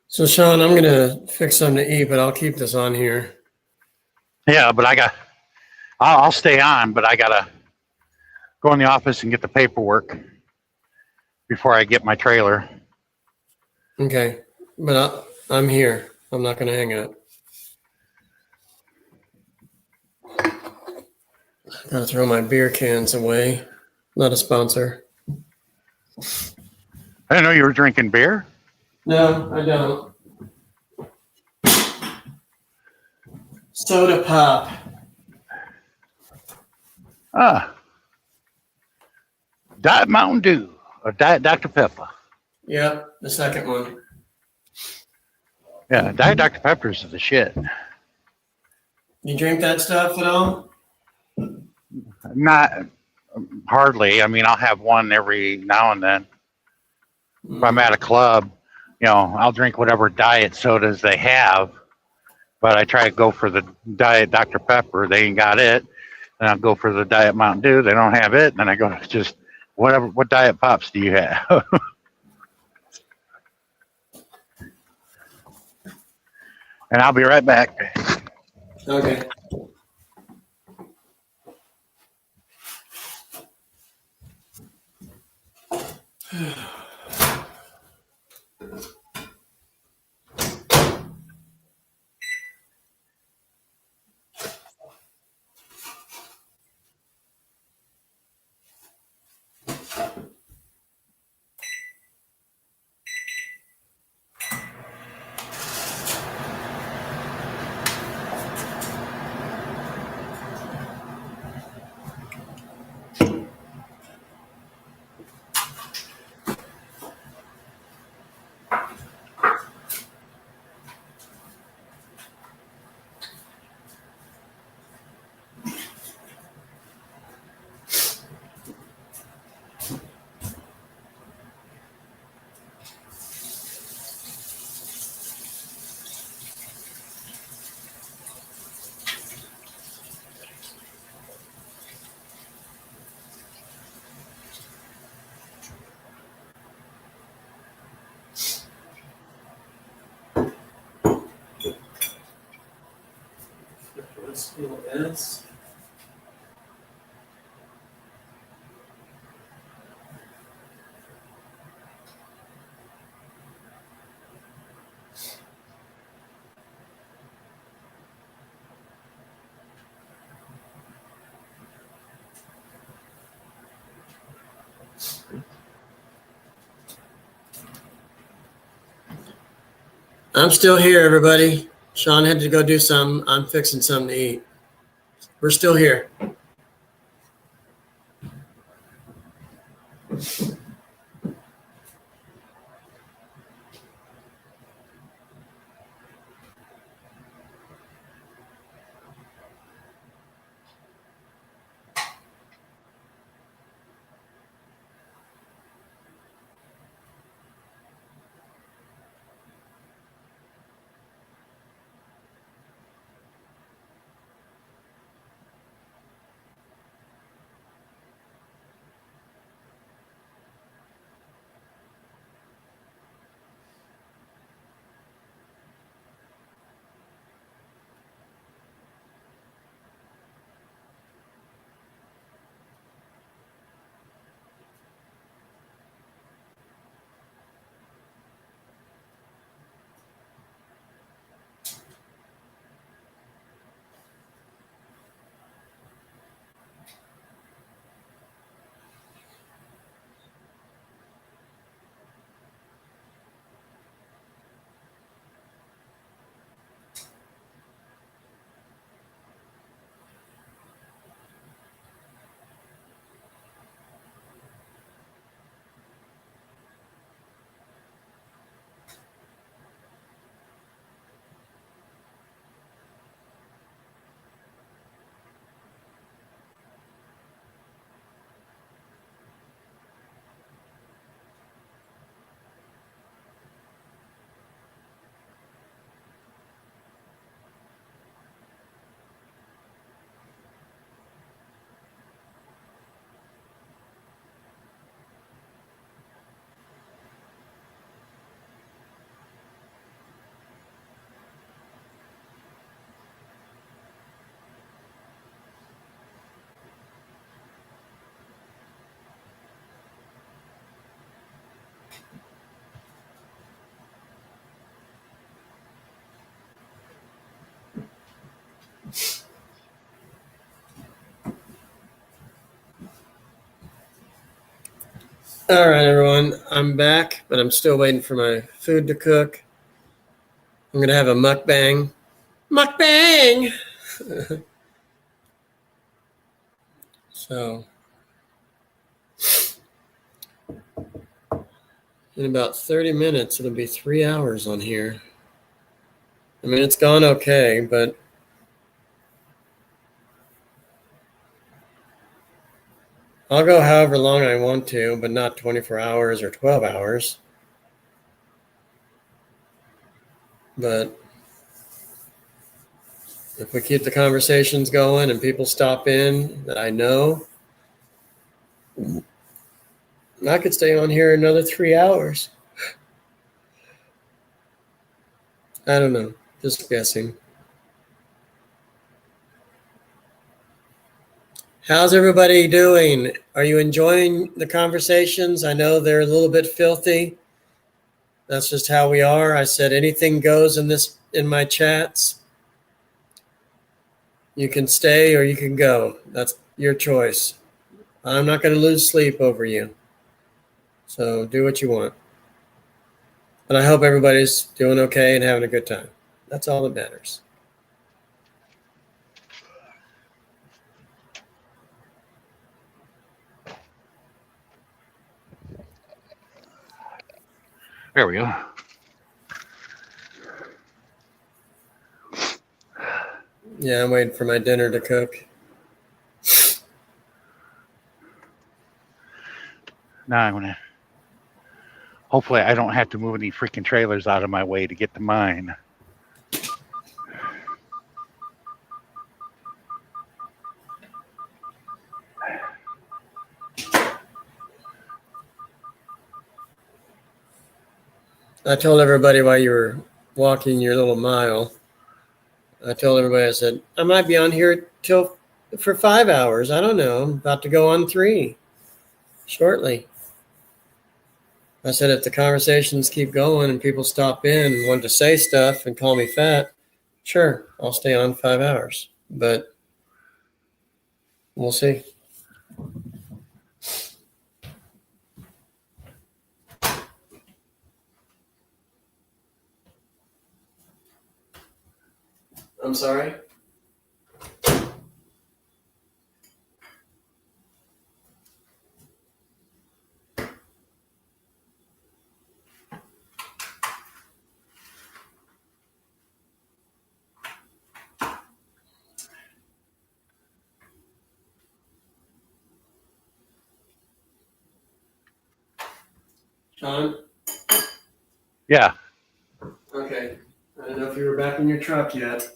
So, Sean, I'm going to fix something to eat, but I'll keep this on here. Yeah, but I'll stay on, but I gotta go in the office and get the paperwork before I get my trailer. Okay, but I'm here. I'm not going to hang up. Gotta throw my beer cans away. Not a sponsor. I didn't know you were drinking beer. No, I don't. Soda pop. Diet Mountain Dew or Diet Dr. Pepper. Yep, the second one. Yeah, Diet Dr. Pepper's the shit. You drink that stuff at all? Not hardly. I mean, I'll have one every now and then. If I'm at a club, I'll drink whatever diet sodas they have. But I try to go for the Diet Dr. Pepper. They ain't got it. Then I'll go for the Diet Mountain Dew. They don't have it. Then I go to just whatever. What Diet Pops do you have? And I'll be right back. Okay. school is. I'm still here, everybody. Sean had to go do something. I'm fixing something to eat. We're still here. All right, everyone. I'm back, but I'm still waiting for my food to cook. I'm going to have a mukbang. Mukbang! So, in about 30 minutes, it'll be 3 hours on here. I mean, it's gone okay, but I'll go however long I want to, but not 24 hours or 12 hours. But if we keep the conversations going and people stop in that I know, I could stay on here another 3 hours. I don't know. Just guessing. How's everybody doing? Are you enjoying the conversations? I know they're a little bit filthy. That's just how we are. I said anything goes in my chats. You can stay or you can go. That's your choice. I'm not going to lose sleep over you. So do what you want. And I hope everybody's doing okay and having a good time. That's all that matters. There we go. Yeah, I'm waiting for my dinner to cook. Now I'm gonna. Hopefully, I don't have to move any freaking trailers out of my way to get to mine. I told everybody while you were walking your little mile, I told everybody, I said, I might be on here for 5 hours. I don't know. I'm about to go on 3 shortly. I said, if the conversations keep going and people stop in and want to say stuff and call me fat, sure, I'll stay on 5 hours. But we'll see. I'm sorry? Sean? Yeah. Okay. I don't know if you were back in your truck yet.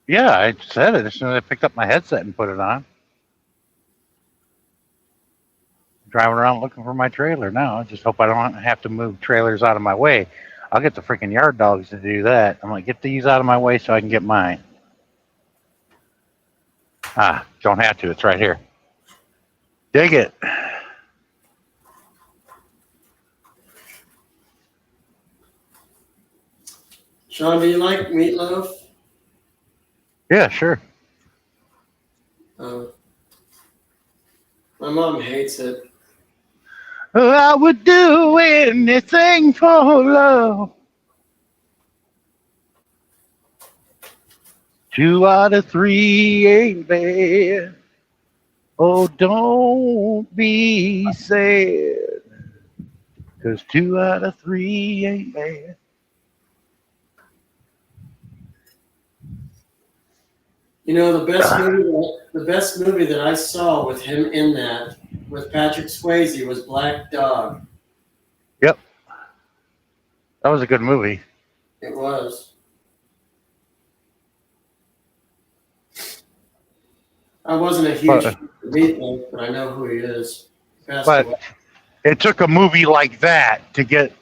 Yeah, I said it as soon as I picked up my headset and put it on. Driving around looking for my trailer now. I just hope I don't have to move trailers out of my way. I'll get the freaking yard dogs to do that. I'm like, get these out of my way so I can get mine. Don't have to. It's right here. Dig it. Sean, do you like meatloaf? Yeah, sure. My mom hates it. I would do anything for love. 2 out of 3 ain't bad. Oh, don't be sad. 'Cause 2 out of 3 ain't bad. You know, the best movie that I saw with him in that, with Patrick Swayze, was Black Dog. Yep. That was a good movie. It was. I wasn't a huge meatloaf, but I know who he is. But it took a movie like that to get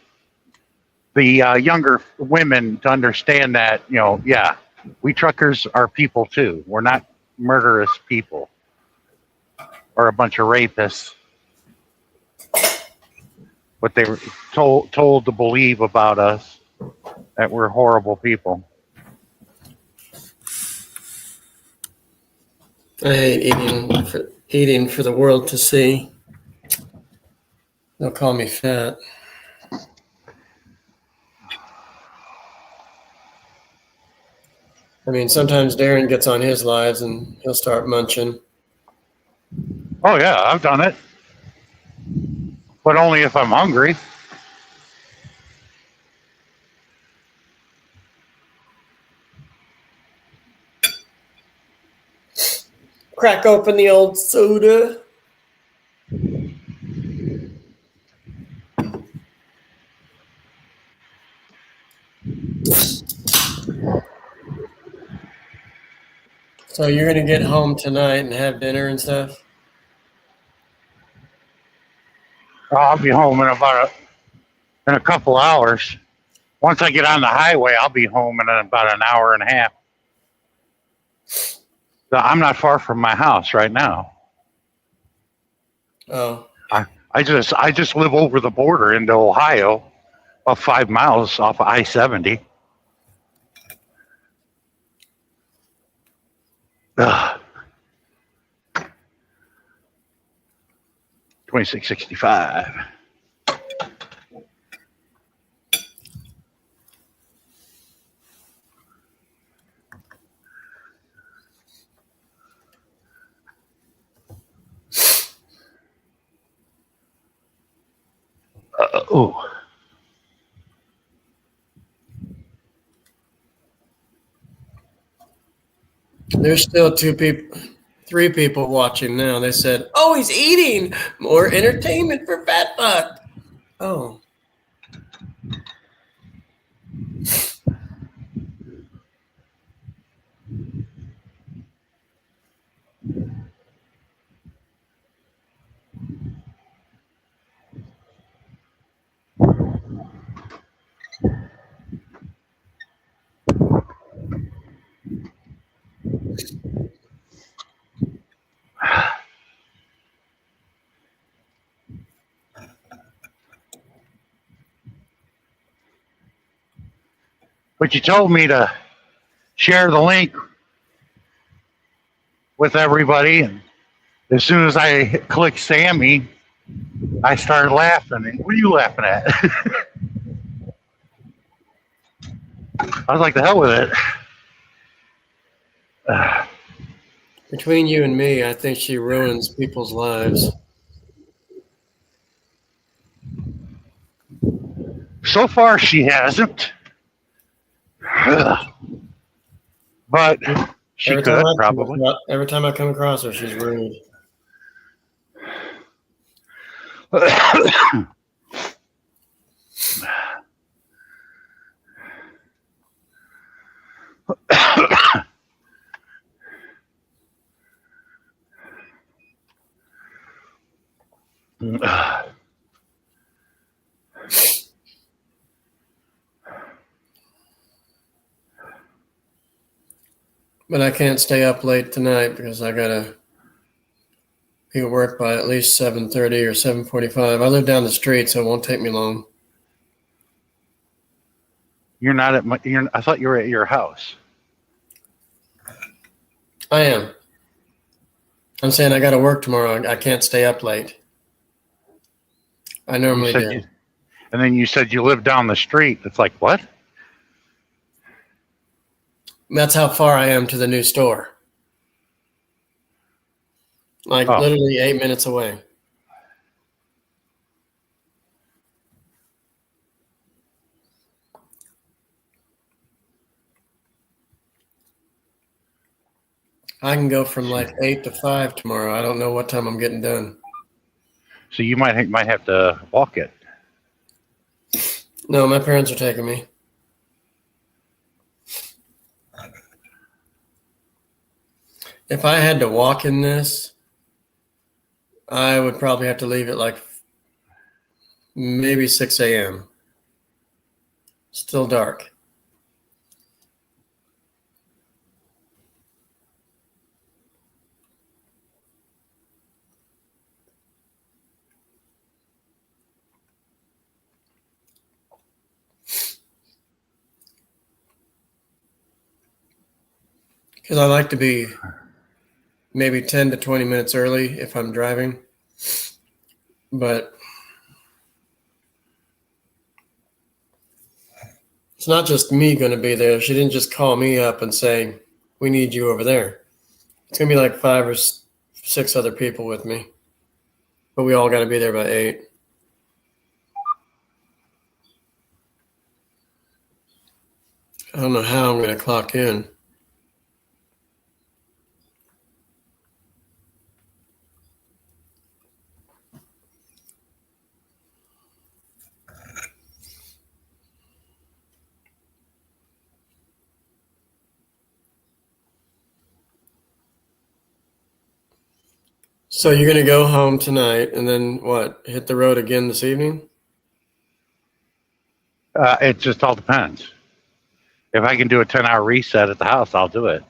the younger women to understand that, yeah, we truckers are people too. We're not murderous people or a bunch of rapists. What they were told to believe about us, that we're horrible people. I hate eating for the world to see. They'll call me fat. I mean, sometimes Darren gets on his lives and he'll start munching. Oh, yeah, I've done it. But only if I'm hungry. Crack open the old soda. So you're going to get home tonight and have dinner and stuff? I'll be home in a couple hours. Once I get on the highway, I'll be home in about an hour and a half. So I'm not far from my house right now. Oh. I just live over the border into Ohio, about 5 miles off of I-70. 2665. Oh. There's still 3 people watching now. They said, "Oh, he's eating more entertainment for Fat Fuck." Oh. But you told me to share the link with everybody, and as soon as I click Sammy, I started laughing. And what are you laughing at? I was like, the hell with it. Between you and me, I think she ruins people's lives. So far, she hasn't. But she could, probably. Every time I come across her, she's rude. But I can't stay up late tonight because I gotta be at work by at least 7:30 or 7:45. I live down the street, so it won't take me long. You're not at my. I thought you were at your house. I am. I'm saying I gotta work tomorrow. I can't stay up late. I normally do. And then you said you live down the street. It's like, what? That's how far I am to the new store. Like literally 8 minutes away. I can go from like 8 to 5 tomorrow. I don't know what time I'm getting done. So you might have to walk it. No, my parents are taking me. If I had to walk in this, I would probably have to leave at like maybe 6 a.m. Still dark. Because I like to be maybe 10 to 20 minutes early if I'm driving. But it's not just me going to be there. She didn't just call me up and say, we need you over there. It's going to be like 5 or 6 other people with me. But we all got to be there by 8. I don't know how I'm going to clock in. So you're going to go home tonight and then what? Hit the road again this evening? It just all depends. If I can do a 10-hour reset at the house, I'll do it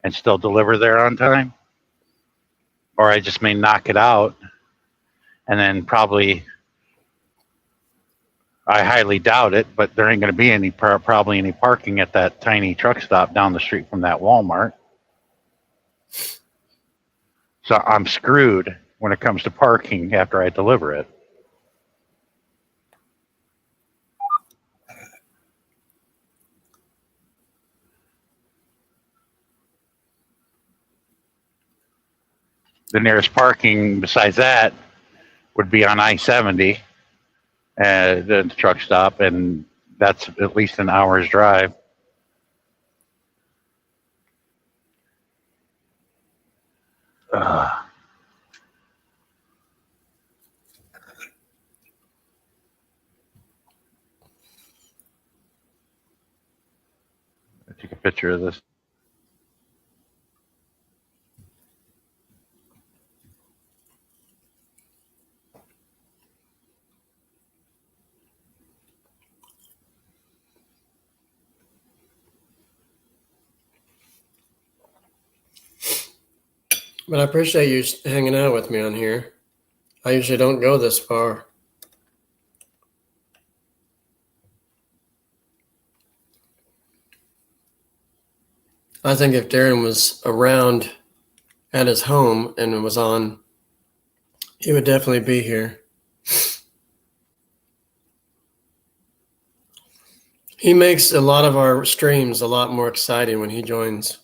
and still deliver there on time. Or I just may knock it out and then probably, I highly doubt it, but there ain't going to be probably any parking at that tiny truck stop down the street from that Walmart. So I'm screwed when it comes to parking after I deliver it. The nearest parking besides that would be on I-70, the truck stop, and that's at least an hour's drive. I took a picture of this. But I appreciate you hanging out with me on here. I usually don't go this far. I think if Darren was around at his home and it was on, he would definitely be here. He makes a lot of our streams a lot more exciting when he joins.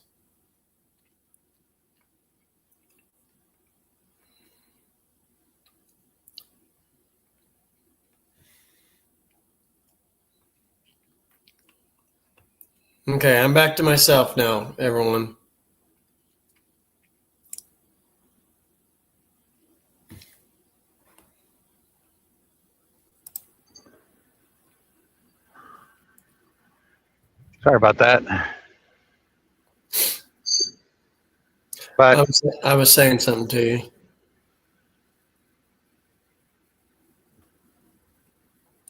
Okay, I'm back to myself now, everyone. Sorry about that. But I was saying something to you.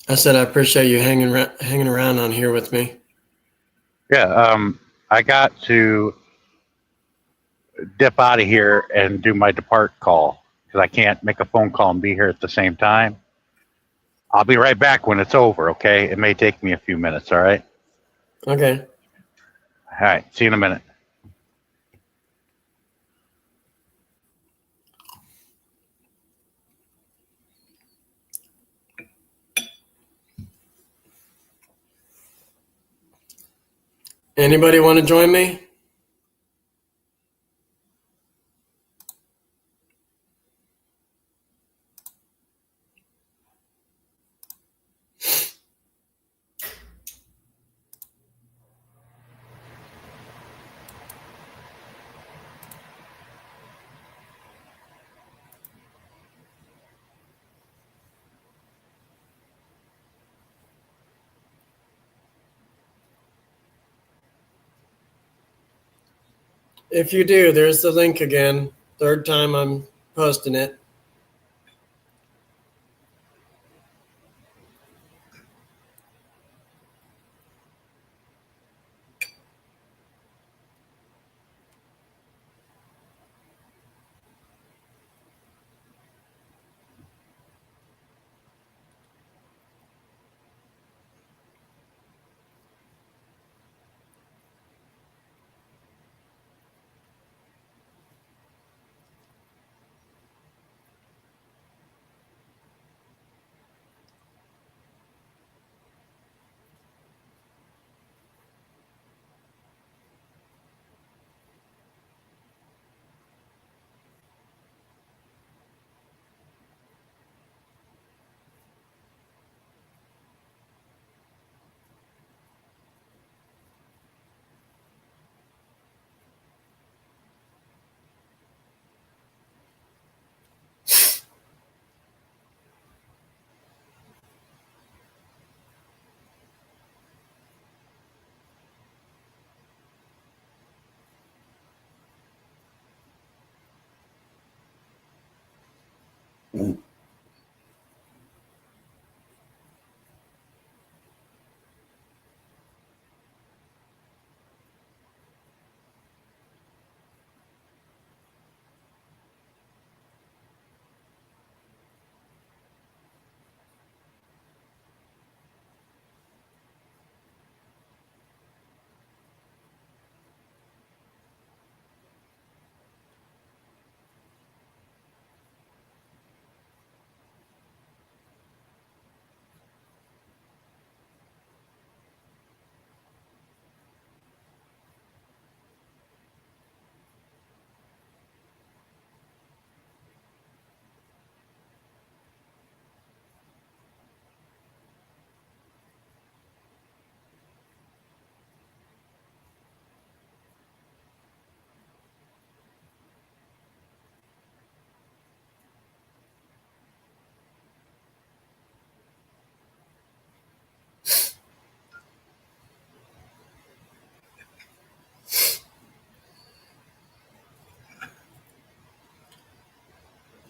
I said I appreciate you hanging around on here with me. yeah, I got to dip out of here and do my depart call because I can't make a phone call and be here at the same time. I'll be right back when it's over, okay? It may take me a few minutes, all right? Okay. All right, see you in a minute. Anybody want to join me? If you do, there's the link again. Third time I'm posting it.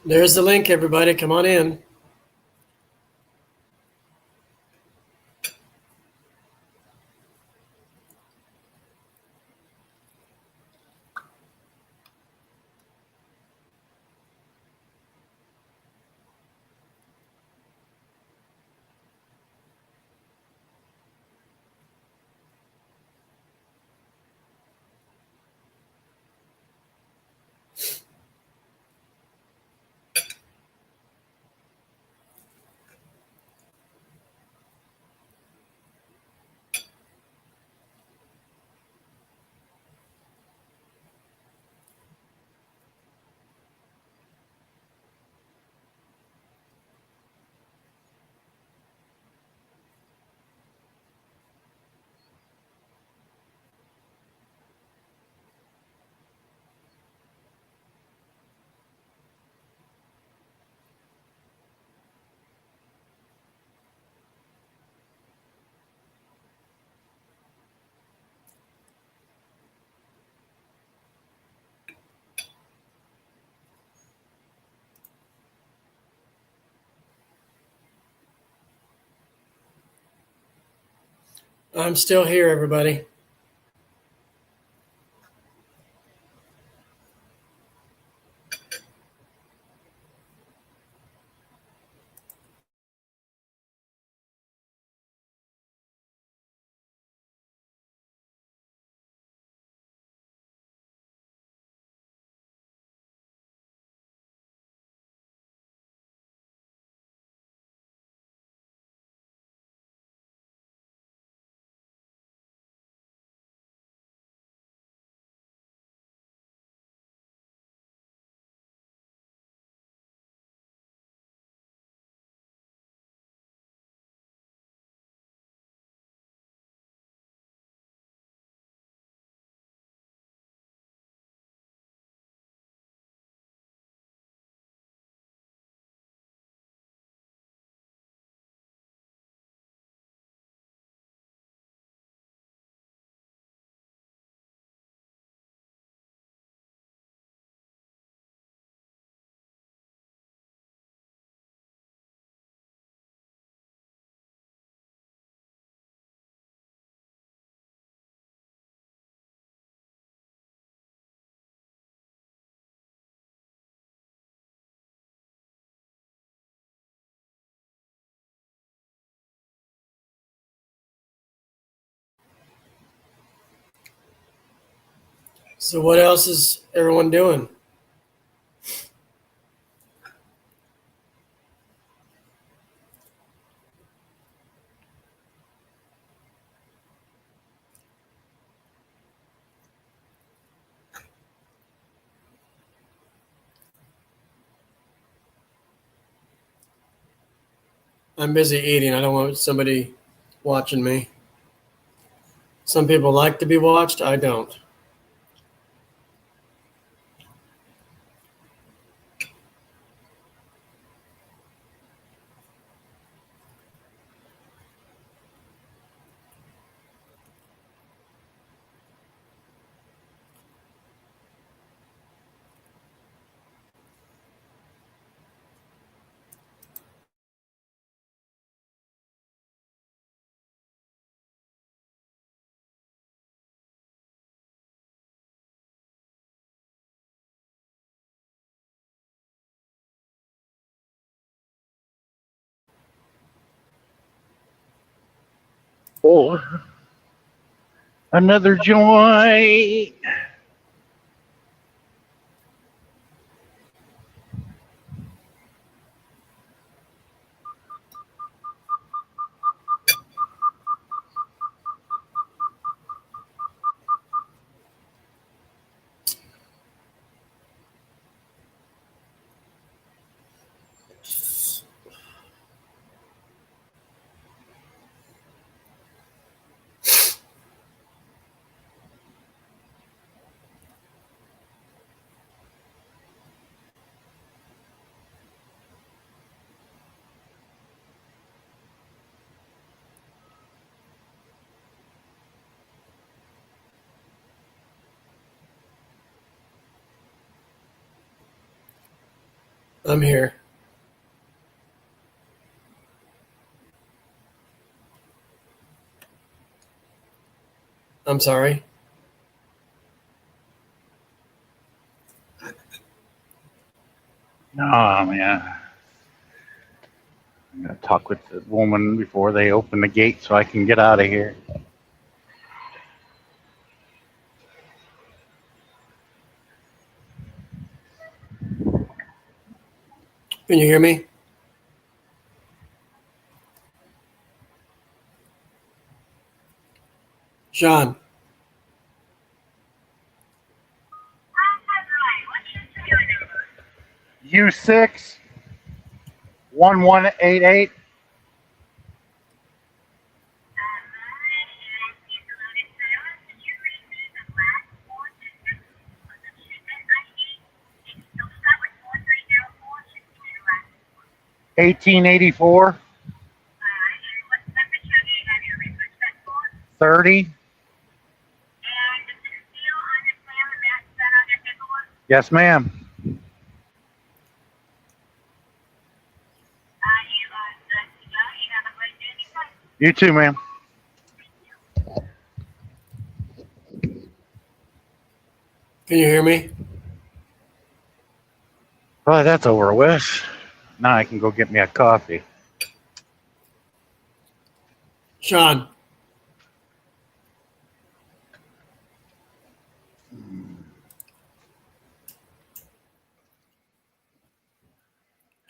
There's the link, everybody. Come on in. I'm still here, everybody. So what else is everyone doing? I'm busy eating. I don't want somebody watching me. Some people like to be watched. I don't. Oh, another joint. I'm here. I'm sorry. Oh, man. I'm going to talk with the woman before they open the gate so I can get out of here. Can you hear me? Sean. U6 1188. $18.84. 30. Yes, ma'am. You too, ma'am. Can you hear me? Well, that's over with. Now I can go get me a coffee. Sean.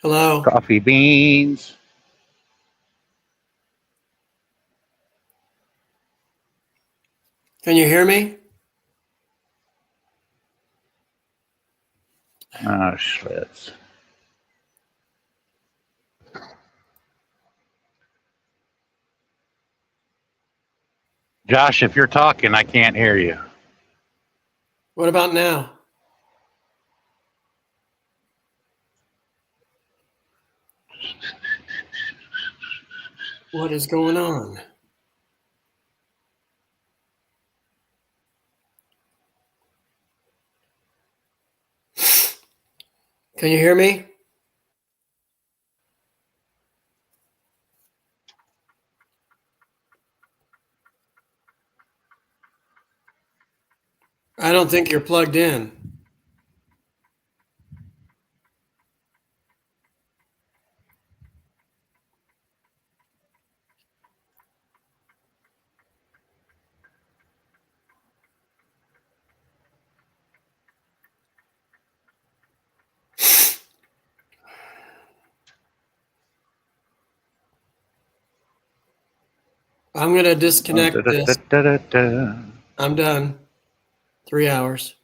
Hello. Coffee beans. Can you hear me? Oh, shit. Josh, if you're talking, I can't hear you. What about now? What is going on? Can you hear me? I don't think you're plugged in. I'm going to disconnect this. I'm done. 3 hours.